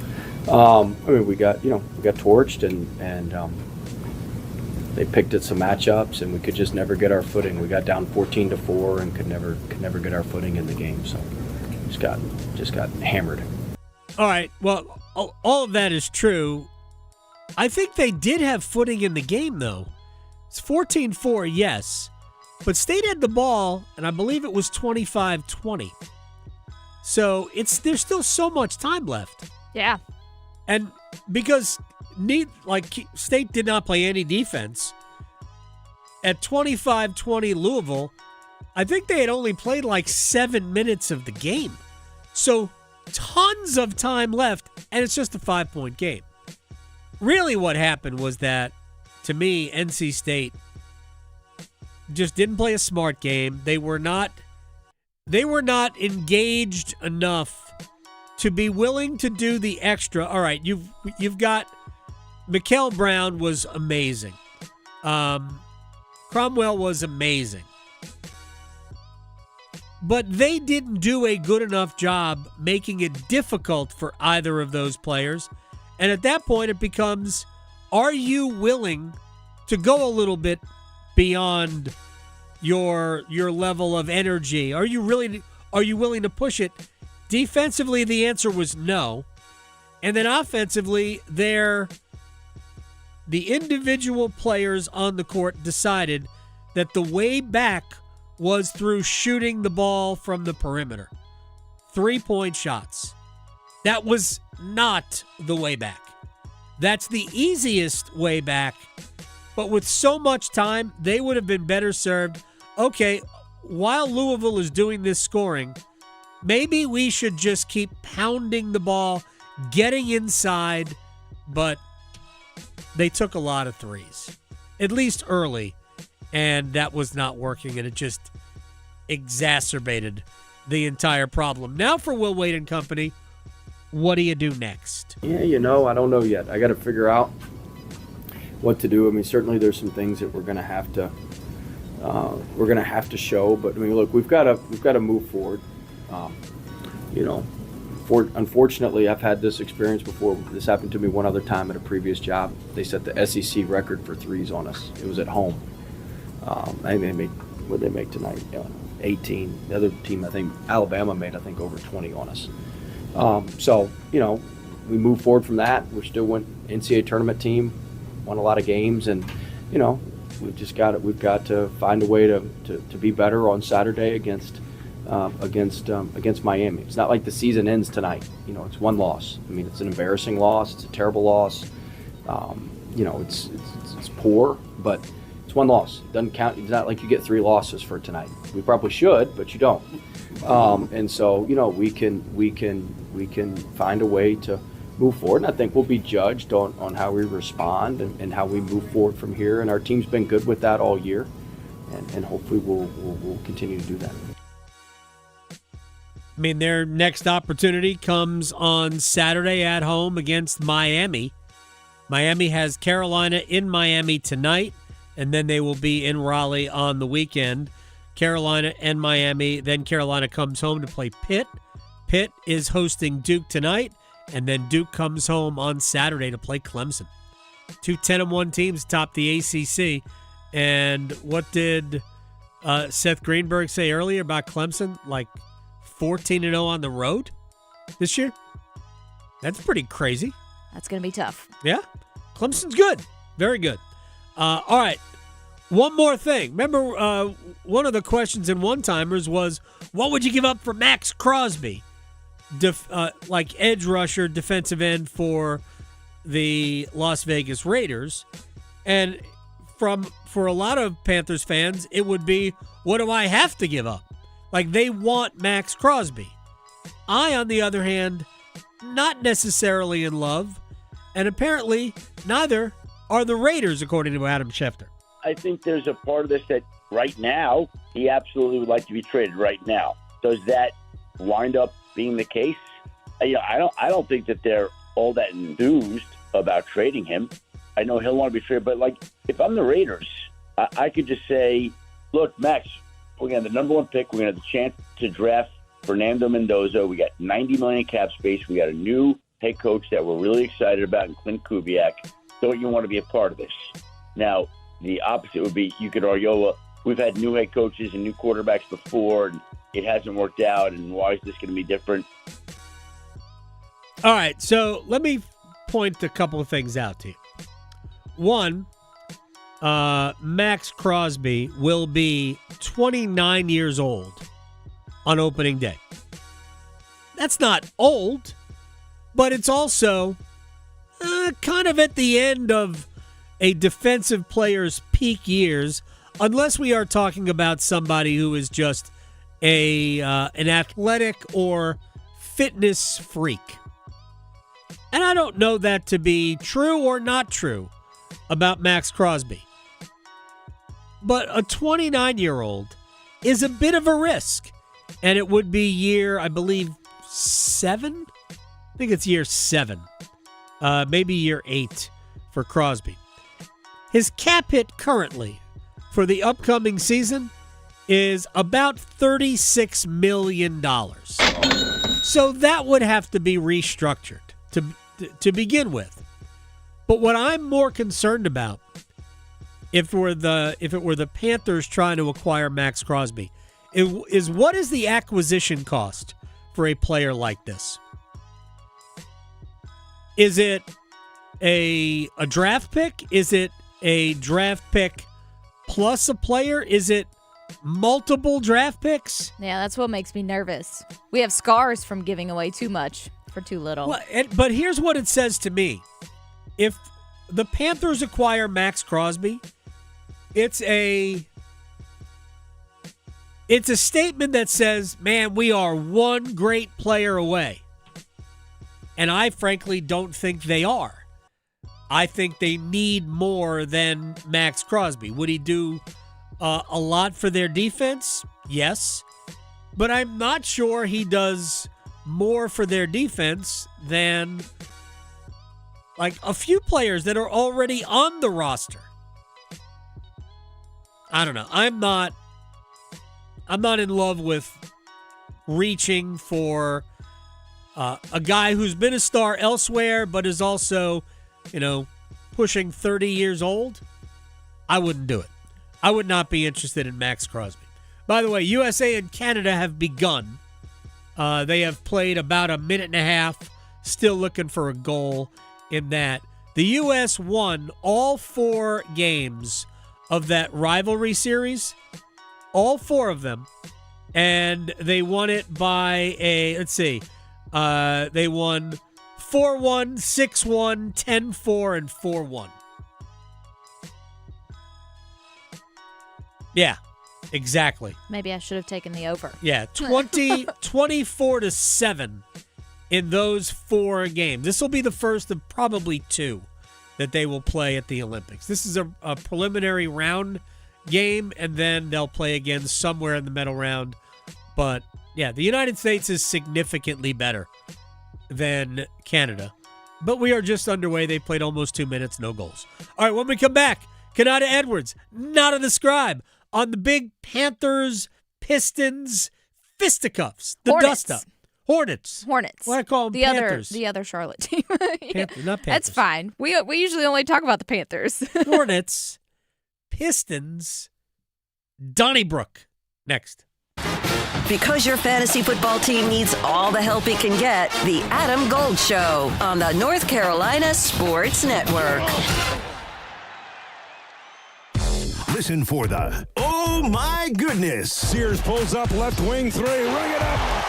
I mean, we got torched and they picked at some matchups and we could just never get our footing. We got down 14-4 and could never get our footing in the game. So, just got hammered. All right. Well, all of that is true. I think they did have footing in the game, though. It's 14-4, yes. But State had the ball, and I believe it was 25-20. So there's still so much time left. Yeah. And because State did not play any defense, at 25-20 Louisville, I think they had only played like 7 minutes of the game. So tons of time left, and it's just a 5-point game. Really what happened was that, to me, NC State just didn't play a smart game. They were not engaged enough to be willing to do the extra. All right, you've got Mikkel Brown was amazing. Cromwell was amazing. But they didn't do a good enough job making it difficult for either of those players. And at that point, it becomes, are you willing to go a little bit beyond your level of energy? Are you willing to push it? Defensively, the answer was no. And then offensively, the individual players on the court decided that the way back was through shooting the ball from the perimeter. 3-point shots. That was not the way back. That's the easiest way back. But with so much time, they would have been better served. Okay, while Louisville is doing this scoring, maybe we should just keep pounding the ball, getting inside, but they took a lot of threes, at least early, and that was not working, and it just exacerbated the entire problem. Now for Will Wade and company, what do you do next? Yeah, I don't know yet. I got to figure out what to do. I mean, certainly there's some things that we're going to have to show, but I mean, look, we've got to move forward. Unfortunately, I've had this experience before. This happened to me one other time at a previous job. They set the SEC record for threes on us. It was at home. What did they make tonight? 18. The other team, I think Alabama made, over 20 on us. We move forward from that. We're still an NCAA tournament team, won a lot of games, and we've got to find a way to be better on Saturday against Miami. It's not like the season ends tonight. It's one loss. I mean, it's an embarrassing loss. It's a terrible loss. It's poor, but it's one loss. It doesn't count. It's not like you get 3 losses for tonight. We probably should, but you don't. And so we can find a way to move forward, and I think we'll be judged on how we respond and how we move forward from here. And our team's been good with that all year, and hopefully we'll continue to do that. I mean, their next opportunity comes on Saturday at home against Miami. Miami has Carolina in Miami tonight, and then they will be in Raleigh on the weekend. Carolina and Miami. Then Carolina comes home to play Pitt. Pitt is hosting Duke tonight, and then Duke comes home on Saturday to play Clemson. 2 10-1 teams top the ACC. And what did Seth Greenberg say earlier about Clemson? Like 14-0 on the road this year? That's pretty crazy. That's going to be tough. Yeah. Clemson's good. Very good. All right. One more thing. Remember, one of the questions in One-Timers was, what would you give up for Max Crosby? Like edge rusher, defensive end for the Las Vegas Raiders. And for a lot of Panthers fans, it would be, what do I have to give up? Like, they want Max Crosby. I, on the other hand, not necessarily in love, and apparently neither are the Raiders, according to Adam Schefter. I think there's a part of this that right now he absolutely would like to be traded right now. Does that wind up being the case? I don't think that they're all that enthused about trading him. I know he'll want to be traded, but like if I'm the Raiders, I could just say, look, Max, we're gonna have the number 1 pick. We're gonna have the chance to draft Fernando Mendoza. We got $90 million cap space. We got a new head coach that we're really excited about in Clint Kubiak. Don't you want to be a part of this? Now, the opposite would be you could argue, well, we've had new head coaches and new quarterbacks before, and it hasn't worked out, and why is this going to be different? All right, so let me point a couple of things out to you. One, Max Crosby will be 29 years old on opening day. That's not old, but it's also kind of at the end of a defensive player's peak years, unless we are talking about somebody who is just an athletic or fitness freak. And I don't know that to be true or not true about Max Crosby. But a 29-year-old is a bit of a risk. And it would be year, I believe, 7? I think it's year 7. Maybe year 8 for Crosby. His cap hit currently for the upcoming season is about $36 million. So that would have to be restructured to begin with. But what I'm more concerned about, if it were the Panthers trying to acquire Max Crosby, is what is the acquisition cost for a player like this? Is it a draft pick? Is it a draft pick plus a player? Is it multiple draft picks? Yeah, that's what makes me nervous. We have scars from giving away too much for too little. Well, but here's what it says to me. If the Panthers acquire Max Crosby, it's a It's a statement that says, man, we are one great player away. And I frankly don't think they are. I think they need more than Max Crosby. Would he do a lot for their defense? Yes. But I'm not sure he does more for their defense than like a few players that are already on the roster. I don't know. I'm not in love with reaching for a guy who's been a star elsewhere but is also, pushing 30 years old. I wouldn't do it. I would not be interested in Max Crosby. By the way, USA and Canada have begun. They have played about a minute and a half, still looking for a goal in that. The U.S. won all 4 games of that rivalry series, all 4 of them, and they won it by they won 4-1, 6-1, 10-4, and 4-1. Yeah, exactly. Maybe I should have taken the over. Yeah, 24-7 in those 4 games. This will be the first of probably 2 that they will play at the Olympics. This is a preliminary round game, and then they'll play again somewhere in the middle round. But, yeah, the United States is significantly better than Canada. But we are just underway. They played almost 2 minutes, no goals. All right, when we come back, Konata Edwards, not on the scribe, on the big Panthers, Pistons, fisticuffs, the Hornets. dust-up. Hornets. What I call them Panthers. The other Charlotte team. Not Panthers. That's fine. We usually only talk about the Panthers. Hornets, Pistons, Donnybrook. Next. Because your fantasy football team needs all the help it can get, the Adam Gold Show on the North Carolina Sports Network. Listen for the oh my goodness. Sears pulls up left wing 3, ring it up.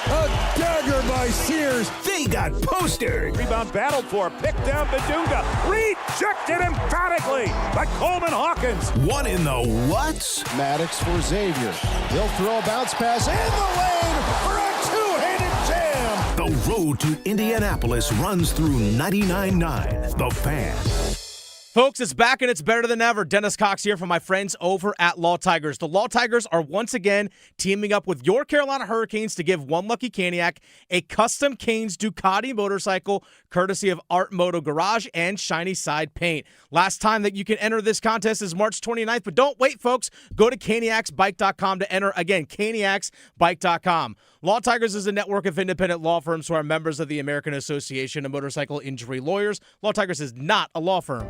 A dagger by Sears. They got postered. Rebound battled for, picked down Badunga, rejected emphatically by Coleman Hawkins. One in the what? Maddox for Xavier. He'll throw a bounce pass in the lane for a two-handed jam. The road to Indianapolis runs through 99.9 The Fan. Folks, it's back and it's better than ever. Dennis Cox here from my friends over at Law Tigers. The Law Tigers are once again teaming up with your Carolina Hurricanes to give one lucky Caniac a custom Canes Ducati motorcycle courtesy of Art Moto Garage and Shiny Side Paint. Last time that you can enter this contest is March 29th, but don't wait, folks. Go to caniacsbike.com to enter. Again, caniacsbike.com. Law Tigers is a network of independent law firms who are members of the American Association of Motorcycle Injury Lawyers. Law Tigers is not a law firm.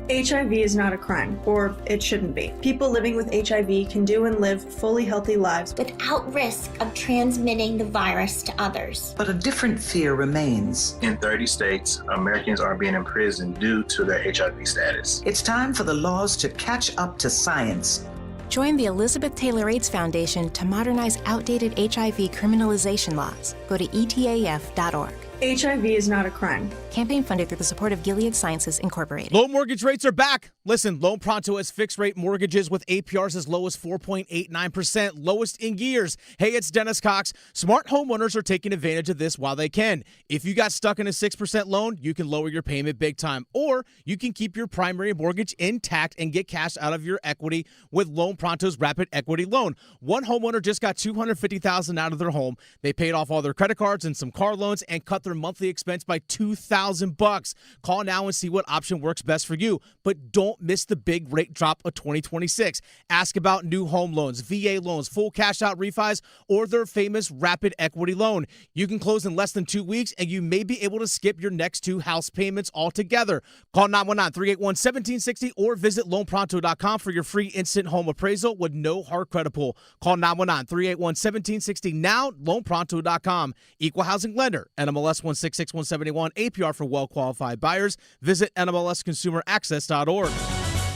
HIV is not a crime, or it shouldn't be. People living with HIV can do and live fully healthy lives without risk of transmitting the virus to others. But a different fear remains. In 30 states, Americans are being imprisoned due to their HIV status. It's time for the laws to catch up to science. Join the Elizabeth Taylor AIDS Foundation to modernize outdated HIV criminalization laws. Go to etaf.org. HIV is not a crime. Campaign funded through the support of Gilead Sciences Incorporated. Low mortgage rates are back. Listen, Loan Pronto has fixed rate mortgages with APRs as low as 4.89%, lowest in years. Hey, it's Dennis Cox. Smart homeowners are taking advantage of this while they can. If you got stuck in a 6% loan, you can lower your payment big time. Or you can keep your primary mortgage intact and get cash out of your equity with Loan Pronto's Rapid Equity Loan. One homeowner just got $250,000 out of their home. They paid off all their credit cards and some car loans and cut their monthly expense by $2,000. Call now and see what option works best for you. But don't miss the big rate drop of 2026. Ask about new home loans, VA loans, full cash out refis, or their famous Rapid Equity Loan. You can close in less than 2 weeks, and you may be able to skip your next 2 house payments altogether. Call 919-381-1760 or visit loanpronto.com for your free instant home appraisal with no hard credit pull. Call 919-381-1760 now, loanpronto.com. Equal housing lender, NMLS 166171, APR for well-qualified buyers. Visit NMLSconsumeraccess.org.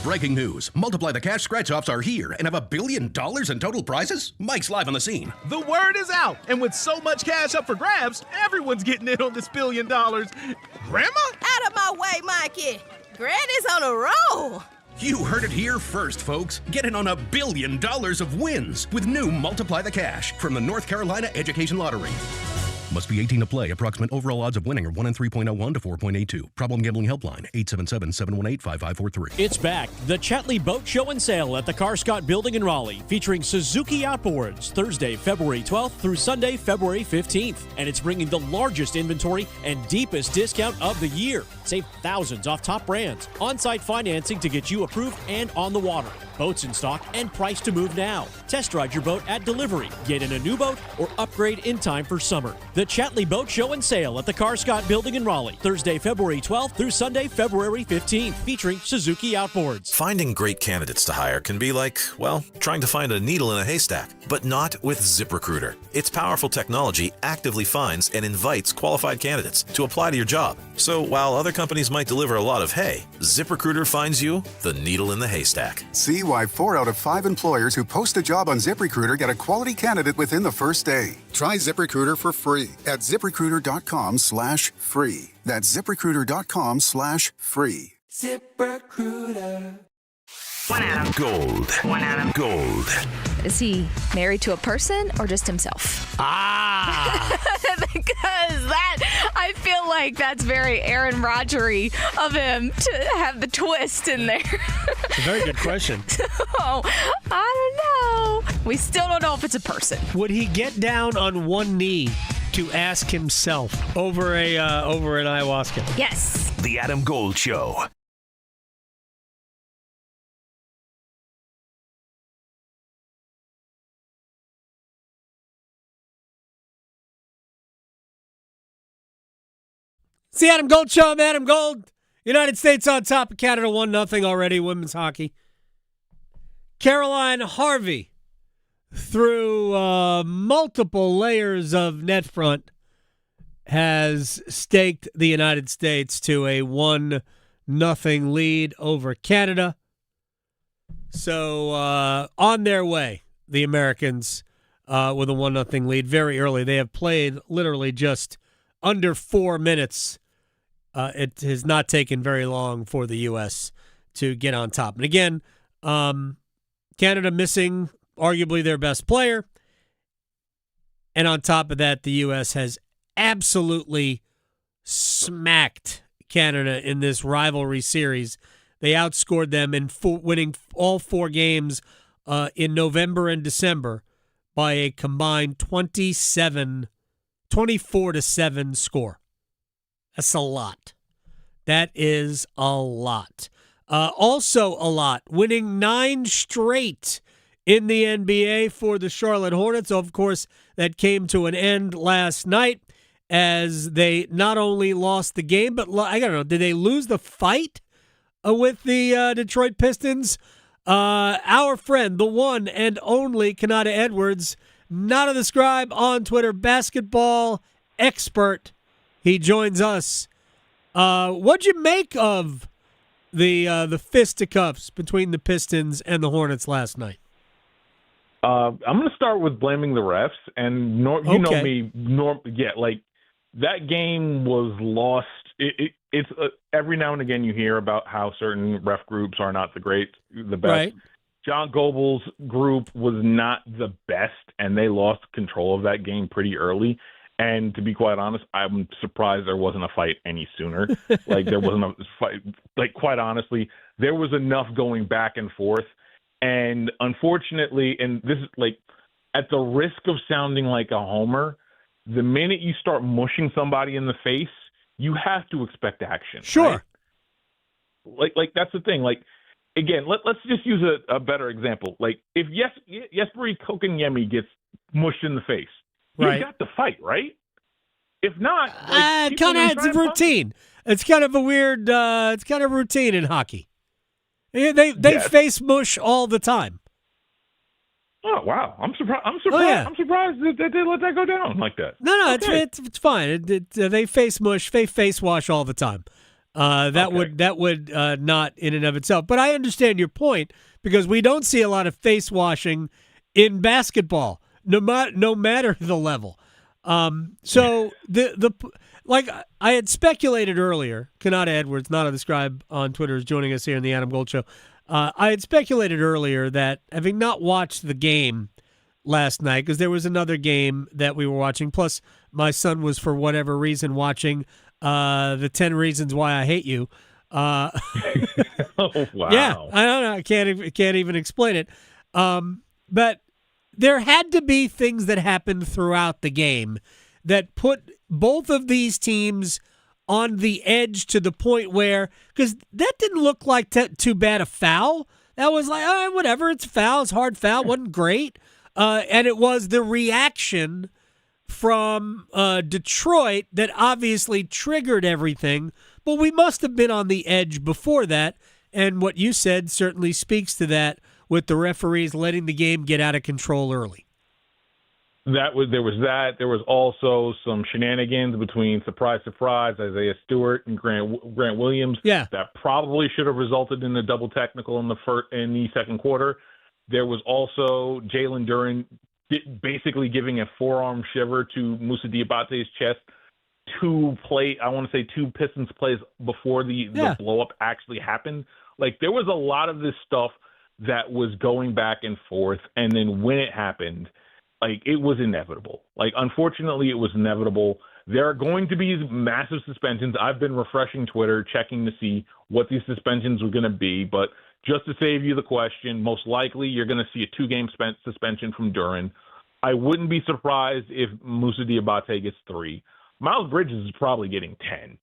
Breaking news. Multiply the Cash Scratch-Offs are here and have $1 billion in total prizes. Mike's live on the scene. The word is out, and with so much cash up for grabs, everyone's getting in on this $1 billion. Grandma? Out of my way, Mikey. Granny's on a roll. You heard it here first, folks. Get in on $1 billion of wins with new Multiply the Cash from the North Carolina Education Lottery. Must be 18 to play. Approximate overall odds of winning are 1 in 3.01 to 4.82. Problem gambling helpline, 877-718-5543. It's back. The Chatley Boat Show and Sale at the Carscott Building in Raleigh, featuring Suzuki outboards Thursday, February 12th through Sunday, February 15th. And it's bringing the largest inventory and deepest discount of the year. Save thousands off top brands. On-site financing to get you approved and on the water. Boats in stock and price to move now. Test drive your boat at delivery. Get in a new boat or upgrade in time for summer. The Chatley Boat Show and Sale at the Carscott Building in Raleigh, Thursday, February 12th through Sunday, February 15th, featuring Suzuki outboards. Finding great candidates to hire can be like, well, trying to find a needle in a haystack, but not with ZipRecruiter. Its powerful technology actively finds and invites qualified candidates to apply to your job. So while other companies might deliver a lot of hay, ZipRecruiter finds you the needle in the haystack. See why 4 out of 5 employers who post a job on ZipRecruiter get a quality candidate within the first day. Try ZipRecruiter for free at ZipRecruiter.com/free. That's ZipRecruiter.com/free. ZipRecruiter. Gold. Gold. Is he married to a person or just himself? Because I feel like that's very Aaron Rodgers-y of him to have the twist in there. It's a very good question. So, I don't know. We still don't know if it's a person. Would he get down on one knee to ask himself over an ayahuasca? Yes. The Adam Gold Show. It's the Adam Gold Show. I'm Adam Gold. United States on top of Canada 1-0 already, women's hockey. Caroline Harvey, through multiple layers of net front, has staked the United States to a 1-0 lead over Canada. So on their way, the Americans, with a 1-0 lead very early. They have played literally just under 4 minutes. It has not taken very long for the U.S. to get on top. And again, Canada missing arguably their best player. And on top of that, the U.S. has absolutely smacked Canada in this rivalry series. They outscored them in winning all 4 games in November and December by a combined 24-7 score. That's a lot. That is a lot. Also a lot. Winning 9 straight in the NBA for the Charlotte Hornets. Of course, that came to an end last night as they not only lost the game, but I don't know, did they lose the fight with the Detroit Pistons? Our friend, the one and only Konata Edwards, not a scribe on Twitter, basketball expert. He joins us. What'd you make of the fisticuffs between the Pistons and the Hornets last night? I'm going to start with blaming the refs, and you know me. Like that game was lost. It's every now and again you hear about how certain ref groups are not the best. Right. John Goebel's group was not the best, and they lost control of that game pretty early. And to be quite honest, I'm surprised there wasn't a fight any sooner. Like there wasn't a fight. Like quite honestly, there was enough going back and forth. And unfortunately, and this is like at the risk of sounding like a homer, the minute you start mushing somebody in the face, you have to expect action. Sure. Right? Like that's the thing. Like again, let's just use a better example. Like if Jesperi Kotkaniemi gets mushed in the face. Right. You got to fight, right? If not, kind of it's a routine. It's kind of a weird. It's kind of routine in hockey. They face mush all the time. Oh wow! I'm surprised. Oh, yeah. I'm surprised that they let that go down like that. No, okay. it's fine. They face mush. They face wash all the time. That would not in and of itself. But I understand your point because we don't see a lot of face washing in basketball. No matter the level. So like I had speculated earlier, Konata Edwards, not a scribe on Twitter, is joining us here in the Adam Gold Show. I had speculated earlier that, having not watched the game last night, because there was another game that we were watching, plus my son was, for whatever reason, watching the 10 Reasons Why I Hate You. Oh, wow. Yeah, I don't know. I can't even explain it. But there had to be things that happened throughout the game that put both of these teams on the edge to the point where, because that didn't look like too bad a foul. That was like, all right, whatever, it's a foul. It's a hard foul. It wasn't great. And it was the reaction from Detroit that obviously triggered everything. But we must have been on the edge before that. And what you said certainly speaks to that, with the referees letting the game get out of control early. There was also some shenanigans between surprise Isaiah Stewart and Grant Williams. Yeah, that probably should have resulted in a double technical in the second quarter. There was also Jalen Duren basically giving a forearm shiver to Moussa Diabate's chest. Two Pistons plays before the blow up actually happened. Like, there was a lot of this stuff that was going back and forth, and then when it happened, like, it was inevitable. Like, unfortunately, it was inevitable. There are going to be massive suspensions. I've been refreshing Twitter, checking to see what these suspensions were going to be, but just to save you the question, most likely you're going to see a 2-game suspension from Duren. I wouldn't be surprised if Moussa Diabate gets 3. Miles Bridges is probably getting 10.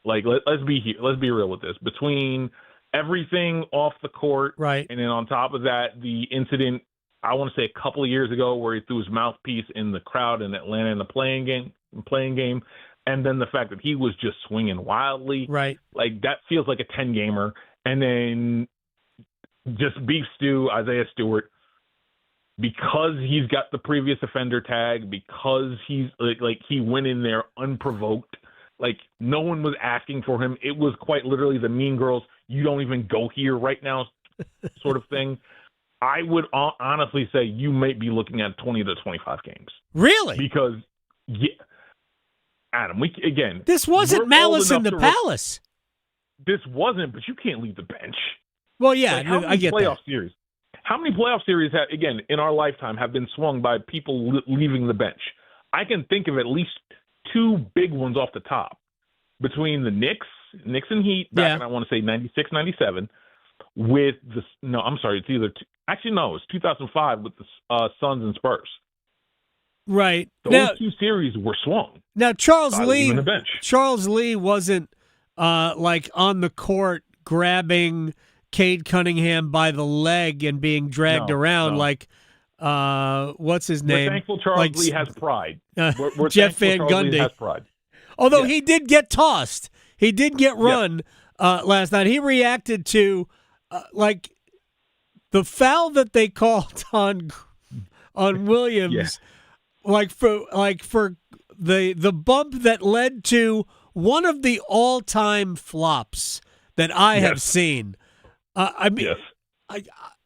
Like, let's be real with this. Between everything off the court, right, and then on top of that, the incident, I want to say a couple of years ago, where he threw his mouthpiece in the crowd in Atlanta in the playing game, and then the fact that he was just swinging wildly, right, like, that feels like a 10-gamer. And then just beef stew Isaiah Stewart, because he's got the previous offender tag, because he's like he went in there unprovoked, like, no one was asking for him. It was quite literally the Mean Girls, you don't even go here right now sort of thing. I would honestly say you might be looking at 20 to 25 games. Really? Because, yeah, Adam, this wasn't Malice in the Palace. This wasn't, but you can't leave the bench. Well, yeah, like, I get that. Series? How many playoff series have, again, in our lifetime, have been swung by people leaving the bench? I can think of at least 2 big ones off the top, between the Knicks and Heat back in, I want to say, 96, 97, with the – no, I'm sorry, it's either – actually, no, it's 2005 with the Suns and Spurs. Right. Those 2 series were swung. Now, Charles Lee wasn't like on the court grabbing Cade Cunningham by the leg and being dragged around like what's his name? We're thankful Charles Lee has pride. We're Jeff Van Gundy has pride. Although he did get tossed. He did get run last night. He reacted to like the foul that they called on Williams, like for the bump that led to one of the all-time flops that I have seen. I mean,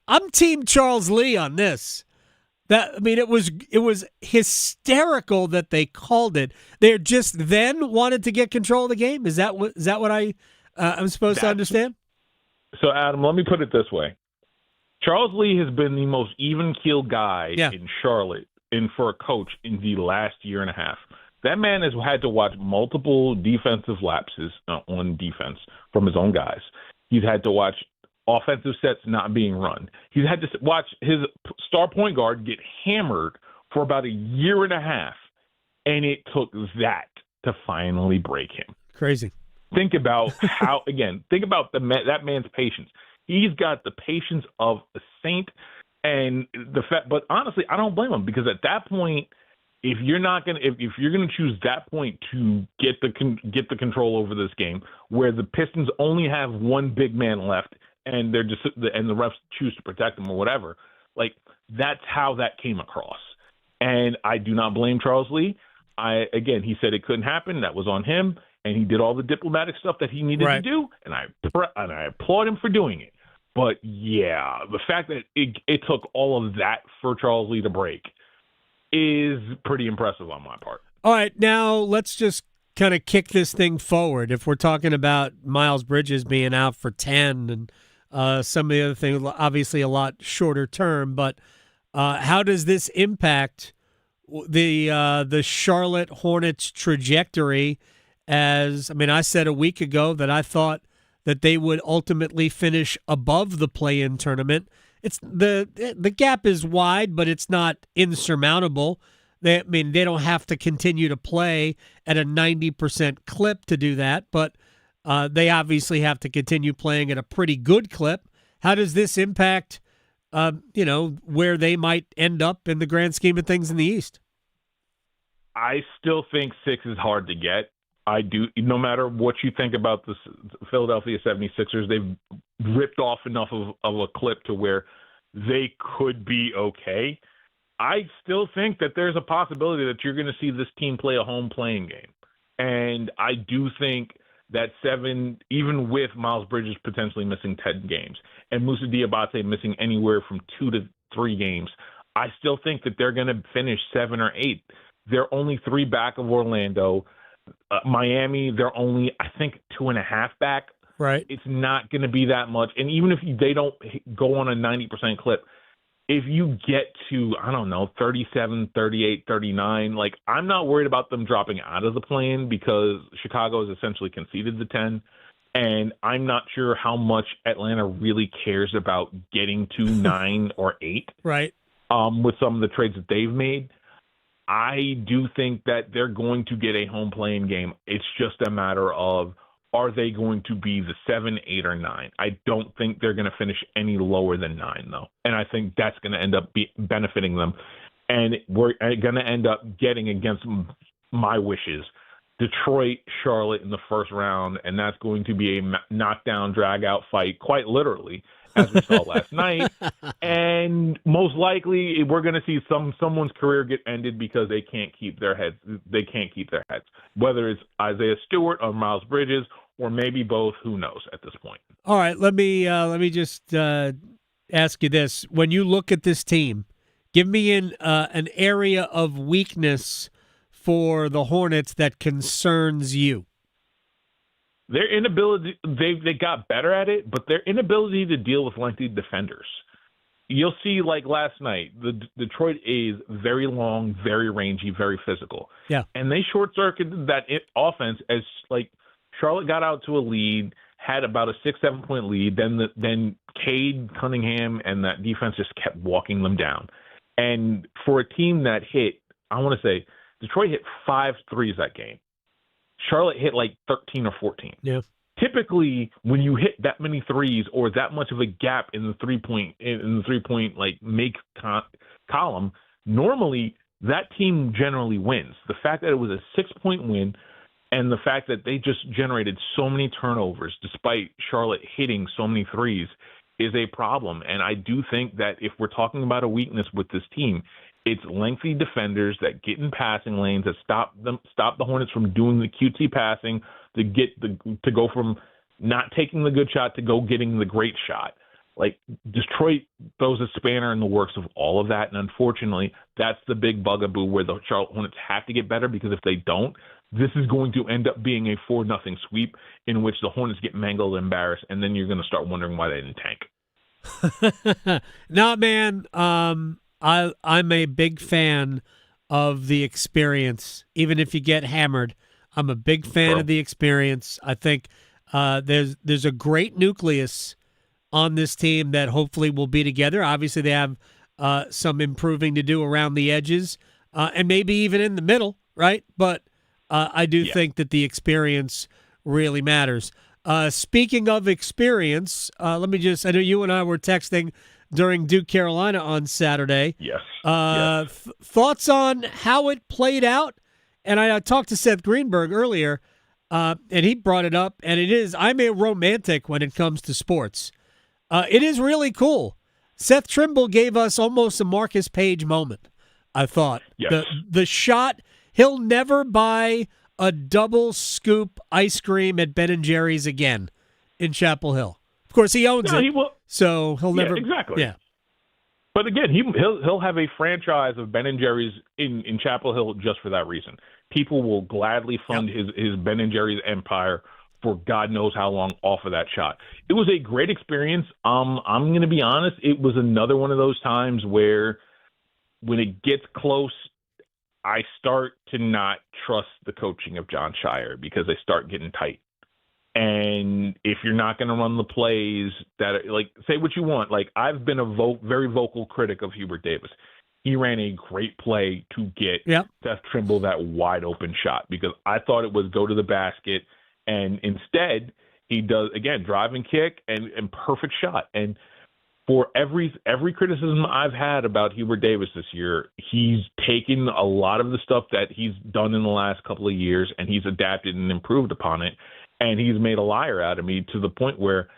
I'm Team Charles Lee on this. It was hysterical that they called it. They just then wanted to get control of the game. Is that what I'm supposed to understand? So, Adam, let me put it this way: Charles Lee has been the most even-keeled guy in Charlotte, and for a coach in the last year and a half. That man has had to watch multiple defensive lapses on defense from his own guys. He's had to watch offensive sets not being run. He's had to watch his star point guard get hammered for about a year and a half, and it took that to finally break him. Crazy. Think about that man's patience. He's got the patience of a saint, and but honestly, I don't blame him, because at that point, if you're gonna choose that point to get the control over this game, where the Pistons only have one big man left, and the refs choose to protect him or whatever, like, that's how that came across. And I do not blame Charles Lee. He said it couldn't happen. That was on him, and he did all the diplomatic stuff that he needed to do, and I applaud him for doing it. But yeah, the fact that it took all of that for Charles Lee to break is pretty impressive on my part. All right, now let's just kind of kick this thing forward. If we're talking about Miles Bridges being out for 10 and some of the other things, obviously a lot shorter term, but how does this impact the Charlotte Hornets trajectory? I said a week ago that I thought that they would ultimately finish above the play-in tournament. It's the gap is wide, but it's not insurmountable. They don't have to continue to play at a 90% clip to do that, but they obviously have to continue playing at a pretty good clip. How does this impact, where they might end up in the grand scheme of things in the East? I still think 6 is hard to get. I do. No matter what you think about the Philadelphia 76ers, they've ripped off enough of a clip to where they could be okay. I still think that there's a possibility that you're going to see this team play a home playing game. And I do think that 7, even with Miles Bridges potentially missing 10 games and Moussa Diabate missing anywhere from 2 to 3 games, I still think that they're going to finish 7 or 8. They're only 3 back of Orlando. Miami, they're only, I think, 2.5 back. Right. It's not going to be that much. And even if they don't go on a 90% clip, if you get to, 37, 38, 39, I'm not worried about them dropping out of the play-in because Chicago has essentially conceded the 10. And I'm not sure how much Atlanta really cares about getting to 9 or 8. Right. With some of the trades that they've made. I do think that they're going to get a home playing game. It's just a matter of, are they going to be the 7, 8, or 9? I don't think they're going to finish any lower than 9, though. And I think that's going to end up benefiting them. And we're going to end up getting, against my wishes, Detroit, Charlotte in the first round. And that's going to be a knockdown, drag-out fight, quite literally, as we saw last night. And most likely we're going to see someone's career get ended because they can't keep their heads. They can't keep their heads, whether it's Isaiah Stewart or Miles Bridges or maybe both. Who knows at this point? All right. Let me just ask you this. When you look at this team, give me an area of weakness for the Hornets that concerns you. Their inability, they got better at it, but their inability to deal with lengthy defenders. You'll see, like last night, the Detroit is very long, very rangy, very physical. Yeah. And they short-circuited that offense as, Charlotte got out to a lead, had about a 6-7 point lead, then Cade, Cunningham, and that defense just kept walking them down. And for a team that hit, I want to say, Detroit hit 5 threes that game. Charlotte hit 13 or 14. Yeah. Typically, when you hit that many threes or that much of a gap in the 3-point make column, normally that team generally wins. The fact that it was a 6-point win and the fact that they just generated so many turnovers despite Charlotte hitting so many threes is a problem. And I do think that if we're talking about a weakness with this team, it's lengthy defenders that get in passing lanes that stop the Hornets from doing the cutesy passing to go from not taking the good shot to go getting the great shot. Detroit throws a spanner in the works of all of that, and unfortunately, that's the big bugaboo where the Charlotte Hornets have to get better, because if they don't, this is going to end up being a 4-0 sweep in which the Hornets get mangled and embarrassed, and then you're going to start wondering why they didn't tank. No, man. I'm a big fan of the experience. Even if you get hammered, I'm a big fan of the experience. I think there's a great nucleus on this team that hopefully will be together. Obviously, they have some improving to do around the edges and maybe even in the middle, right? But I do think that the experience really matters. Speaking of experience, I know you and I were texting during Duke Carolina on Saturday. Yes. Thoughts on how it played out? And I talked to Seth Greenberg earlier, and he brought it up, and I'm a romantic when it comes to sports. It is really cool. Seth Trimble gave us almost a Marcus Page moment, I thought. Yes. The shot, he'll never buy a double scoop ice cream at Ben & Jerry's again in Chapel Hill. Of course, he owns it. He will. So he'll never. Exactly. Yeah. But again, he'll have a franchise of Ben & Jerry's in Chapel Hill just for that reason. People will gladly fund his Ben & Jerry's empire for God knows how long off of that shot. It was a great experience. I'm going to be honest. It was another one of those times where when it gets close, I start to not trust the coaching of Jon Scheyer because they start getting tight. And if you're not going to run the plays that, like, say what you want. Like, I've been a very vocal critic of Hubert Davis. He ran a great play to get Seth Trimble that wide open shot because I thought it was go to the basket. And instead, he does, again, drive and kick and perfect shot. And for every criticism I've had about Hubert Davis this year, he's taken a lot of the stuff that he's done in the last couple of years, and he's adapted and improved upon it. And he's made a liar out of me to the point where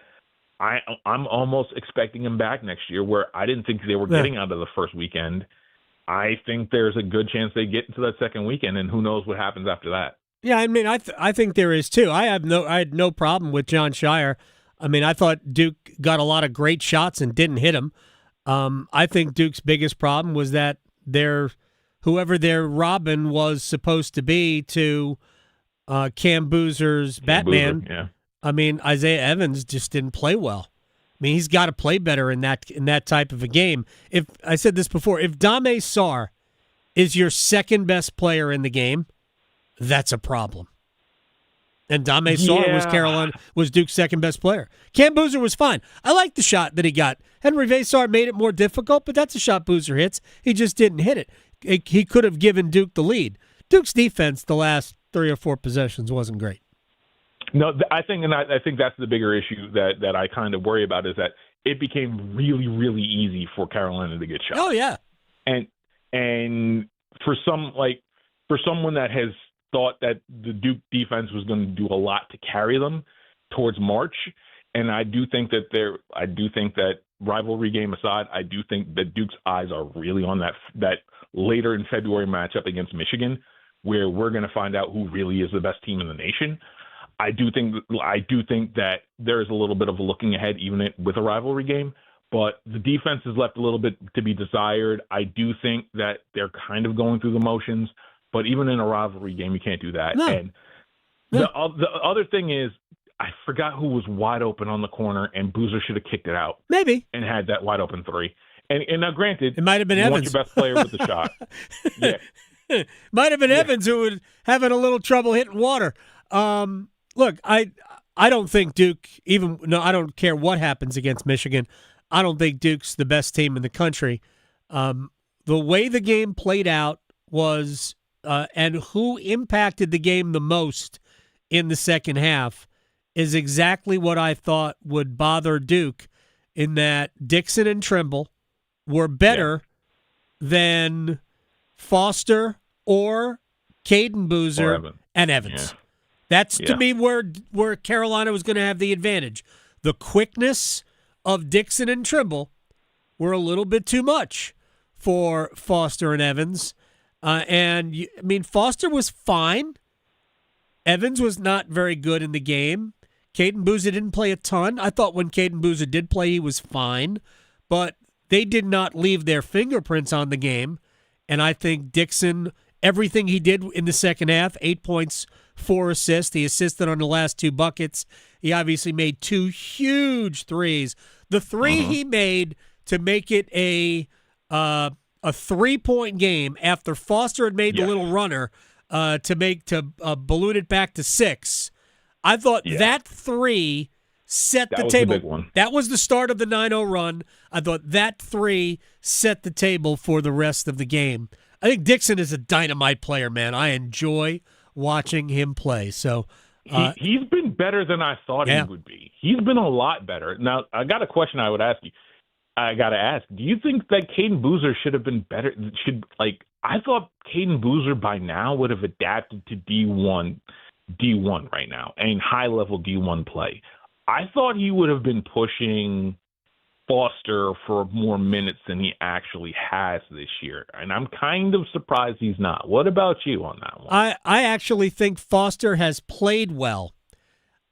I'm almost expecting him back next year, where I didn't think they were getting out of the first weekend. I think there's a good chance they get into that second weekend, and who knows what happens after that. Yeah, I mean, I think there is too. I had no problem with Jon Scheyer. I mean, I thought Duke got a lot of great shots and didn't hit them. I think Duke's biggest problem was that whoever their Robin was supposed to be to Cam Boozer's Batman. Boozer, yeah. I mean, Isaiah Evans just didn't play well. I mean, he's got to play better in that type of a game. If I said this before, if Dame Sarr is your second best player in the game, that's a problem. And Dame Sarr was Duke's second best player. Cam Boozer was fine. I like the shot that he got. Henry Vesar made it more difficult, but that's a shot Boozer hits. He just didn't hit it. He could have given Duke the lead. Duke's defense the last 3 or 4 possessions wasn't great. No, I think that's the bigger issue that I kind of worry about is that it became really, really easy for Carolina to get shots. Oh yeah, and for someone that has thought that the Duke defense was going to do a lot to carry them towards March, and I do think that rivalry game aside, I do think that Duke's eyes are really on that later in February matchup against Michigan, where we're going to find out who really is the best team in the nation. I do think that there is a little bit of a looking ahead, even with a rivalry game, but the defense is left a little bit to be desired. I do think that they're kind of going through the motions, but even in a rivalry game, you can't do that. No. And the other thing is, I forgot who was wide open on the corner, and Boozer should have kicked it out. Maybe. And had that wide open three. And now, granted, it might have been you Evans. want your best player with the shot. Yeah. Might have been Evans who was having a little trouble hitting water. Look, I don't think Duke, I don't care what happens against Michigan. I don't think Duke's the best team in the country. The way the game played out was, and who impacted the game the most in the second half is exactly what I thought would bother Duke, in that Dixon and Trimble were better than Foster or Caden Boozer and Evans. Yeah. That's, to me, where Carolina was going to have the advantage. The quickness of Dixon and Trimble were a little bit too much for Foster and Evans. Foster was fine. Evans was not very good in the game. Caden Boozer didn't play a ton. I thought when Caden Boozer did play, he was fine. But they did not leave their fingerprints on the game. And I think Dixon, everything he did in the second half, 8 points, 4 assists. He assisted on the last 2 buckets. He obviously made 2 huge threes. The 3 he made to make it a 3-point game after Foster had made the little runner to balloon it back to 6. I thought that 3 set the table. The big one. That was the start of the 9-0 run. I thought that 3 set the table for the rest of the game. I think Dixon is a dynamite player, man. I enjoy watching him play. So he's been better than I thought he would be. He's been a lot better. Now, I got a question I would ask you. I got to ask, do you think that Caden Boozer should have been better? I thought Caden Boozer by now would have adapted to D1 right now and high-level D1 play. I thought he would have been pushing Foster for more minutes than he actually has this year, and I'm kind of surprised he's not. What about you on that one? I actually think Foster has played well.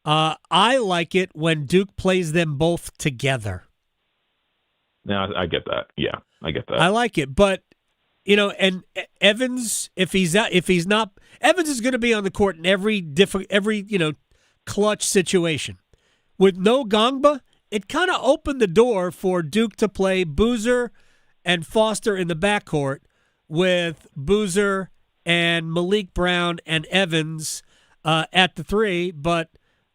I like it when Duke plays them both together. Now, I get that. Yeah, I get that. I like it, but and Evans, if he's not, Evans is going to be on the court in every clutch situation. With no Gongba, it kind of opened the door for Duke to play Boozer and Foster in the backcourt with Boozer and Malik Brown and Evans at the 3. But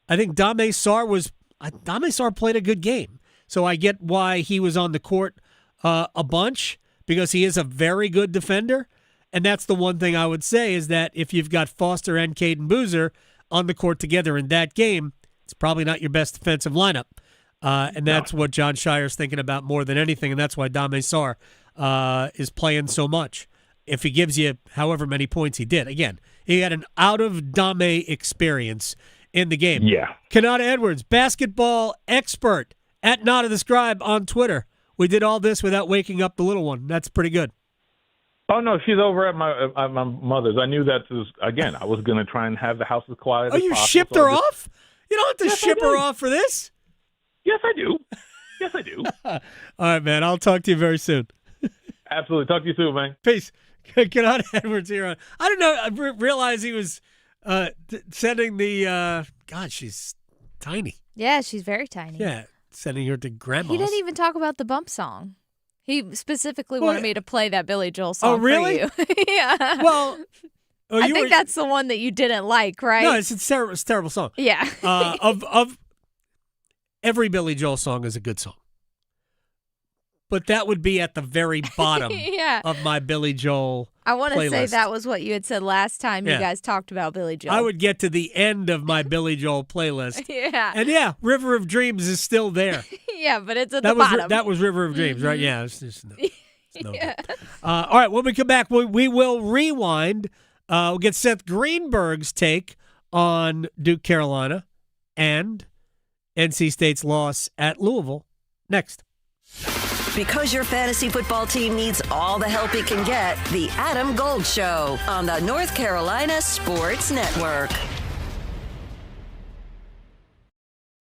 I think Dame Sarr played a good game. So I get why he was on the court a bunch, because he is a very good defender. And that's the one thing I would say is that if you've got Foster and Caden Boozer on the court together in that game, it's probably not your best defensive lineup. And that's what John Shire's thinking about more than anything, and that's why Dame Sarr is playing so much. If he gives you however many points he did. Again, he had an out-of-Dame experience in the game. Yeah. Konata Edwards, basketball expert at Not of the Scribe on Twitter. We did all this without waking up the little one. That's pretty good. Oh, no, she's over at my mother's. I knew that, again, I was going to try and have the house as quiet as possible. You shipped her off? You don't have to ship her off for this? Yes, I do. Yes, I do. All right, man. I'll talk to you very soon. Absolutely. Talk to you soon, man. Peace. Get on Edwards here. I didn't know. I realized he was sending the. God, she's tiny. Yeah, she's very tiny. Yeah, sending her to grandma's. He didn't even talk about the bump song. He specifically wanted me to play that Billy Joel song. Oh, really? For you. Yeah. Well, I think that's the one that you didn't like, right? No, it's a terrible song. Yeah. Of every Billy Joel song is a good song. But that would be at the very bottom of my Billy Joel I want to playlist. say that was what you had said last time you guys talked about Billy Joel. I would get to the end of my Billy Joel playlist. Yeah. And River of Dreams is still there. Yeah, but it's at the bottom. That was River of Dreams, right? Yeah. It's no good. All right, when we come back, we will rewind. We'll get Seth Greenberg's take on Duke, Carolina, and NC State's loss at Louisville next. Because your fantasy football team needs all the help it can get, the Adam Gold Show on the North Carolina Sports Network.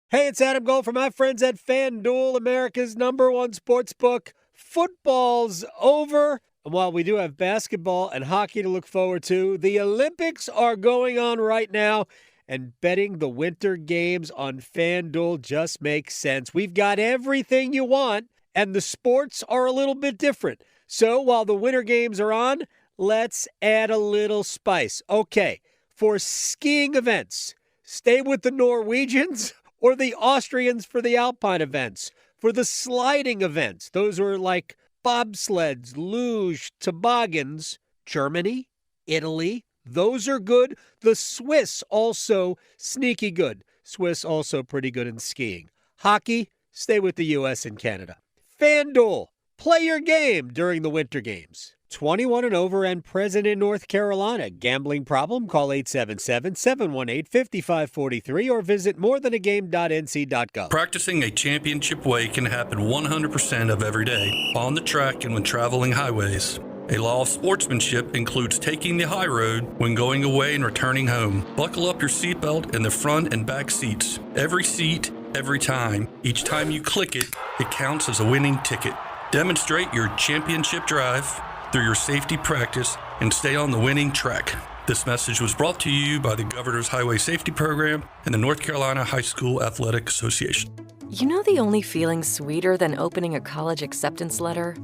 Hey, it's Adam Gold from my friends at FanDuel, America's #1 sports book. Football's over. And while we do have basketball and hockey to look forward to, the Olympics are going on right now. And betting the Winter Games on FanDuel just makes sense. We've got everything you want. And the sports are a little bit different. So while the Winter Games are on, let's add a little spice. Okay, for skiing events, stay with the Norwegians or the Austrians for the alpine events. For the sliding events, those are like bobsleds, luge, toboggans, Germany, Italy, those are good. The Swiss also sneaky good. Swiss also pretty good in skiing. Hockey, stay with the U.S. and Canada. FanDuel, play your game during the Winter Games. 21 and over and present in North Carolina. Gambling problem? Call 877-718-5543 or visit morethanagame.nc.gov. Practicing a championship way can happen 100% of every day, on the track and when traveling highways. A law of sportsmanship includes taking the high road when going away and returning home. Buckle up your seatbelt in the front and back seats. Every seat, every time. Each time you click it, it counts as a winning ticket. Demonstrate your championship drive through your safety practice and stay on the winning track. This message was brought to you by the Governor's Highway Safety Program and the North Carolina High School Athletic Association. You know the only feeling sweeter than opening a college acceptance letter?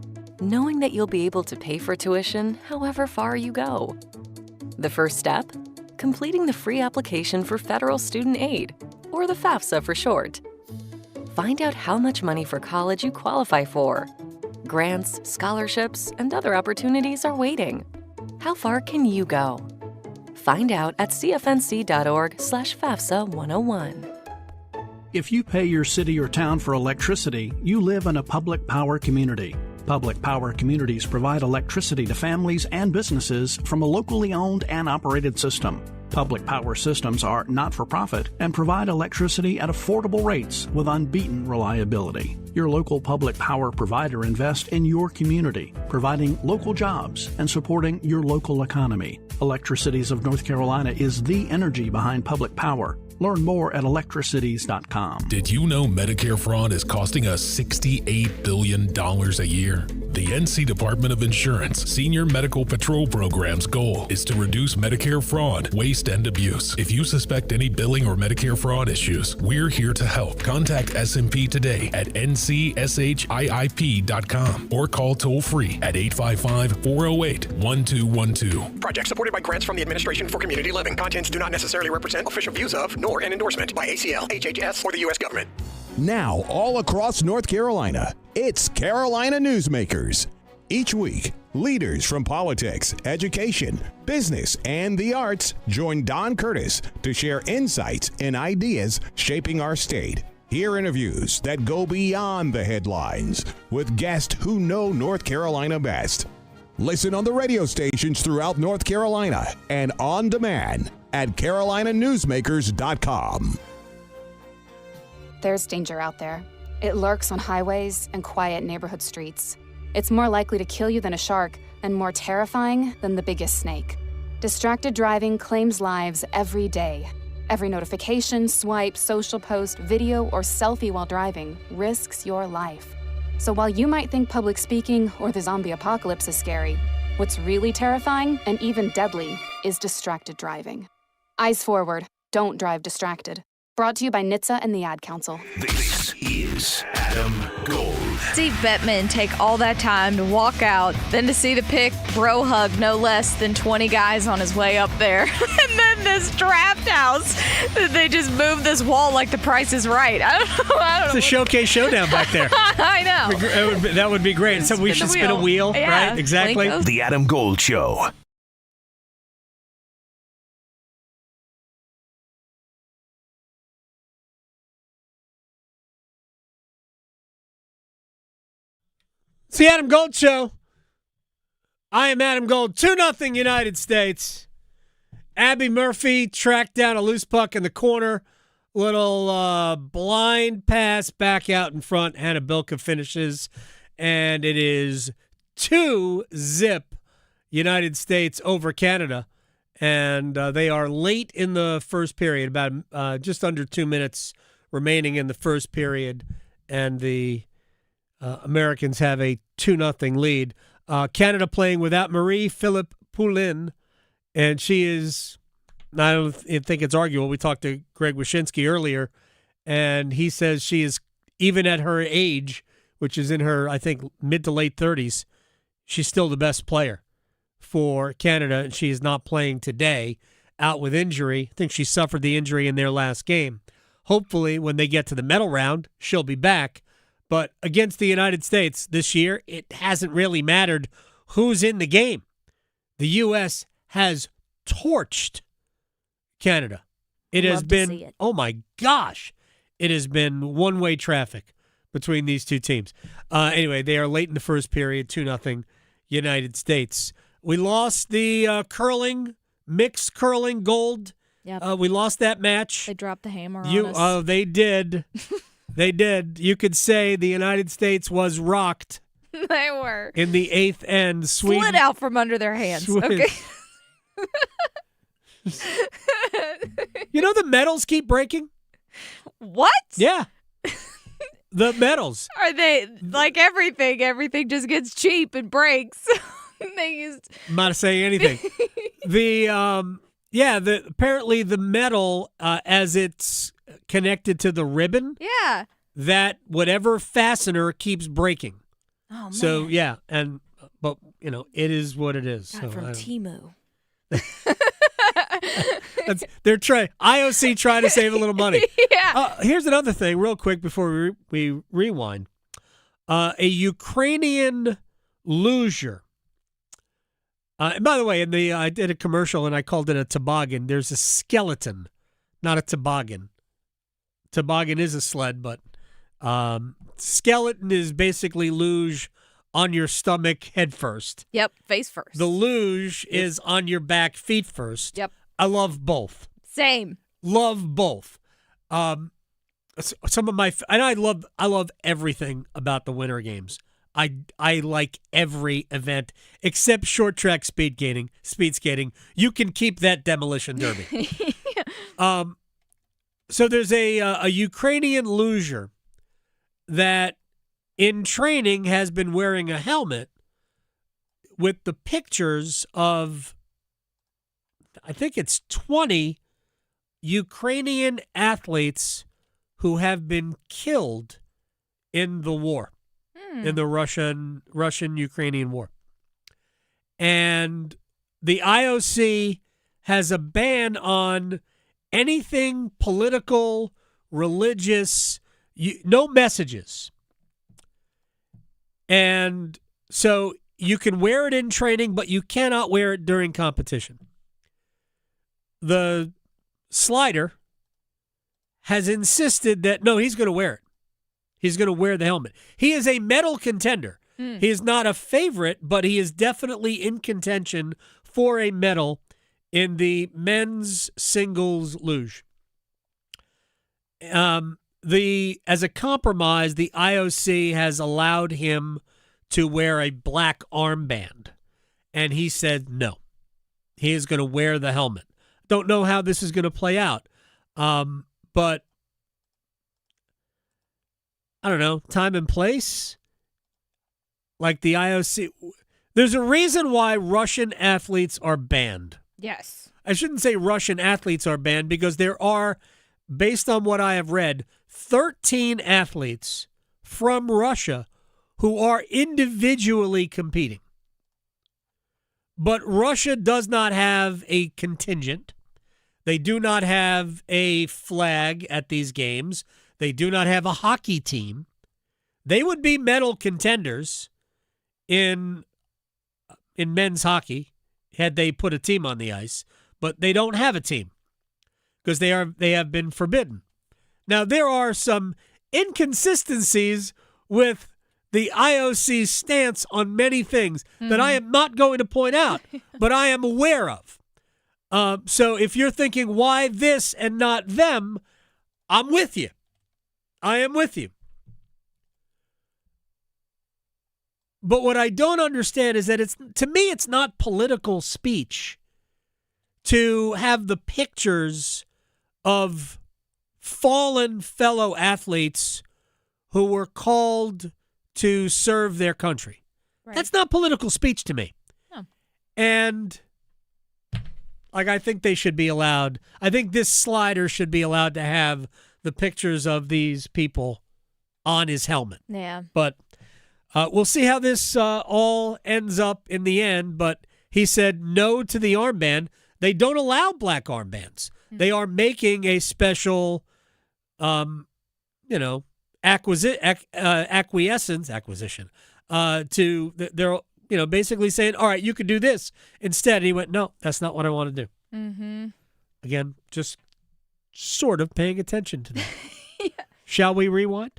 Knowing that you'll be able to pay for tuition however far you go. The first step? Completing the free application for federal student aid, or the FAFSA for short. Find out how much money for college you qualify for. Grants, scholarships, and other opportunities are waiting. How far can you go? Find out at cfnc.org/FAFSA 101. If you pay your city or town for electricity, you live in a public power community. Public power communities provide electricity to families and businesses from a locally owned and operated system. Public power systems are not-for-profit and provide electricity at affordable rates with unbeaten reliability. Your local public power provider invests in your community, providing local jobs and supporting your local economy. Electricities of North Carolina is the energy behind public power. Learn more at electricities.com. Did you know Medicare fraud is costing us $68 billion a year? The NC Department of Insurance Senior Medical Patrol Program's goal is to reduce Medicare fraud, waste, and abuse. If you suspect any billing or Medicare fraud issues, we're here to help. Contact SMP today at ncshiip.com or call toll-free at 855-408-1212. Project supported by grants from the Administration for Community Living. Contents do not necessarily represent official views of, nor an endorsement by ACL, HHS, or the U.S. government. Now, all across North Carolina, it's Carolina Newsmakers. Each week, leaders from politics, education, business, and the arts join Don Curtis to share insights and ideas shaping our state. Hear interviews that go beyond the headlines with guests who know North Carolina best. Listen on the radio stations throughout North Carolina and on demand at carolinanewsmakers.com. There's danger out there. It lurks on highways and quiet neighborhood streets. It's more likely to kill you than a shark and more terrifying than the biggest snake. Distracted driving claims lives every day. Every notification, swipe, social post, video, or selfie while driving risks your life. So while you might think public speaking or the zombie apocalypse is scary, what's really terrifying and even deadly is distracted driving. Eyes forward. Don't drive distracted. Brought to you by NHTSA and the Ad Council. This is Adam Gold. Steve Bettman take all that time to walk out, then to see the pick, bro hug no less than 20 guys on his way up there. And then this draft house, they just moved this wall like the Price is Right. I don't know. It's a showcase showdown back there. I know. That would be great. So we should spin a wheel, yeah, right? Exactly. The Adam Gold Show. It's the Adam Gold Show. I am Adam Gold. 2-0 United States. Abby Murphy tracked down a loose puck in the corner. Little blind pass back out in front. Hannah Bilka finishes. And it is 2-0 United States over Canada. And they are late in the first period, about just under 2 minutes remaining in the first period. And the Americans have a 2-0 lead. Canada playing without Marie-Philippe Poulin, and she is, I don't think it's arguable. We talked to Greg Wyshynski earlier, and he says she is, even at her age, which is in her, I think, mid to late 30s, she's still the best player for Canada, and she is not playing today, out with injury. I think she suffered the injury in their last game. Hopefully, when they get to the medal round, she'll be back. But against the United States this year, it hasn't really mattered who's in the game. The U.S. has torched Canada. It has been, oh my gosh, it has been one-way traffic between these two teams. Anyway, they are late in the first period, 2-0 United States. We lost the mixed curling gold. Yep. We lost that match. They dropped the hammer on us. They did. They did. You could say the United States was rocked. They were. In the eighth end. Sweden slid out from under their hands. Okay. You know the medals keep breaking? What? Yeah. The medals. Are they like everything? Everything just gets cheap and breaks. They used. I'm not saying anything. Apparently the medal, as it's connected to the ribbon. Yeah. That whatever fastener keeps breaking. Oh man. So yeah, but it is what it is. Got it from Temu. They're trying. IOC trying to save a little money. Yeah. Here's another thing, real quick before we rewind. A Ukrainian luger. And by the way, I did a commercial and I called it a toboggan. There's a skeleton, not a toboggan. Toboggan is a sled, but skeleton is basically luge on your stomach head first. Yep, face first. The luge is on your back feet first. Yep. I love both. Same. Love both. Some of my and I love everything about the Winter Games. I like every event except short track speed skating. You can keep that demolition derby. So there's a Ukrainian luger that in training has been wearing a helmet with the pictures of, I think it's 20 Ukrainian athletes who have been killed in the war, in the Russian-Ukrainian war. And the IOC has a ban on anything political, religious, no messages. And so you can wear it in training, but you cannot wear it during competition. The slider has insisted that, no, he's going to wear it. He's going to wear the helmet. He is a medal contender. He is not a favorite, but he is definitely in contention for a medal in the men's singles luge. As a compromise, the IOC has allowed him to wear a black armband, and he said no. He is going to wear the helmet. Don't know how this is going to play out, but I don't know, time and place. Like the IOC, there's a reason why Russian athletes are banned. Yes. I shouldn't say Russian athletes are banned because there are, based on what I have read, 13 athletes from Russia who are individually competing. But Russia does not have a contingent. They do not have a flag at these games. They do not have a hockey team. They would be medal contenders in men's hockey had they put a team on the ice, but they don't have a team because they have been forbidden. Now, there are some inconsistencies with the IOC stance on many things that I am not going to point out, but I am aware of. So if you're thinking, why this and not them, I'm with you. I am with you. But what I don't understand is that to me, it's not political speech to have the pictures of fallen fellow athletes who were called to serve their country. Right. That's not political speech to me. No. And I think they should be allowed. I think this slider should be allowed to have the pictures of these people on his helmet. Yeah. But we'll see how this all ends up in the end. But he said no to the armband. They don't allow black armbands. They are making a special, acquiescence to they're basically saying, all right, you could do this instead. And he went, no, that's not what I want to do. Mm-hmm. Again, just sort of paying attention to that. Yeah. Shall we rewind?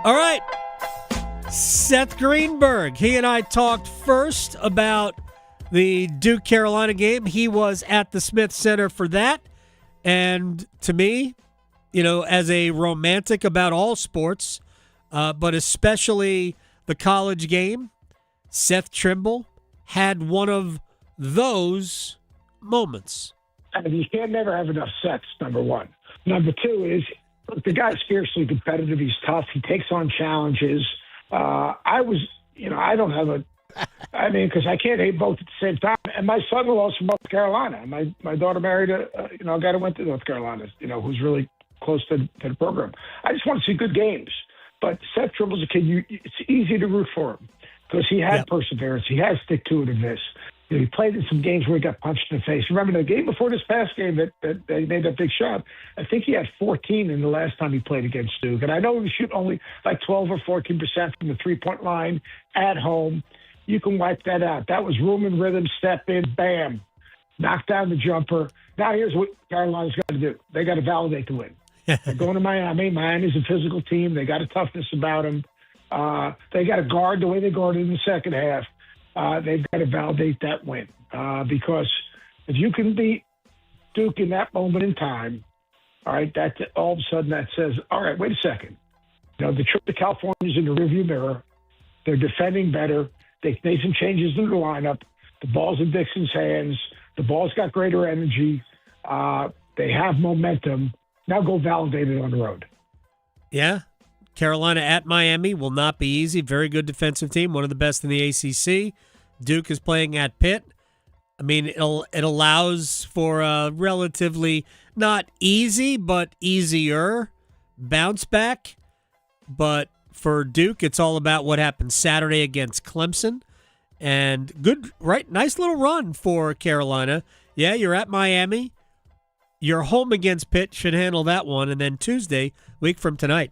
All right. Seth Greenberg. He and I talked first about the Duke-Carolina game. He was at the Smith Center for that. And to me, as a romantic about all sports, but especially the college game, Seth Trimble had one of those moments. And you can never have enough sets, number one. Number two is, look, the guy's fiercely competitive. He's tough. He takes on challenges. Because I can't hate both at the same time. And my son-in-law is from North Carolina. My daughter married a guy who went to North Carolina, who's really close to the program. I just want to see good games. But Seth Trimble's a kid. It's easy to root for him because he had perseverance. He has stick-to-itiveness. He played in some games where he got punched in the face. Remember the game before this past game that they made that big shot? I think he had 14 in the last time he played against Duke. And I know he was shooting only like 12 or 14% from the three-point line at home. You can wipe that out. That was room and rhythm, step in, bam, knock down the jumper. Now here's what Carolina's got to do. They got to validate the win. They're going to Miami. Miami's a physical team. They got a toughness about them. They got to guard the way they guarded in the second half. They've got to validate that win because if you can beat Duke in that moment in time, all right, that all of a sudden that says, all right, wait a second. The trip to California is in the rearview mirror. They're defending better. They made some changes in the lineup. The ball's in Dixon's hands. The ball's got greater energy. They have momentum. Now go validate it on the road. Yeah. Carolina at Miami will not be easy. Very good defensive team, one of the best in the ACC. Duke is playing at Pitt. I mean, it allows for a relatively not easy, but easier bounce back. But for Duke, it's all about what happens Saturday against Clemson. And good, right? Nice little run for Carolina. Yeah, you're at Miami. You're home against Pitt, should handle that one. And then Tuesday, week from tonight,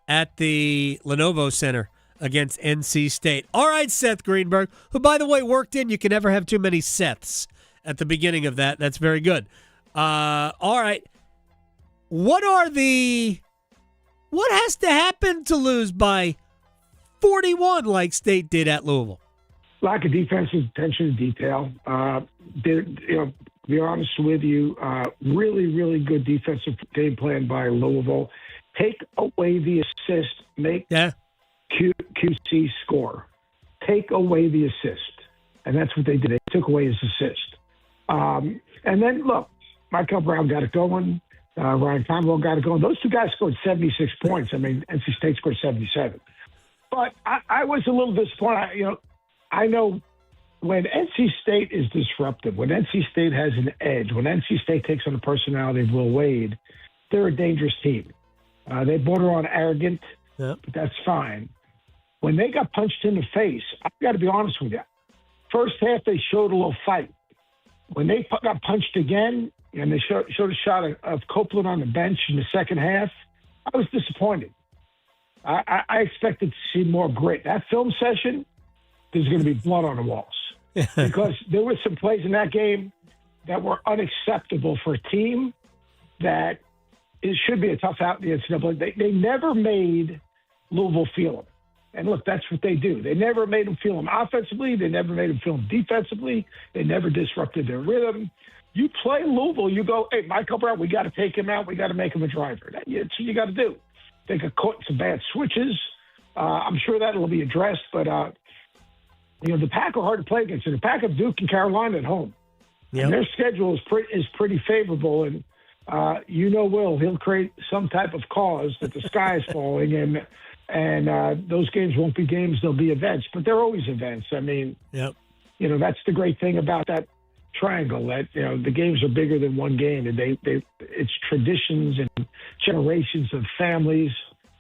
at the Lenovo Center against NC State. All right, Seth Greenberg, who, by the way, worked in. You can never have too many Seths at the beginning of that. That's very good. All right. What has to happen to lose by 41 like State did at Louisville? Lack of defensive attention to detail. To be honest with you, really, really good defensive game plan by Louisville. Take away the assist, make QC score. Take away the assist. And that's what they did. They took away his assist. And then, look, Michael Brown got it going. Ryan Conwell got it going. Those two guys scored 76 points. I mean, NC State scored 77. But I was a little disappointed. I know when NC State is disruptive, when NC State has an edge, when NC State takes on the personality of Will Wade, they're a dangerous team. They border on arrogant, but that's fine. When they got punched in the face, I've got to be honest with you. First half, they showed a little fight. When they got punched again, and they showed a shot of Copeland on the bench in the second half, I was disappointed. I expected to see more grit. That film session, there's going to be blood on the walls. Because there were some plays in that game that were unacceptable for a team that it should be a tough out in the NCAA. They never made Louisville feel them. And look, that's what they do. They never made them feel them offensively. They never made them feel them defensively. They never disrupted their rhythm. You play Louisville, you go, hey, Michael Brown, we got to take him out. We got to make him a driver. That's what you got to do. They got caught in some bad switches. I'm sure that will be addressed. But, the Pack are hard to play against. And the Pack of Duke and Carolina at home. Yep. And their schedule is pretty favorable. And, he'll create some type of cause that the sky is falling. And those games won't be games. They'll be events. But they're always events. I mean, that's the great thing about that triangle, that the games are bigger than one game, and it's traditions and generations of families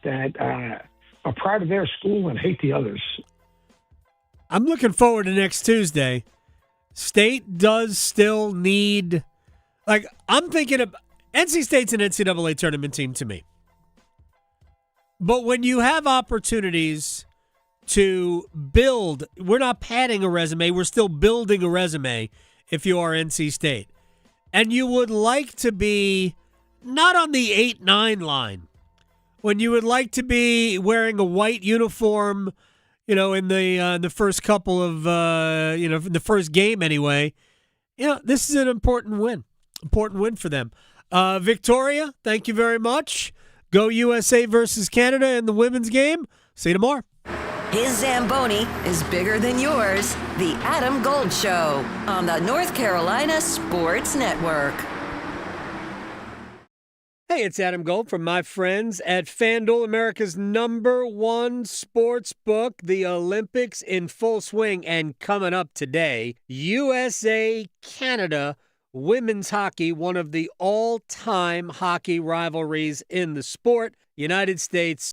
that are proud of their school and hate the others. I'm looking forward to next Tuesday. State does still need, I'm thinking of NC State's an NCAA tournament team to me. But when you have opportunities to build, we're not padding a resume, we're still building a resume if you are NC State. And you would like to be not on the 8-9 line, when you would like to be wearing a white uniform, in the first couple of, the first game anyway. This is an important win for them. Victoria, thank you very much. Go USA versus Canada in the women's game. See you tomorrow. His Zamboni is bigger than yours. The Adam Gold Show on the North Carolina Sports Network. Hey, it's Adam Gold from my friends at FanDuel, America's #1 sports book. The Olympics in full swing, and coming up today, USA-Canada women's hockey, one of the all-time hockey rivalries in the sport. United States